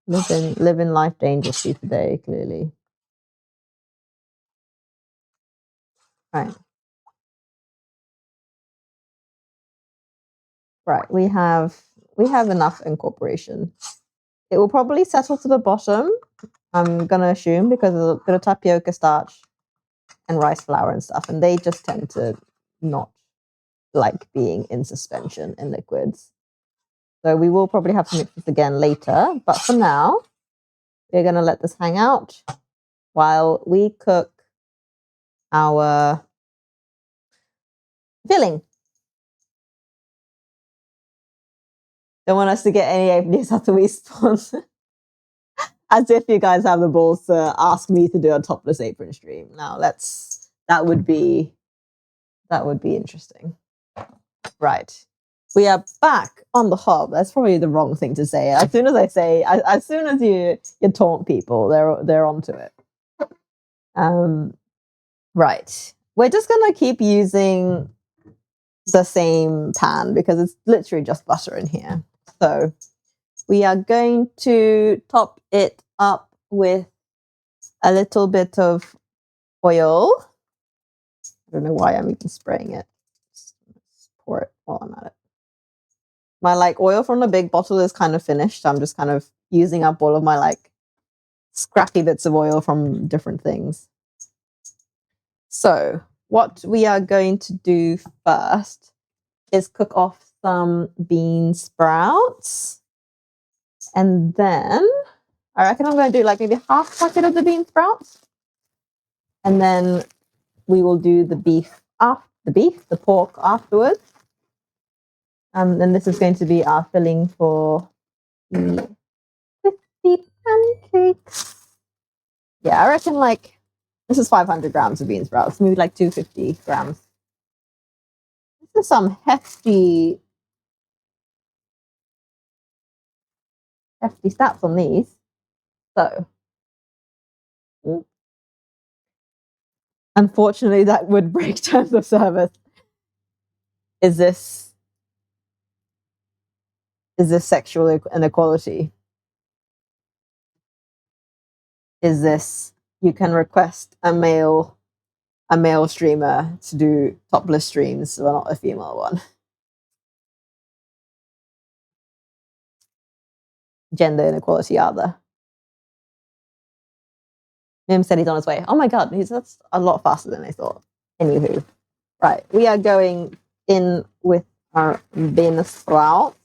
Speaker 1: Living life dangerously today, clearly. Right. Right, we have enough incorporation. It will probably settle to the bottom, I'm gonna assume, because there's a bit of tapioca starch and rice flour and stuff, and they just tend to not like being in suspension in liquids. So we will probably have to mix this again later, but for now, we're gonna let this hang out while we cook our filling. Don't want us to get any ideas after we spawn. As if you guys have the balls to ask me to do a topless apron stream. Now that would be interesting. Right. We are back on the hob. That's probably the wrong thing to say. As soon as you taunt people, they're onto it. Right. We're just gonna keep using the same pan because it's literally just butter in here. So we are going to top it up with a little bit of oil. I don't know why I'm even spraying it. Just pour it while I'm at it. My oil from the big bottle is kind of finished. So I'm just kind of using up all of my scrappy bits of oil from different things. So what we are going to do first is cook off some bean sprouts. And then I reckon I'm going to do maybe half a bucket of the bean sprouts. And then we will do the pork afterwards. And this is going to be our filling for the pancakes. Yeah, I reckon this is 500 grams of bean sprouts, maybe 250 grams. This is some hefty stats on these. So, unfortunately, that would break terms of service. Is this sexual inequality? Is this you can request a male streamer to do topless streams, but not a female one? Gender inequality, other. Mim said he's on his way. Oh my god, that's a lot faster than I thought. Anywho, right, we are going in with our bean sprouts.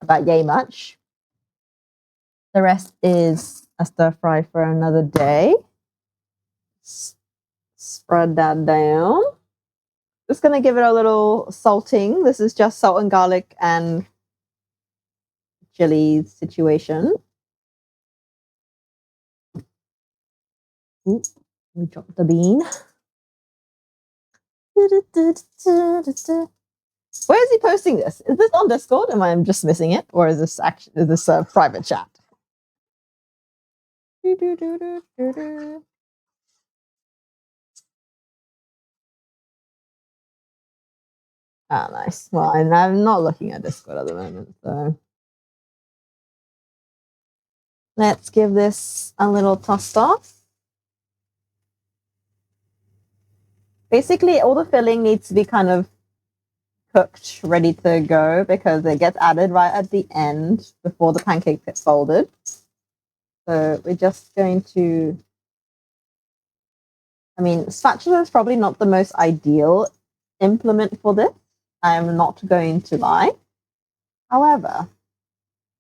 Speaker 1: About yay much. The rest is a stir fry for another day. Spread that down. Just gonna give it a little salting. This is just salt and garlic and chili situation. Ooh, we dropped the bean. Where is he posting this? Is this on Discord? Am I just missing it, or is this a private chat? Ah, nice. Well, I'm not looking at Discord at the moment, so let's give this a little toss off. Basically, all the filling needs to be kind of cooked, ready to go, because it gets added right at the end before the pancake gets folded. So we're just going to, I mean, spatula is probably not the most ideal implement for this. I am not going to lie. However,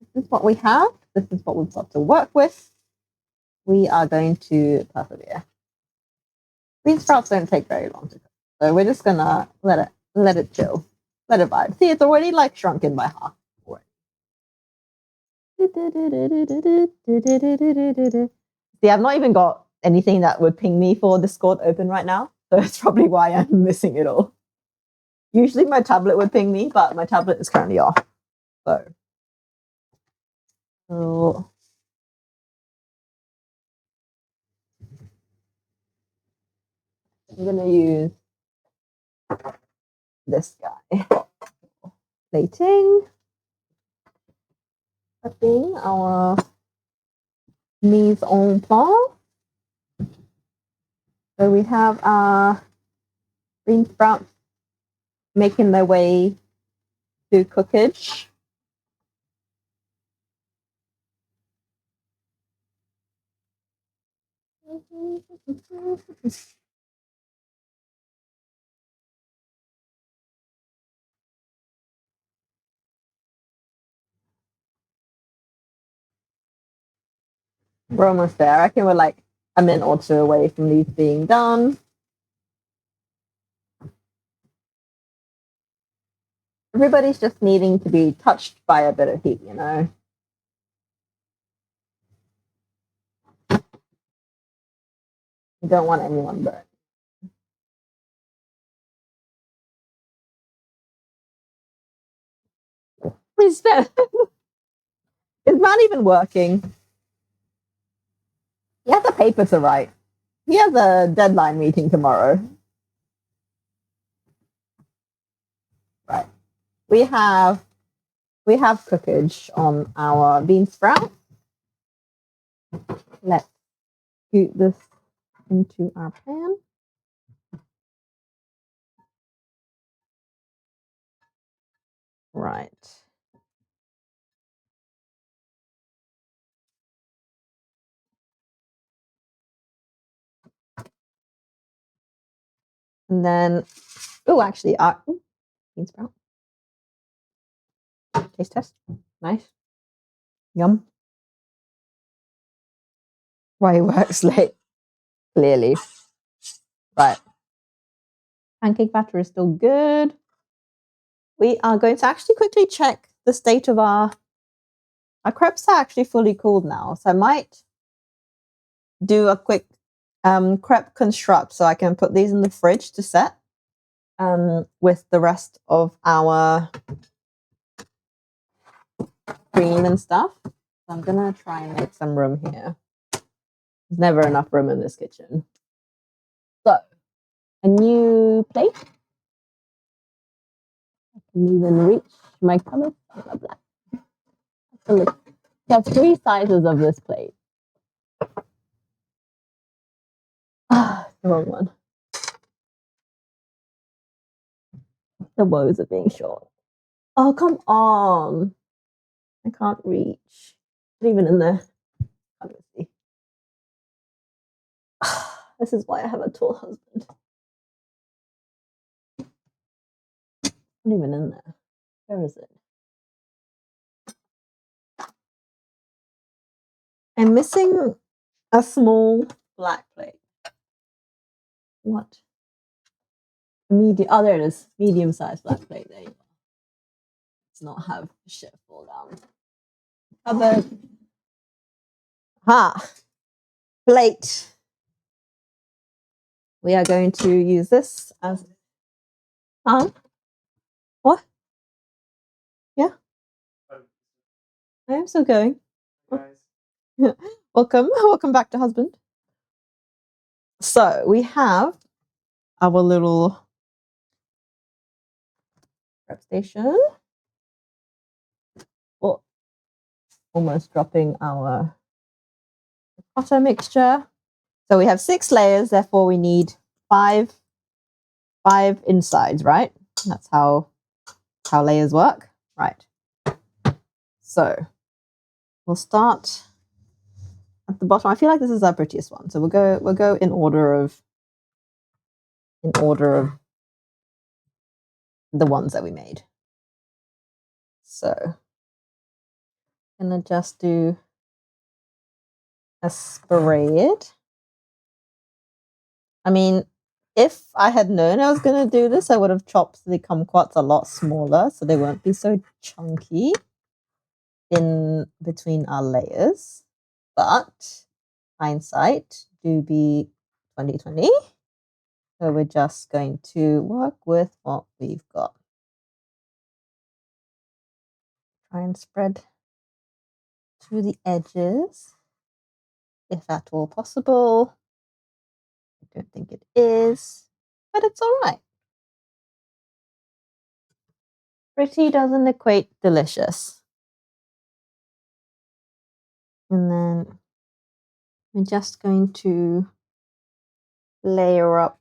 Speaker 1: this is what we have. This is what we've got to work with. We are going to persevere. Bean sprouts don't take very long to cook, so we're just gonna let it chill, let it vibe. See, it's already like shrunken by half. See, I've not even got anything that would ping me for Discord open right now, so that's probably why I'm missing it all. Usually my tablet would ping me, but my tablet is currently off. So I'm gonna use this guy. Plating. Prepping our mise en place. So we have our green sprouts making their way to cookage. We're almost there. I reckon we're like a minute or two away from these being done. Everybody's just needing to be touched by a bit of heat, you know. You don't want anyone burnt. Is man even working? He has a paper to write. He has a deadline meeting tomorrow. Right. We have cookage on our bean sprout. Let's scoot this into our pan. Right. And then, oh, actually, bean sprout. Taste test. Nice. Yum. Why he works late? Clearly. Right. Pancake batter is still good. We are going to actually quickly check the state of our crepes are actually fully cooled now. So I might do a quick crepe construct so I can put these in the fridge to set with the rest of our cream and stuff. So I'm gonna try and make some room here. There's never enough room in this kitchen. So a new plate. I can even reach my color. Blah, blah, blah. You have 3 sizes of this plate. Ah, the wrong one. The woes of being short. Oh, come on. I can't reach. Not even in there. Obviously. This is why I have a tall husband. Not even in there. Where is it? I'm missing a small black plate. What? Medium. Oh, there it is. Medium-sized black plate. There you go. Let's not have shit fall down. Cupboard. Ha! Plate. We are going to use this as. What? Yeah. I am still going. Welcome back to husband. So we have our little prep station. Oh, almost dropping our ricotta mixture. So we have 6 layers, therefore we need 5 insides, right? That's how how layers work. Right. So we'll start at the bottom. I feel like this is our prettiest one. So we'll go in order of the ones that we made. So I'm gonna just do a spread. I mean, if I had known I was gonna do this, I would have chopped the kumquats a lot smaller so they won't be so chunky in between our layers. But hindsight do be 2020. So we're just going to work with what we've got. Try and spread to the edges, if at all possible. I don't think it is, but it's all right. Pretty doesn't equate delicious. And then we're just going to layer up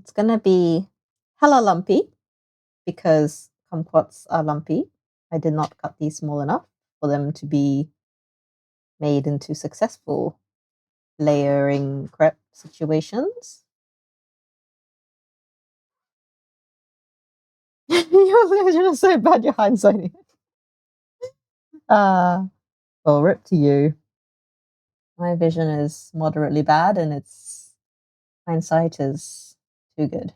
Speaker 1: it's going to be hella lumpy because kumquats are lumpy. I did not cut these small enough for them to be made into successful layering crepe situations. You're just so bad you're hindsighting. Well, rip to you. My vision is moderately bad and its hindsight is too good.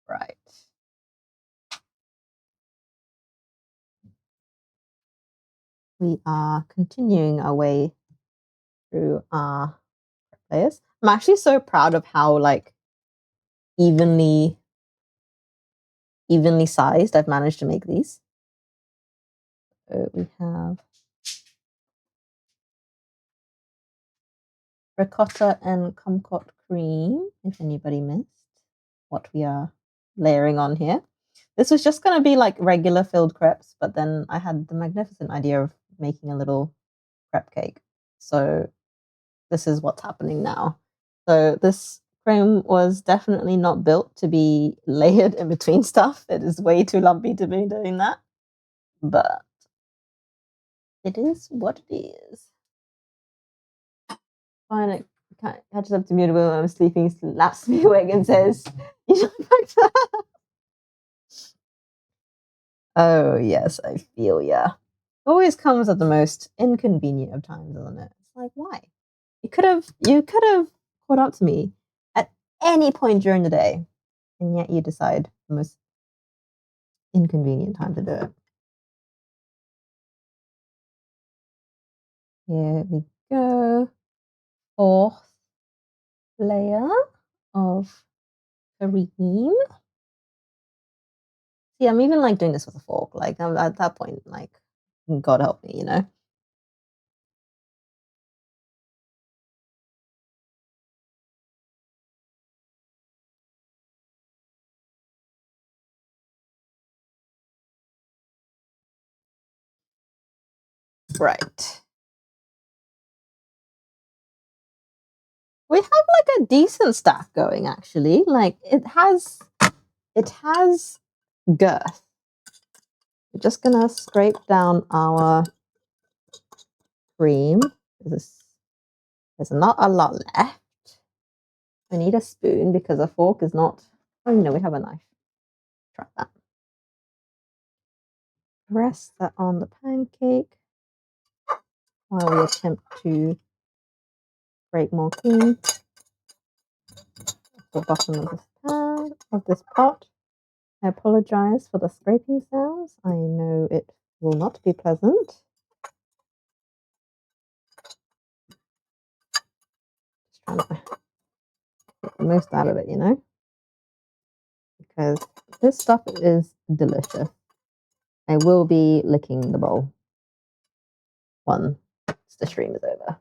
Speaker 1: Right. We are continuing our way through our layers. I'm actually so proud of how like evenly sized I've managed to make these. So we have ricotta and kumquat cream, if anybody missed what we are layering on here. This was just going to be like regular filled crepes, but then I had the magnificent idea of making a little crepe cake. So this is what's happening now. So this cream was definitely not built to be layered in between stuff. It is way too lumpy to be doing that. But it is what it is. Fine, it catches up to me when I'm sleeping, slaps me awake and says, "You should back to that." Oh yes, I feel ya. Always comes at the most inconvenient of times, doesn't it? It's like, why? You could have caught up to me at any point during the day, and yet you decide the most inconvenient time to do it. Here we go. Fourth layer of cream. See, I'm even like doing this with a fork. Like I'm at that point, like, God help me, you know? Right. We have like a decent stack going actually. Like it has girth. We're just gonna scrape down our cream. There's not a lot left. We need a spoon because a fork is not. Oh, you know, we have a knife. Try that. Rest that on the pancake while we attempt to break more cream at the bottom of this pan of this pot. I apologize for the scraping sounds. I know it will not be pleasant. Just trying to get the most out of it, you know, because this stuff is delicious. I will be licking the bowl once the stream is over.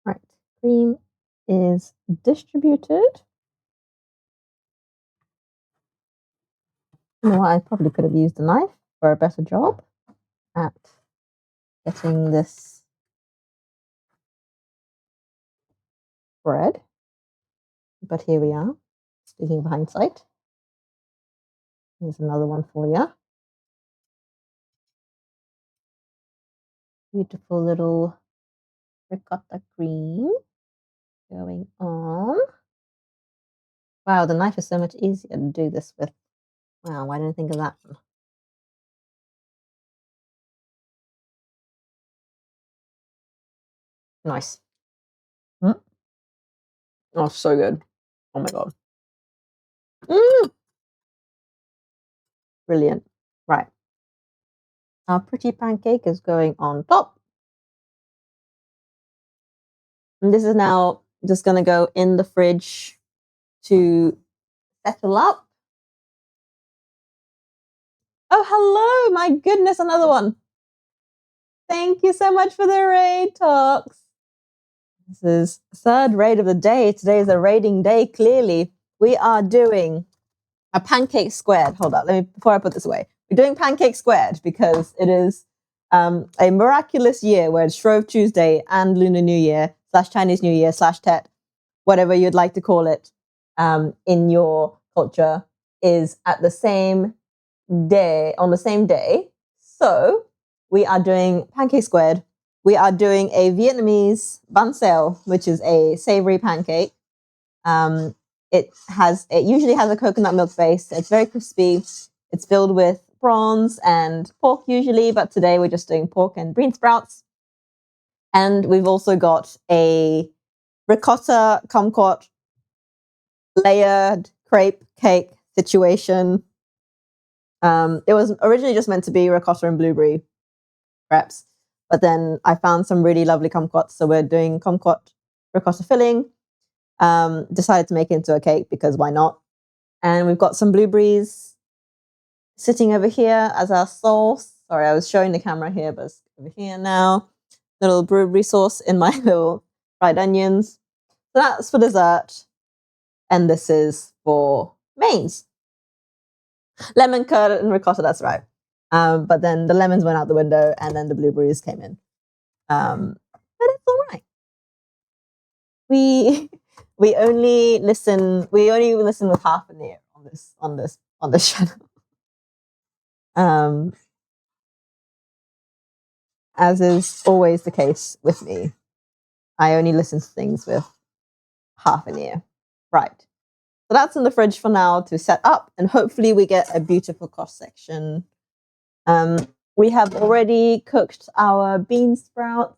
Speaker 1: Right, cream is distributed. You know what? I probably could have used a knife for a better job at getting this bread. But here we are. Speaking of hindsight, here's another one for you. Beautiful little ricotta cream going on. Wow, the knife is so much easier to do this with. Wow, why didn't I think of that one? Nice. Oh, so good. Oh my God. Brilliant. Right. Our pretty pancake is going on top. And this is now just going to go in the fridge to settle up. Oh, hello. My goodness, another one. Thank you so much for the raid talks. This is third raid of the day. Today is a raiding day, clearly. We are doing a pancake squared. Hold on, before I put this away. We're doing pancake squared because it is a miraculous year where it's Shrove Tuesday and Lunar New Year / Chinese New Year / Tet, whatever you'd like to call it in your culture, is at the same day, on the same day. So we are doing pancake squared. We are doing a Vietnamese bánh, which is a savory pancake. It usually has a coconut milk base. It's very crispy. It's filled with prawns and pork usually, but today we're just doing pork and bean sprouts. And we've also got a ricotta kumquat layered crepe cake situation. It was originally just meant to be ricotta and blueberry crepes, but then I found some really lovely kumquats, so we're doing kumquat ricotta filling. Decided to make it into a cake because why not? And we've got some blueberries sitting over here as our sauce. Sorry, I was showing the camera here, but it's over here now. Little blueberry sauce in my little fried onions. So that's for dessert. And this is for mains. Lemon curd and ricotta, that's right. But then the lemons went out the window and then the blueberries came in. But it's all right. We only listen with half an ear on this channel. As is always the case with me, I only listen to things with half an ear. Right. So that's in the fridge for now to set up, and hopefully we get a beautiful cross section. We have already cooked our bean sprouts.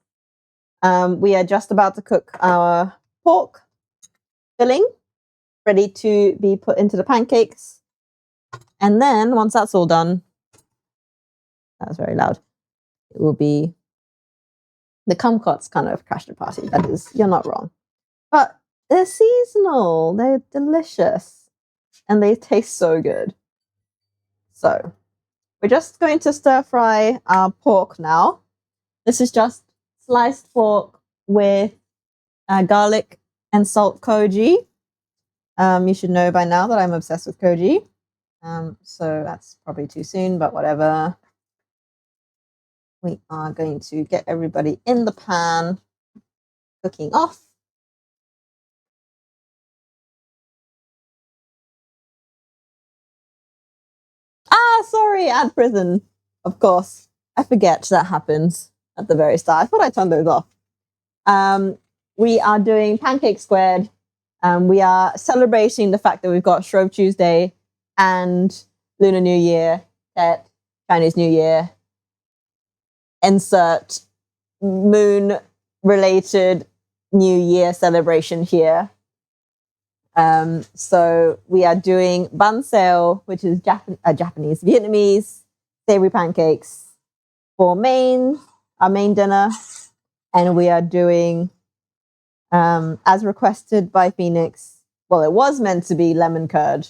Speaker 1: We are just about to cook our pork filling, ready to be put into the pancakes. And then once that's all done, that was very loud, it will be the kumquats kind of crash the party. That is, you're not wrong. But they're seasonal, they're delicious, and they taste so good. So we're just going to stir fry our pork now. This is just sliced pork with garlic and salt koji. You should know by now that I'm obsessed with koji. So that's probably too soon, but whatever. We are going to get everybody in the pan, cooking off. Sorry, ad prison. Of course. I forget that happens at the very start. I thought I turned those off. We are doing pancake squared. We are celebrating the fact that we've got Shrove Tuesday and Lunar New Year, Chinese New Year. Insert moon-related New Year celebration here. So we are doing bánh, which is Japanese, Vietnamese savory pancakes for our main dinner. And we are doing, as requested by Phoenix, well, it was meant to be lemon curd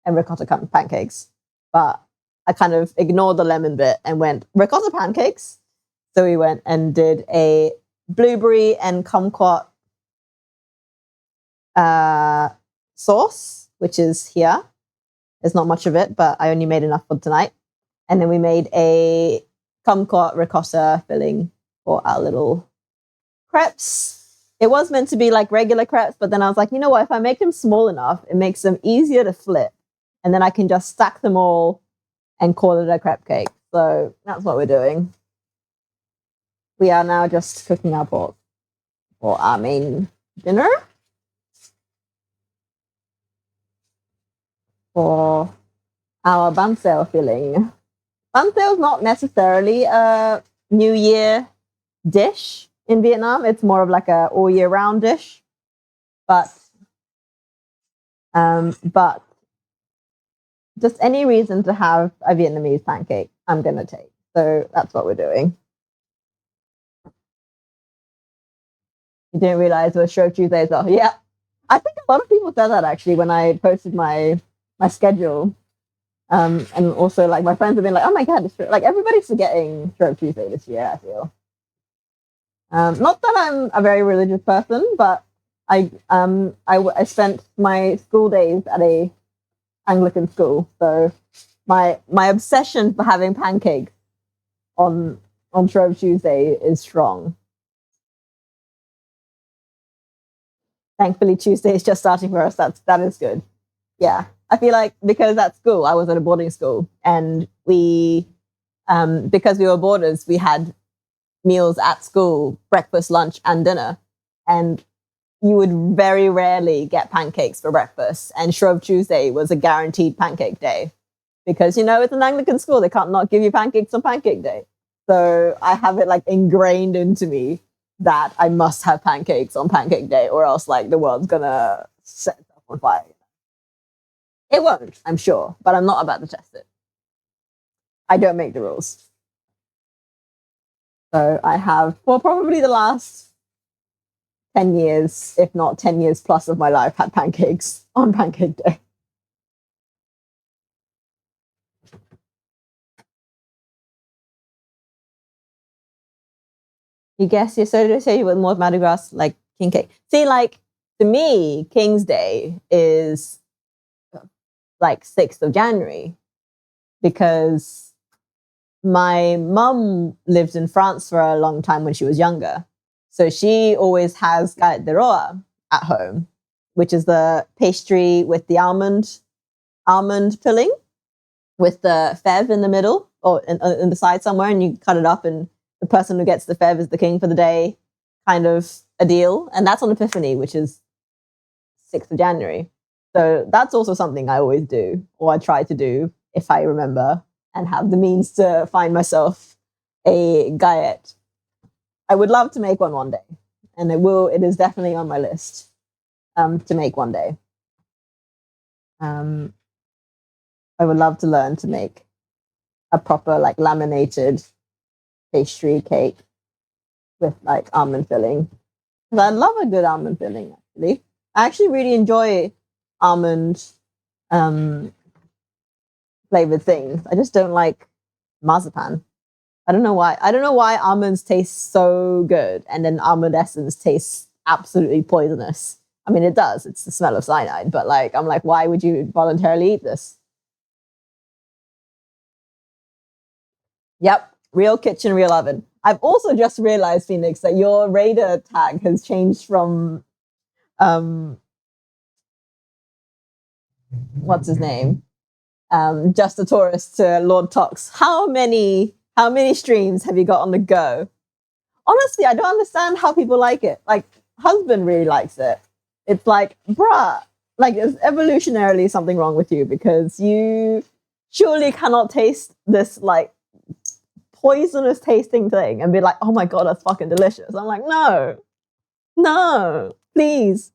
Speaker 1: and ricotta pancakes, but I kind of ignored the lemon bit and went ricotta pancakes. So we went and did a blueberry and kumquat sauce, which is here. There's not much of it, but I only made enough for tonight. And then we made a kumquat ricotta filling for our little crepes. It was meant to be like regular crepes, but then I was like, you know what? If I make them small enough, it makes them easier to flip. And then I can just stack them all and call it a crepe cake. So that's what we're doing. We are now just cooking our pork for our main dinner. For our bánh filling. Bánh is not necessarily a New Year dish in Vietnam. It's more of like a all year round dish. But just any reason to have a Vietnamese pancake, I'm gonna take. So that's what we're doing. You didn't realize it was Shrove Tuesday as well. Yeah, I think a lot of people said that actually when I posted my schedule. And also, like, my friends have been like, "Oh my god, like everybody's forgetting Shrove Tuesday this year." I feel. Not that I'm a very religious person, but I spent my school days at a Anglican school, so my obsession for having pancakes on Shrove Tuesday is strong. Thankfully, Tuesday is just starting for us. That is good. Yeah. I feel like because at school, I was at a boarding school, and we, because we were boarders, we had meals at school, breakfast, lunch, and dinner. And you would very rarely get pancakes for breakfast. And Shrove Tuesday was a guaranteed pancake day because, you know, it's an Anglican school. They can't not give you pancakes on pancake day. So I have it like ingrained into me that I must have pancakes on pancake day, or else like the world's going to set itself on fire. It won't, I'm sure, but I'm not about to test it. I don't make the rules. So I have, for probably the last 10 years, if not 10 years plus of my life, had pancakes on pancake day. You guess you're so associated with more Mardi Gras, like King Cake. See, like, to me, King's Day is like 6th of January because my mum lived in France for a long time when she was younger. So she always has galette de roi at home, which is the pastry with the almond filling with the fève in the middle or in the side somewhere, and you cut it up, and the person who gets the fève is the king for the day, kind of a deal. And that's on Epiphany, which is 6th of January. So that's also something I always do, or I try to do if I remember and have the means to find myself a galette. I would love to make one day, and it is definitely on my list to make one day. I would love to learn to make a proper like laminated pastry cake with like almond filling. Because I love a good almond filling, actually. I actually really enjoy almond flavored things. I just don't like marzipan. I don't know why. I don't know why almonds taste so good and then almond essence tastes absolutely poisonous. I mean, it does. It's the smell of cyanide. But like, I'm like, why would you voluntarily eat this? Yep. Real kitchen, real oven. I've also just realized, Phoenix, that your Raider tag has changed from what's his name? Just a Tourist to Lord Tox. How many streams have you got on the go? Honestly, I don't understand how people like it. Like, husband really likes it. It's like, bruh, like there's evolutionarily something wrong with you because you surely cannot taste this like poisonous tasting thing and be like, oh my god, that's fucking delicious. I'm like, no, please.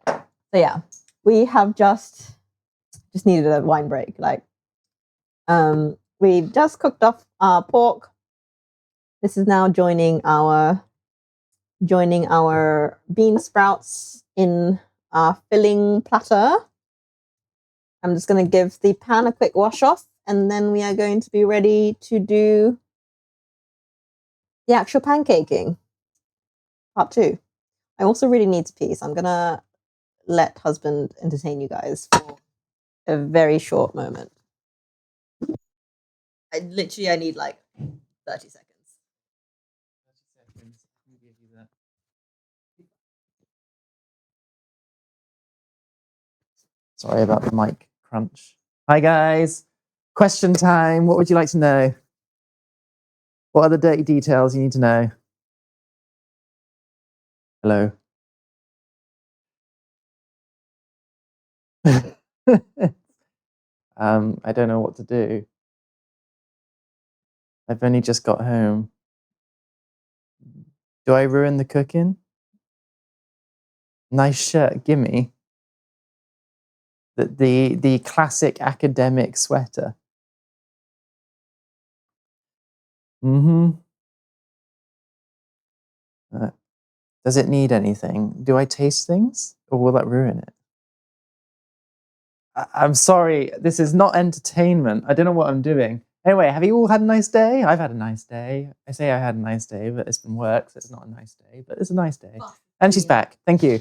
Speaker 1: So yeah, we have just needed a wine break. Like, we just cooked off our pork. This is now joining our bean sprouts in our filling platter. I'm just going to give the pan a quick wash off, and then we are going to be ready to do the actual pancaking. Part 2. I also really need to pee, so I'm gonna let husband entertain you guys for a very short moment. I need like 30 seconds.
Speaker 2: 30 seconds. Let me give you that. Sorry about the mic crunch. Hi guys. Question time. What would you like to know? What are the dirty details you need to know? Hello. I don't know what to do. I've only just got home. Do I ruin the cooking? Nice shirt, gimme. The classic academic sweater. Mm-hmm. Does it need anything? Do I taste things? Or will that ruin it? I'm sorry, this is not entertainment. I don't know what I'm doing. Anyway, have you all had a nice day? I've had a nice day. I say I had a nice day, but it's been work, so it's not a nice day, but it's a nice day. And she's back. Thank you.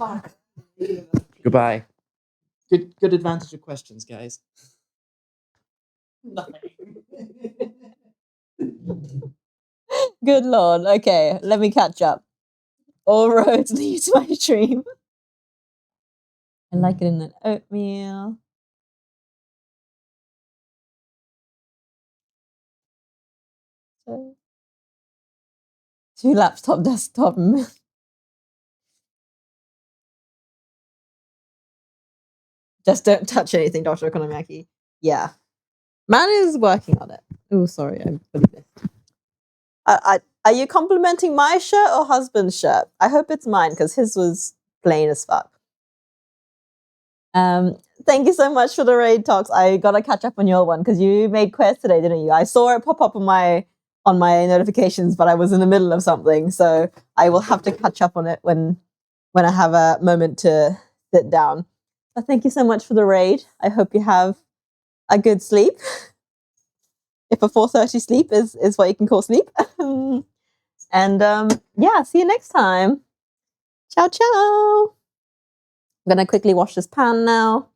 Speaker 2: Goodbye. Good advantage of questions, guys.
Speaker 1: Good Lord. Okay, let me catch up. All roads lead to my dream. I like it in an oatmeal. So, 2 laptop, desktop. Just don't touch anything, Dr. Okonomiyaki. Yeah. Man is working on it. Oh, sorry, I fully missed. Are you complimenting my shirt or husband's shirt? I hope it's mine because his was plain as fuck. Thank you so much for the raid talks. I gotta catch up on your one because you made quests today, didn't you? I saw it pop up on my notifications, but I was in the middle of something, so I will have to catch up on it when I have a moment to sit down. But thank you so much for the raid. I hope you have a good sleep. If a 4:30 sleep is what you can call sleep. And yeah, see you next time. Ciao, ciao. I'm gonna quickly wash this pan now.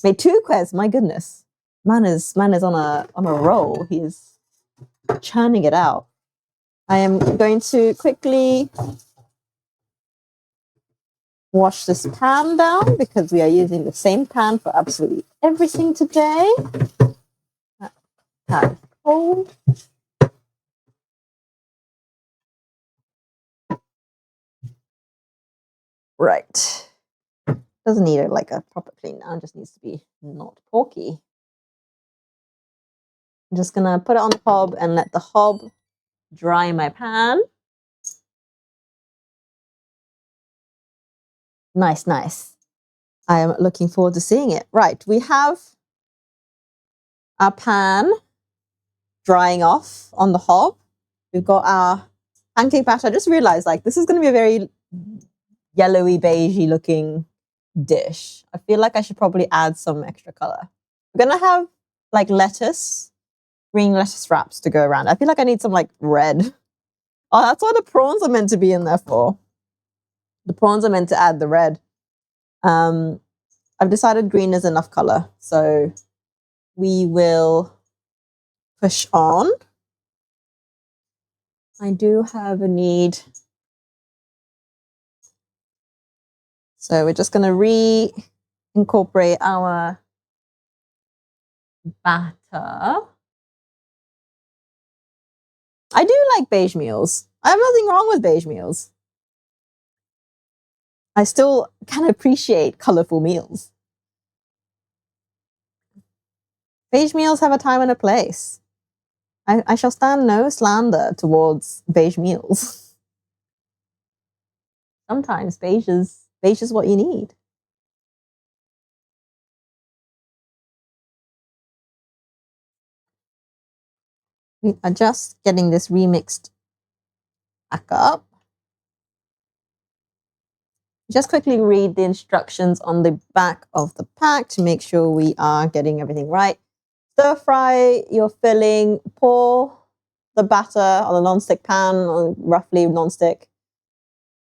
Speaker 1: Made 2 quests. My goodness, man is on a roll. He's churning it out. I am going to quickly wash this pan down because we are using the same pan for absolutely everything today. That pan is cold. Right. Doesn't need like a proper clean now. It just needs to be not porky. I'm just gonna put it on the hob and let the hob dry my pan. Nice, nice. I am looking forward to seeing it. Right, we have our pan drying off on the hob. We've got our pancake batter. I just realized like this is going to be a very yellowy, beigey looking dish. I feel like I should probably add some extra color. We're going to have like lettuce, green lettuce wraps to go around. I feel like I need some like red. Oh, that's what the prawns are meant to be in there for. The prawns are meant to add the red. I've decided green is enough color, so we will push on. I do have a need. So we're just going to re-incorporate our batter. I do like beige meals. I have nothing wrong with beige meals. I still can appreciate colorful meals. Beige meals have a time and a place. I shall stand no slander towards beige meals. Sometimes beige is what you need. We are just getting this remixed back up. Just quickly read the instructions on the back of the pack to make sure we are getting everything right. Stir fry your filling, pour the batter on a non-stick pan, roughly non-stick.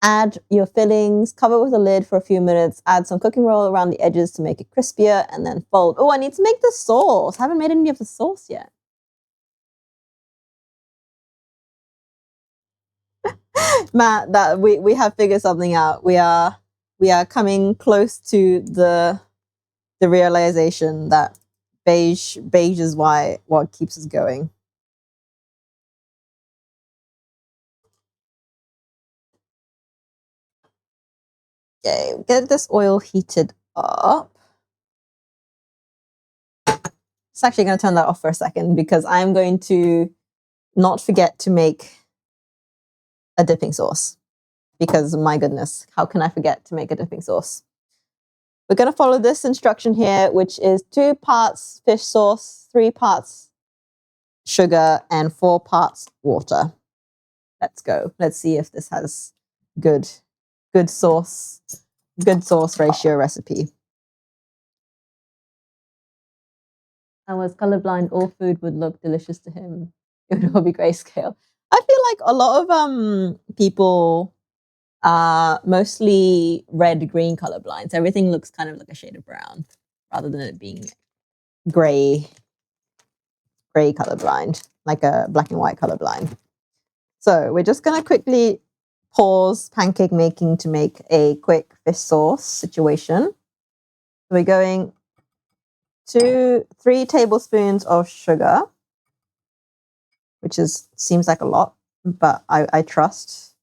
Speaker 1: Add your fillings, cover with a lid for a few minutes, add some cooking oil around the edges to make it crispier, and then fold. Oh, I need to make the sauce. I haven't made any of the sauce yet. Matt, that we have figured something out. We are coming close to the realization that beige is what keeps us going. Okay, get this oil heated up. It's actually going to turn that off for a second because I'm going to not forget to make a dipping sauce. Because my goodness, how can I forget to make a dipping sauce? We're going to follow this instruction here, which is 2 parts fish sauce, 3 parts sugar, and 4 parts water. Let's go. Let's see if this has good sauce ratio recipe. I was colorblind. All food would look delicious to him. It would all be grayscale. I feel like a lot of people are mostly red-green colorblind. So everything looks kind of like a shade of brown rather than it being gray colorblind, like a black and white colorblind. So we're just going to quickly pause pancake making to make a quick fish sauce situation. So we're going to 3 tablespoons of sugar, which seems like a lot, but I trust.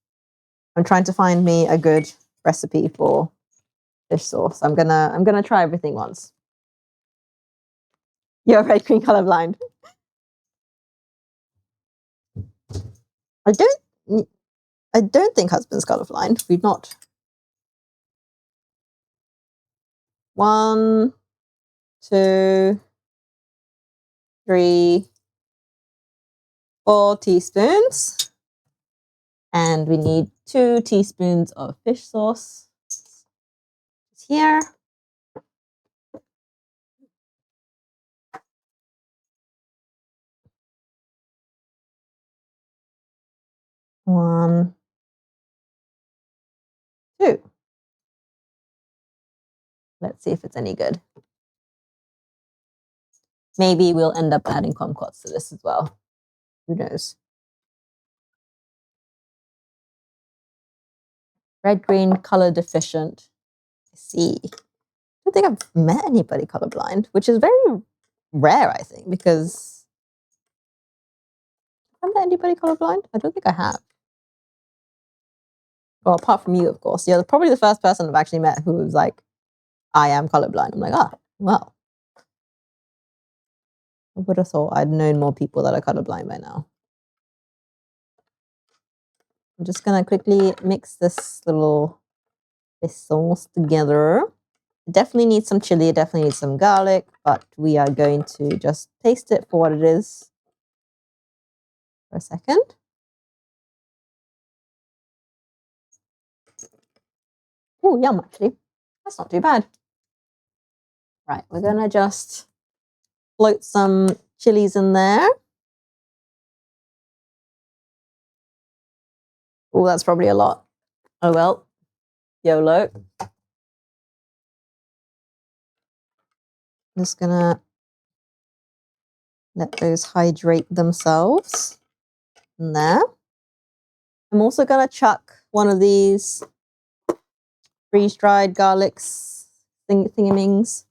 Speaker 1: I'm trying to find me a good recipe for fish sauce. I'm gonna try everything once. You're red green colorblind. I don't think husband's colorblind. We've not. 1, 2, 3, 4 teaspoons. And we need 2 teaspoons of fish sauce. It's here. One, 2. Let's see if it's any good. Maybe we'll end up adding kumquats to this as well. Who knows? Red-green color deficient. I see. I don't think I've met anybody colorblind, which is very rare, I think, because have I met anybody colorblind? I don't think I have. Well, apart from you, of course. You're probably the first person I've actually met who was like, I am colorblind. I'm like, well. I would have thought I'd known more people that are colorblind by now. I'm just going to quickly mix this sauce together. It definitely needs some chili, it definitely needs some garlic, but we are going to just taste it for what it is for a second. Oh, yum, actually. That's not too bad. Right, we're going to just float some chilies in there. Oh, that's probably a lot. Oh, well. YOLO. I'm just going to let those hydrate themselves in there. I'm also going to chuck one of these freeze-dried garlics thingamings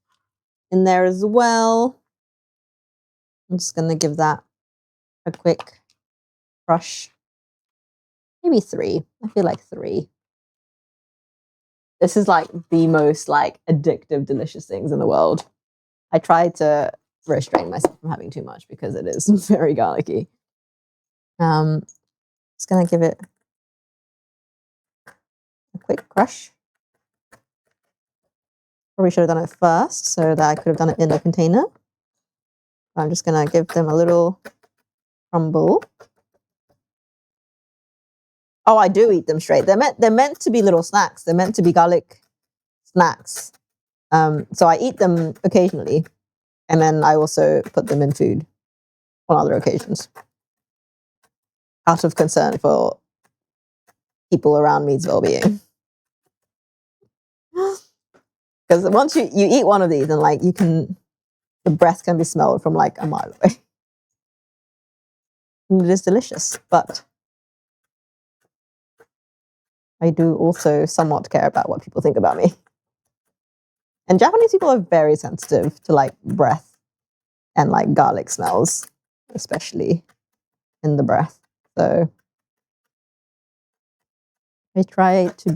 Speaker 1: in there as well. I'm just going to give that a quick crush. Maybe 3. I feel like 3. This is like the most like addictive, delicious things in the world. I try to restrain myself from having too much because it is very garlicky. Just going to give it a quick crush. Probably should have done it first so that I could have done it in the container. I'm just going to give them a little crumble. Oh, I do eat them straight. They're meant to be little snacks. They're meant to be garlic snacks. So I eat them occasionally, and then I also put them in food on other occasions, out of concern for people around me's well-being. Because once you eat one of these, and like the breath can be smelled from like a mile away. And it is delicious, but I do also somewhat care about what people think about me. And Japanese people are very sensitive to like breath and like garlic smells, especially in the breath. So I try to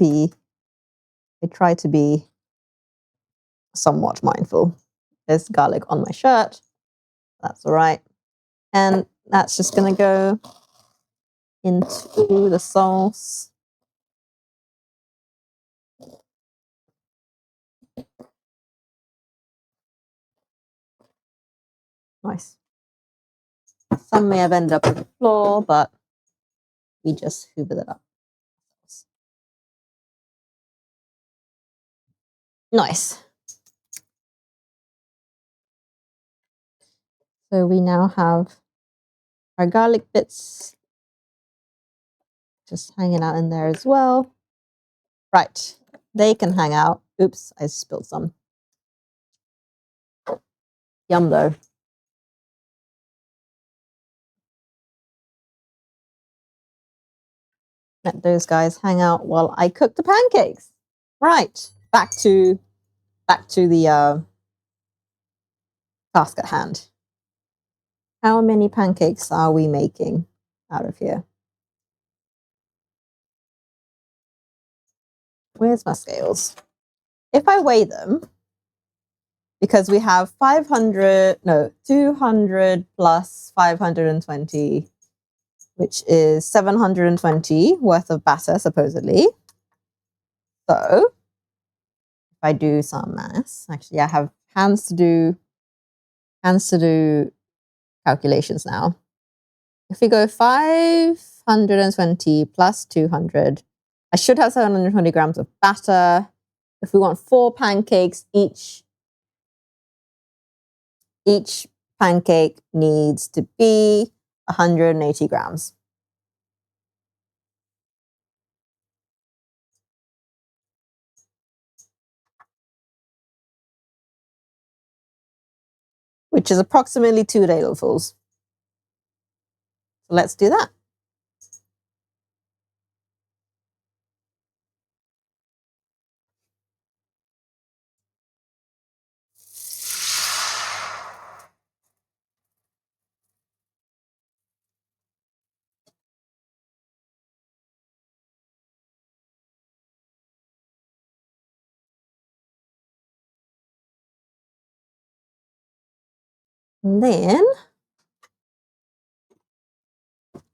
Speaker 1: be somewhat mindful. There's garlic on my shirt. That's all right. And that's just going to go into the sauce. Nice. Some may have ended up on the floor, but we just hoovered it up. Nice. So we now have our garlic bits just hanging out in there as well. Right, they can hang out. Oops, I spilled some. Yum though. Let those guys hang out while I cook the pancakes. Right, back to the task at hand. How many pancakes are we making out of here? Where's my scales? If I weigh them, because we have 200 plus 520, which is 720 worth of batter, supposedly. So if I do some maths, actually I have hands to do calculations now. If we go 520 plus 200, I should have 720 grams of batter. If we want 4 pancakes, each pancake needs to be 180 grams. Which is approximately 2 ladlefuls. So let's do that. And then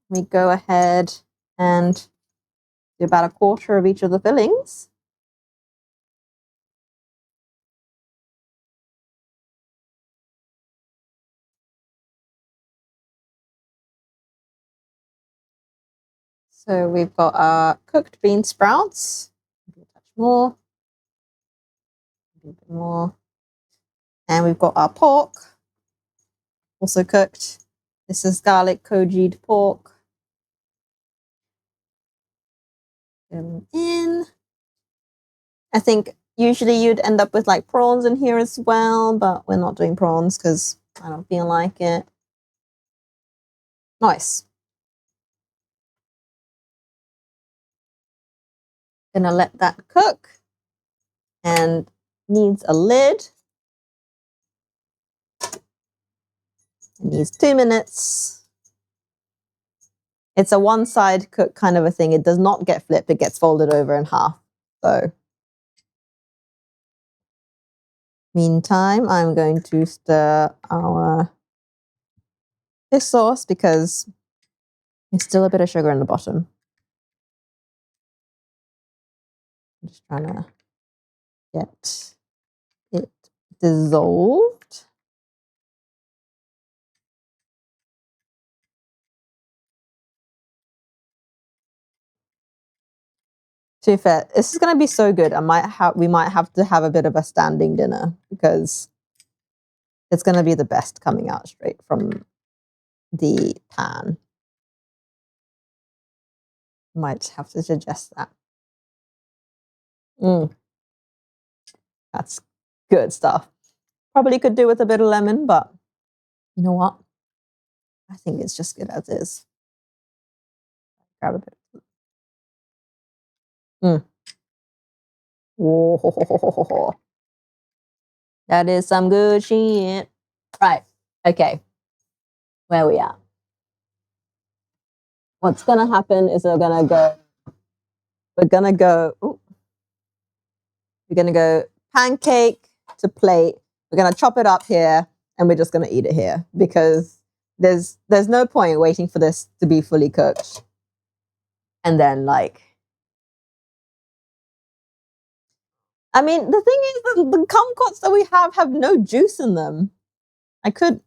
Speaker 1: we go ahead and do about a quarter of each of the fillings. So we've got our cooked bean sprouts. A touch more. A bit more. And we've got our pork, also cooked. This is garlic koji'd pork. In. I think usually you'd end up with like prawns in here as well, but we're not doing prawns because I don't feel like it. Nice. Gonna let that cook and needs a lid. It needs 2 minutes. It's a one side cook kind of a thing. It does not get flipped. It gets folded over in half. So meantime, I'm going to stir our fish sauce because there's still a bit of sugar in the bottom. I'm just trying to get it dissolved. To be fair, this is going to be so good. We might have to have a bit of a standing dinner because it's going to be the best coming out straight from the pan. Might have to suggest that. That's good stuff. Probably could do with a bit of lemon, but you know what? I think it's just good as is. Grab a bit. Whoa. That is some good shit. Right. Okay. Where we at? What's gonna happen is we're gonna go pancake to plate. We're gonna chop it up here and we're just gonna eat it here because there's no point waiting for this to be fully cooked. And then I mean, the thing is that the kumquats that we have no juice in them. It'd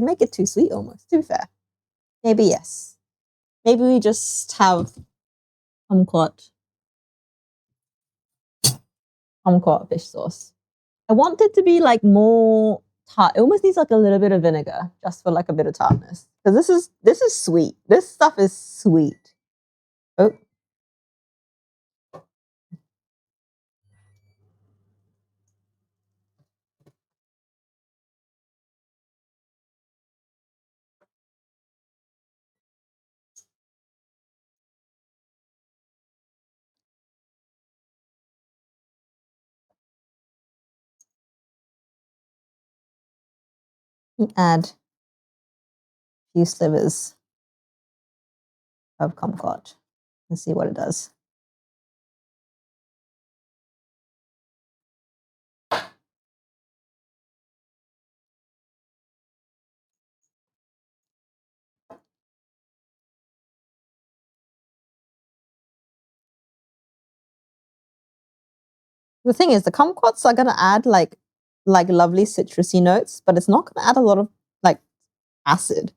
Speaker 1: make it too sweet almost, to be fair. Maybe yes. Maybe we just have kumquat fish sauce. I want it to be more tart. It almost needs a little bit of vinegar just for a bit of tartness. Because this is sweet. This stuff is sweet. Oh. Add a few slivers of kumquat and see what it does. The thing is, the kumquats are going to add like lovely citrusy notes, but it's not going to add a lot of acid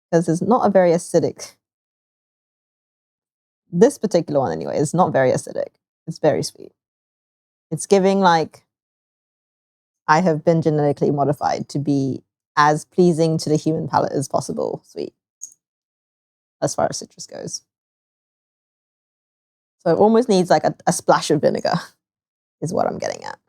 Speaker 1: because it's not a very acidic. This particular one, anyway, is not very acidic. It's very sweet. It's giving I have been genetically modified to be as pleasing to the human palate as possible sweet, as far as citrus goes. So it almost needs a splash of vinegar, is what I'm getting at.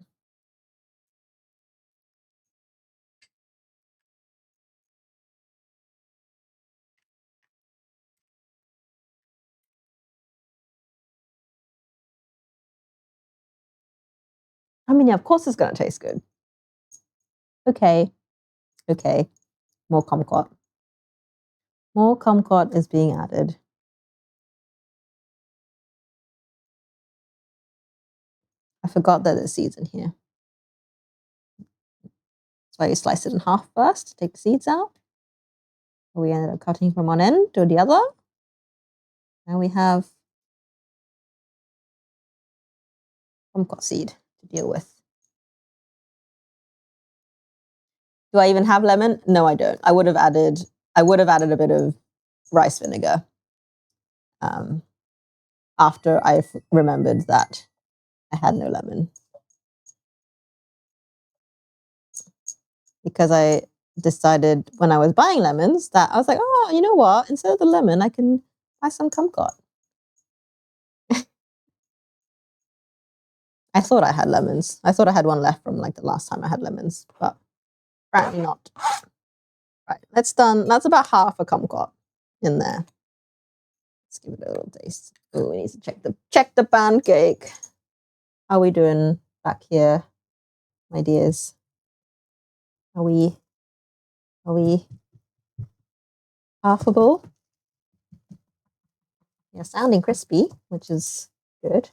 Speaker 1: I mean, yeah, of course it's going to taste good. Okay. More kumquat. More kumquat is being added. I forgot that there's seeds in here. That's why you slice it in half first to take the seeds out. We ended up cutting from one end to the other. Now we have kumquat seed to deal with. Do I even have lemon? No, I don't. I would have added a bit of rice vinegar after I remembered that I had no lemon. Because I decided when I was buying lemons that I was like, oh, you know what? Instead of the lemon, I can buy some kumquat. I thought I had lemons. I thought I had one left from the last time I had lemons, but apparently not. Right, that's done. That's about half a kumquat in there. Let's give it a little taste. Oh, we need to check the pancake. How are we doing back here, my dears? Are we halfable? You're sounding crispy, which is good.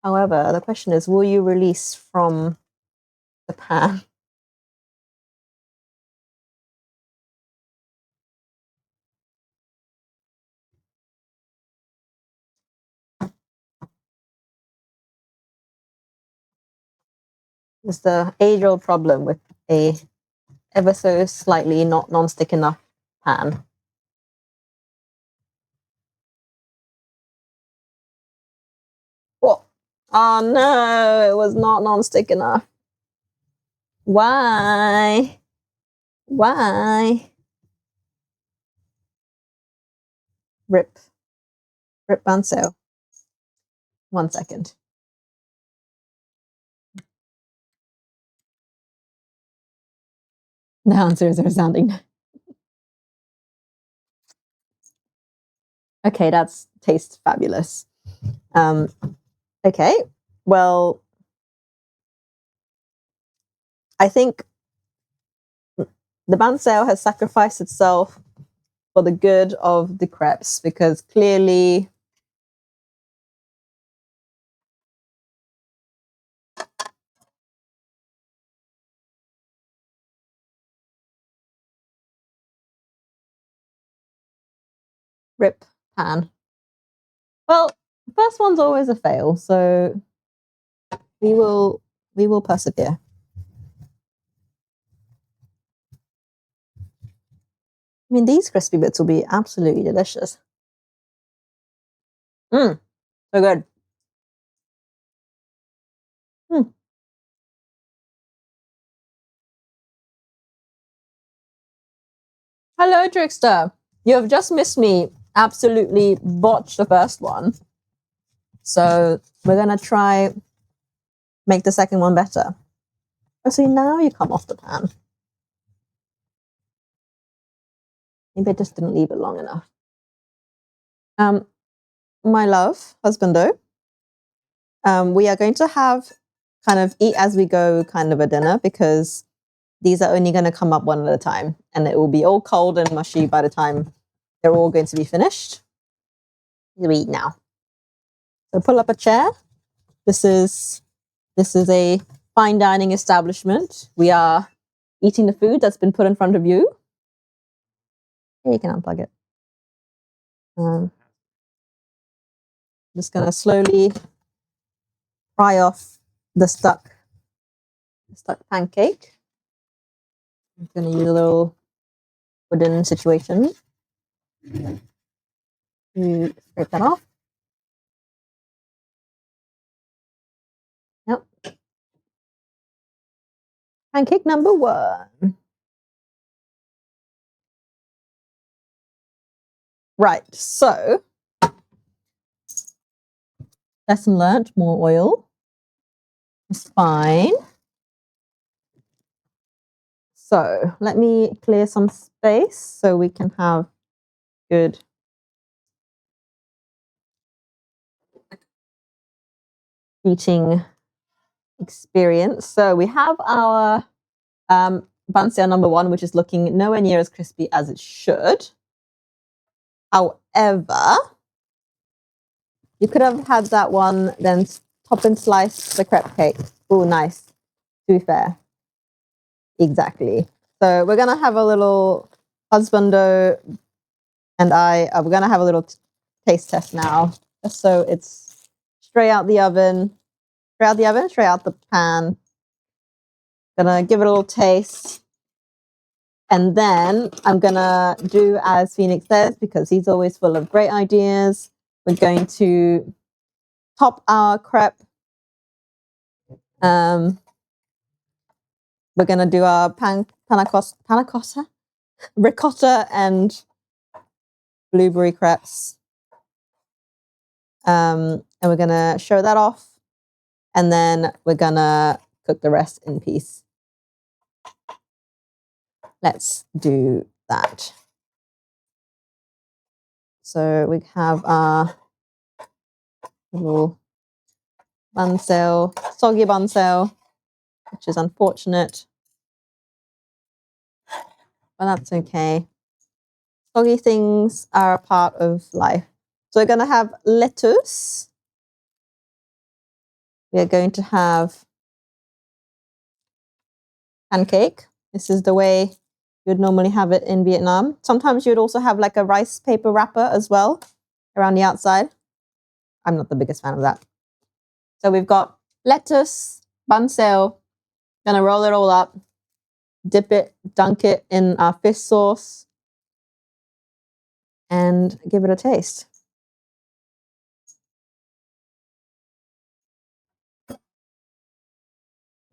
Speaker 1: However, the question is, will you release from the pan? It's the age-old problem with a ever so slightly not non-stick enough pan. What? Oh no, it was not non-stick enough. Why? Rip. Rip bun sale. 1 second. The answer is resounding. Okay, that's tastes fabulous. Okay, well, I think the bun sale has sacrificed itself for the good of the crepes because clearly rip pan. Well, the first one's always a fail, so we will persevere. I mean, these crispy bits will be absolutely delicious. So good. Hello, Trickster. You have just missed me. Absolutely botched the first one. So we're going to try make the second one better. Oh, see, now you come off the pan. Maybe I just didn't leave it long enough. My love, husbando, we are going to have kind of eat as we go kind of a dinner because these are only going to come up one at a time and it will be all cold and mushy by the time they're all going to be finished. We eat now. So pull up a chair. This is a fine dining establishment. We are eating the food that's been put in front of you. Here, you can unplug it. Just going to slowly fry off the stuck pancake. I'm going to use a little wooden situation to scrape that off. Yep. Pancake number 1. Right, so lesson learned, more oil. It's fine. So let me clear some space so we can have good eating experience. So we have our bun sale number 1, which is looking nowhere near as crispy as it should. However, you could have had that one, then top and slice the crepe cake. Oh, nice. To be fair. Exactly. So we're going to have a little husbando and I, we're going to have a little taste test now. So it's straight out the oven, straight out the pan. Gonna give it a little taste. And then I'm gonna do as Phoenix says, because he's always full of great ideas. We're going to top our crepe. We're gonna do our panna cotta, ricotta and blueberry crepes. And we're gonna show that off. And then we're gonna cook the rest in peace. Let's do that. So we have our little bun sale, soggy bun sale, which is unfortunate, but that's okay. Soggy things are a part of life. So we're going to have lettuce. We are going to have pancake. This is the way you'd normally have it in Vietnam. Sometimes you'd also have like a rice paper wrapper as well around the outside. I'm not the biggest fan of that. So we've got lettuce, bun sale. Gonna roll it all up, dip it, dunk it in our fish sauce, and give it a taste.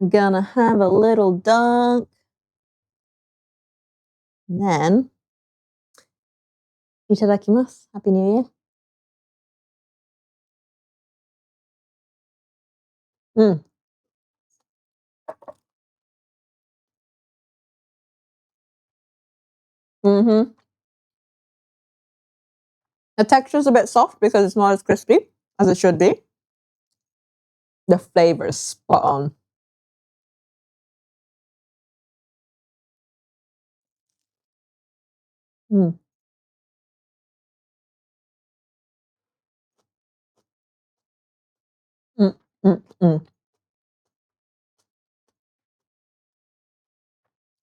Speaker 1: I'm gonna have a little dunk. And then, itadakimasu. Happy New Year. Mm. Mm-hmm. The texture is a bit soft because it's not as crispy as it should be. The flavor is spot on. Mm. Mm. Mm. Mm.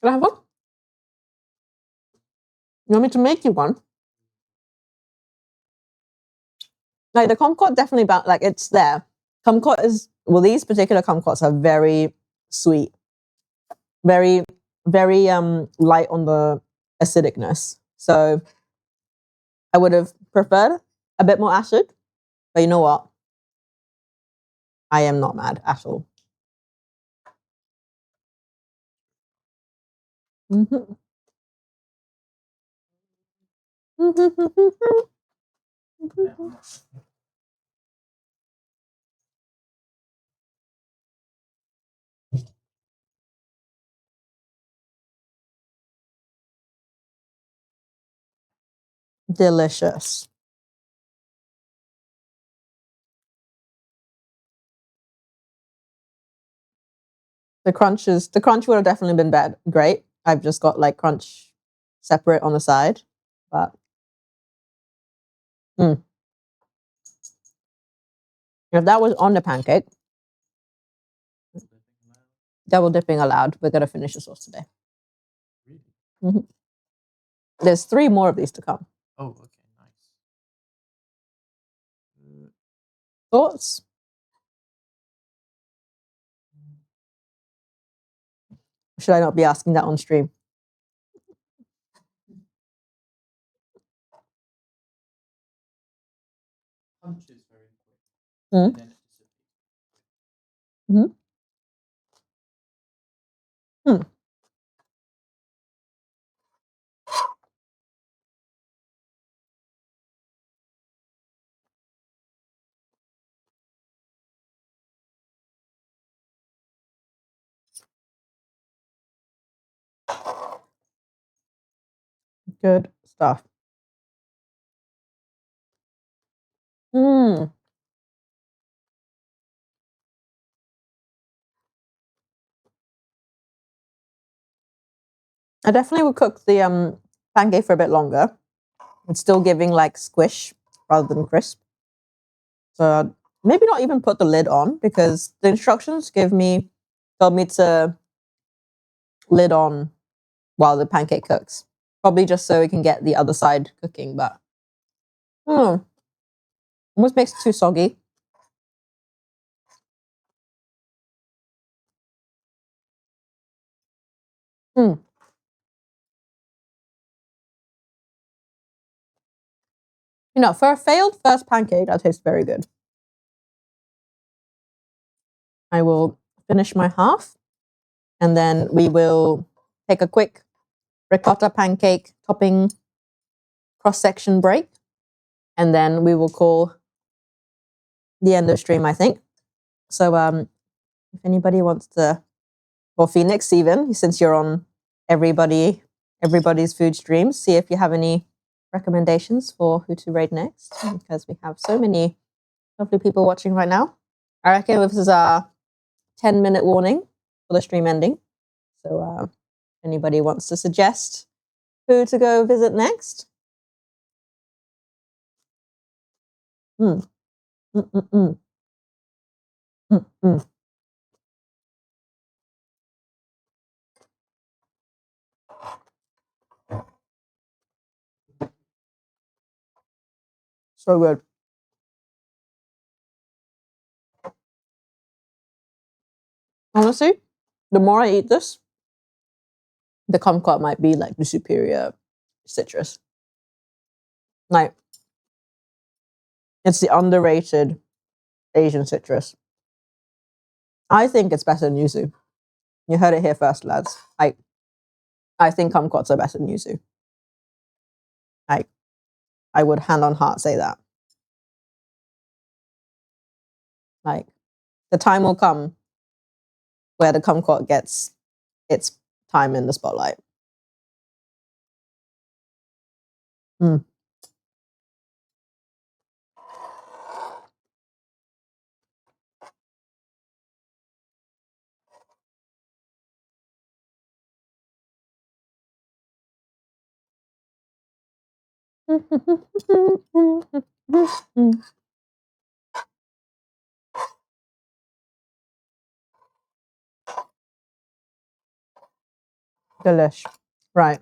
Speaker 1: Can I have one? You want me to make you one? Like the kumquat definitely like it's there. Kumquat is, well, these particular kumquats are very sweet, very light on the acidicness. So I would have preferred a bit more acid, but you know what? I am not mad at all. Mm-hmm. Delicious. The crunch would have definitely been great. I've just got like crunch separate on the side, but if that was on the pancake, double dipping allowed. We're gonna finish the sauce today. Mm-hmm. There's 3 more of these to come.
Speaker 2: Oh, okay, nice.
Speaker 1: Thoughts? Should I not be asking that on stream?
Speaker 2: Punch is very quick.
Speaker 1: Mm.
Speaker 2: And then it disappears.
Speaker 1: Mm-hmm. Mm. Good stuff. Mm. I definitely would cook the pancake for a bit longer. It's still giving like squish rather than crisp. So maybe not even put the lid on because the instructions told me to lid on while the pancake cooks. Probably just so we can get the other side cooking, but almost makes it too soggy. Mm. You know, for a failed first pancake, that tastes very good. I will finish my half and then we will take a quick ricotta pancake topping cross-section break. And then we will call the end of stream, I think. So if anybody wants to, or Phoenix even, since you're on everybody's food streams, see if you have any recommendations for who to raid next, because we have so many lovely people watching right now. I reckon this is a 10-minute warning for the stream ending. So if anybody wants to suggest who to go visit next. Mm. Mm, mm, mm. Mm, mm. So good. Honestly, the more I eat this, the kumquat might be like the superior citrus. Like, it's the underrated Asian citrus. I think it's better than yuzu. You heard it here first, lads. I think kumquats are better than yuzu. I would hand on heart say that. Like, The time will come where the kumquat gets its time in the spotlight. Mm. Delish. Right.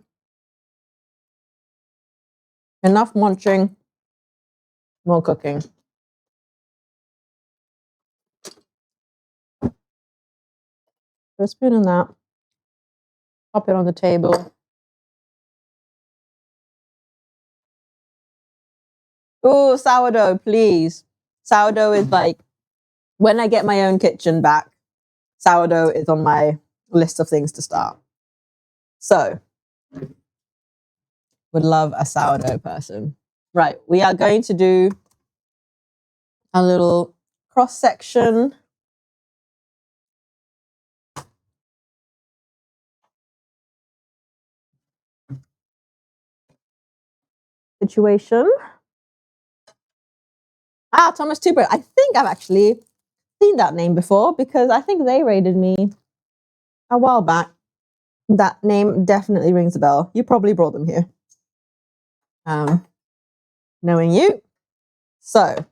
Speaker 1: Enough munching, more cooking. Put a spoon in that. Pop it on the table. Oh, sourdough, please. Sourdough is like, when I get my own kitchen back, sourdough is on my list of things to start. So, would love a sourdough person. Right, we are going to do a little cross section. Situation. Ah, Thomas Tuber. I think I've actually seen that name before because I think they raided me a while back. That name definitely rings a bell. You probably brought them here. Knowing you. So,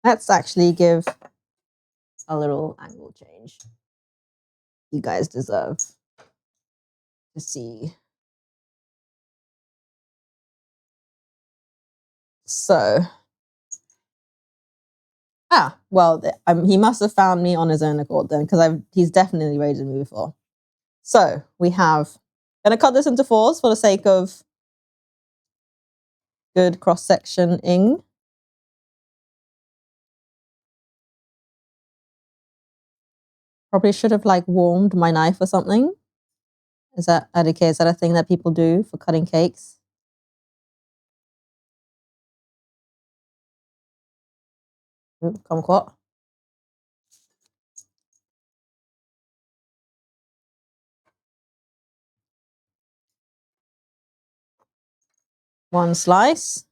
Speaker 1: let's actually give a little angle change. You guys deserve to see. So, well, he must have found me on his own accord then, because he's definitely raided me before. So we have, gonna cut this into 4s for the sake of good cross-sectioning. Probably should have like warmed my knife or something. Is that okay? Is that a thing that people do for cutting cakes? Ooh, kumquat. One slice.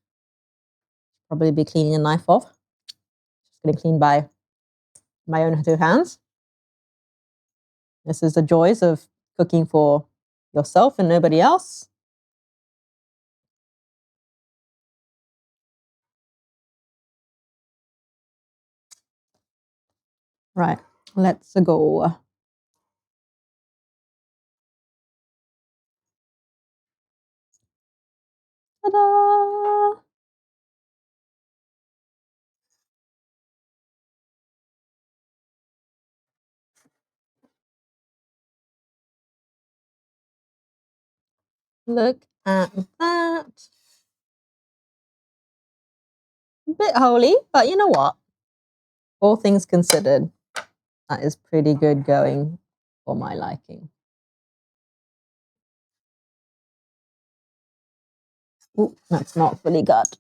Speaker 1: Probably be cleaning the knife off. Just getting cleaned by my own 2 hands. This is the joys of cooking for yourself and nobody else. Right, let's go. Ta-da! Look at that. A bit holy, but you know what? All things considered, that is pretty good going for my liking. Ooh, that's not fully cut.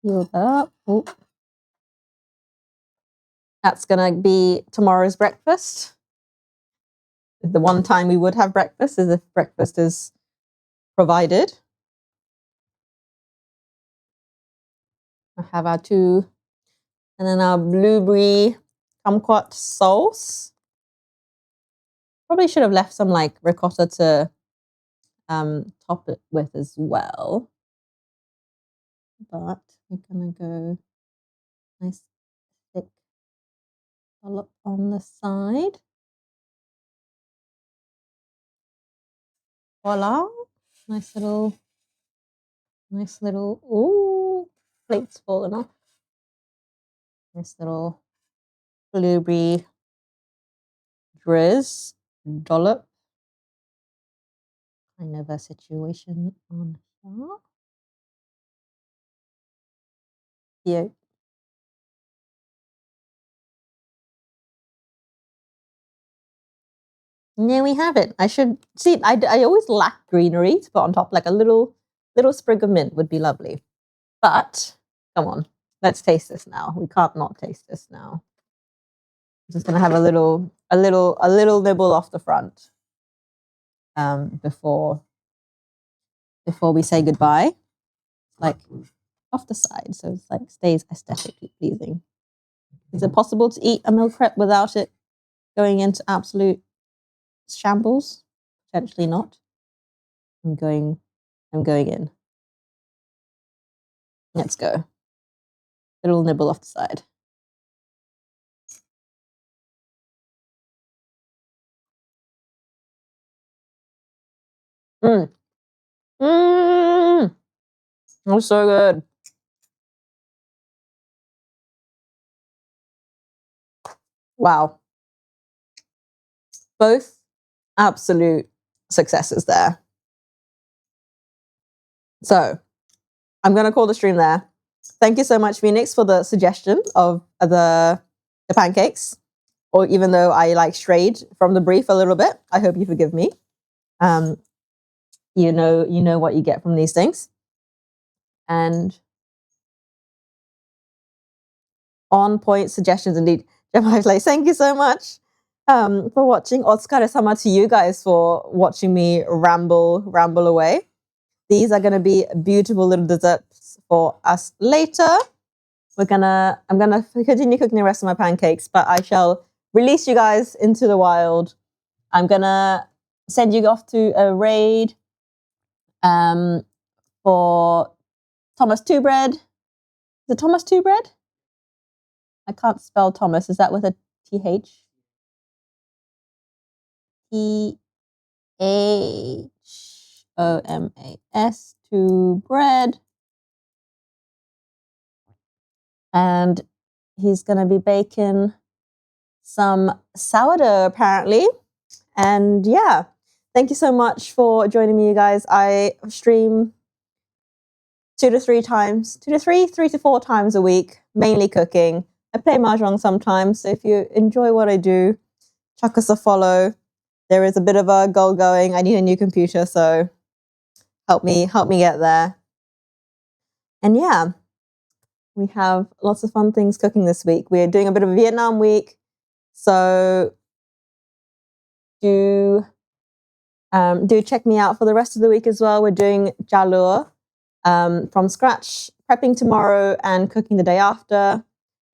Speaker 1: Heal that up. Ooh. That's gonna be tomorrow's breakfast. The one time we would have breakfast is if breakfast is provided. I have our 2, and then our blueberry kumquat sauce. Probably should have left some like ricotta to top it with as well. But we're gonna go nice thick dollop on the side. Voila! Nice little, ooh, plate's falling off. Nice little blueberry drizz dollop. Kind of a situation on here. Yeah. And there we have it. I should see. I always lack greenery to put on top, like a little little sprig of mint would be lovely. But come on, let's taste this now. We can't not taste this now. I'm just gonna have a little nibble off the front before we say goodbye. Like off the side, so it's like stays aesthetically pleasing. Is it possible to eat a milk crepe without it going into absolute shambles? Potentially not. I'm going in. Let's go. Little nibble off the side. Mmm. Mmm. That's so good. Wow. Both absolute successes there. So I'm going to call the stream there. Thank you so much, Phoenix, for the suggestion of the pancakes. Or even though I like strayed from the brief a little bit, I hope you forgive me. You know what you get from these things. And on point suggestions indeed. Gemma's like, thank you so much for watching. Otsukare-sama to you guys for watching me ramble away. These are going to be beautiful little desserts for us later. I'm gonna continue cooking the rest of my pancakes, but I shall release you guys into the wild. I'm gonna send you off to a raid for Thomas Two Bread. Is it Thomas Two Bread? I can't spell Thomas. Is that with a TH? THOMAS, Two Bread. And he's going to be baking some sourdough, apparently. And yeah, thank you so much for joining me, you guys. I stream 3 to 4 times a week, mainly cooking. I play mahjong sometimes, so if you enjoy what I do, chuck us a follow. There is a bit of a goal going. I need a new computer, so help me get there. And yeah, we have lots of fun things cooking this week. We're doing a bit of a Vietnam week, so do check me out for the rest of the week as well. We're doing jalur from scratch, prepping tomorrow and cooking the day after.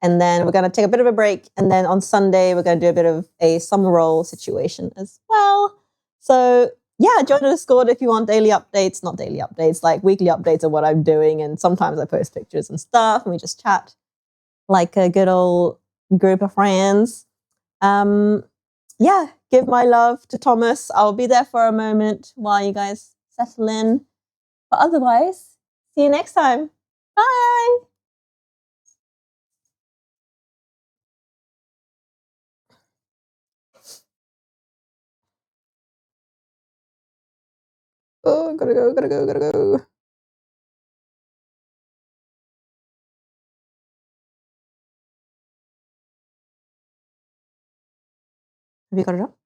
Speaker 1: And then we're going to take a bit of a break. And then on Sunday, we're going to do a bit of a summer roll situation as well. So yeah, join the Discord if you want daily updates, not daily updates, like weekly updates of what I'm doing. And sometimes I post pictures and stuff and we just chat like a good old group of friends. Yeah, give my love to Thomas. I'll be there for a moment while you guys settle in. But otherwise, see you next time. Bye. Oh, gotta go. Have you got it up?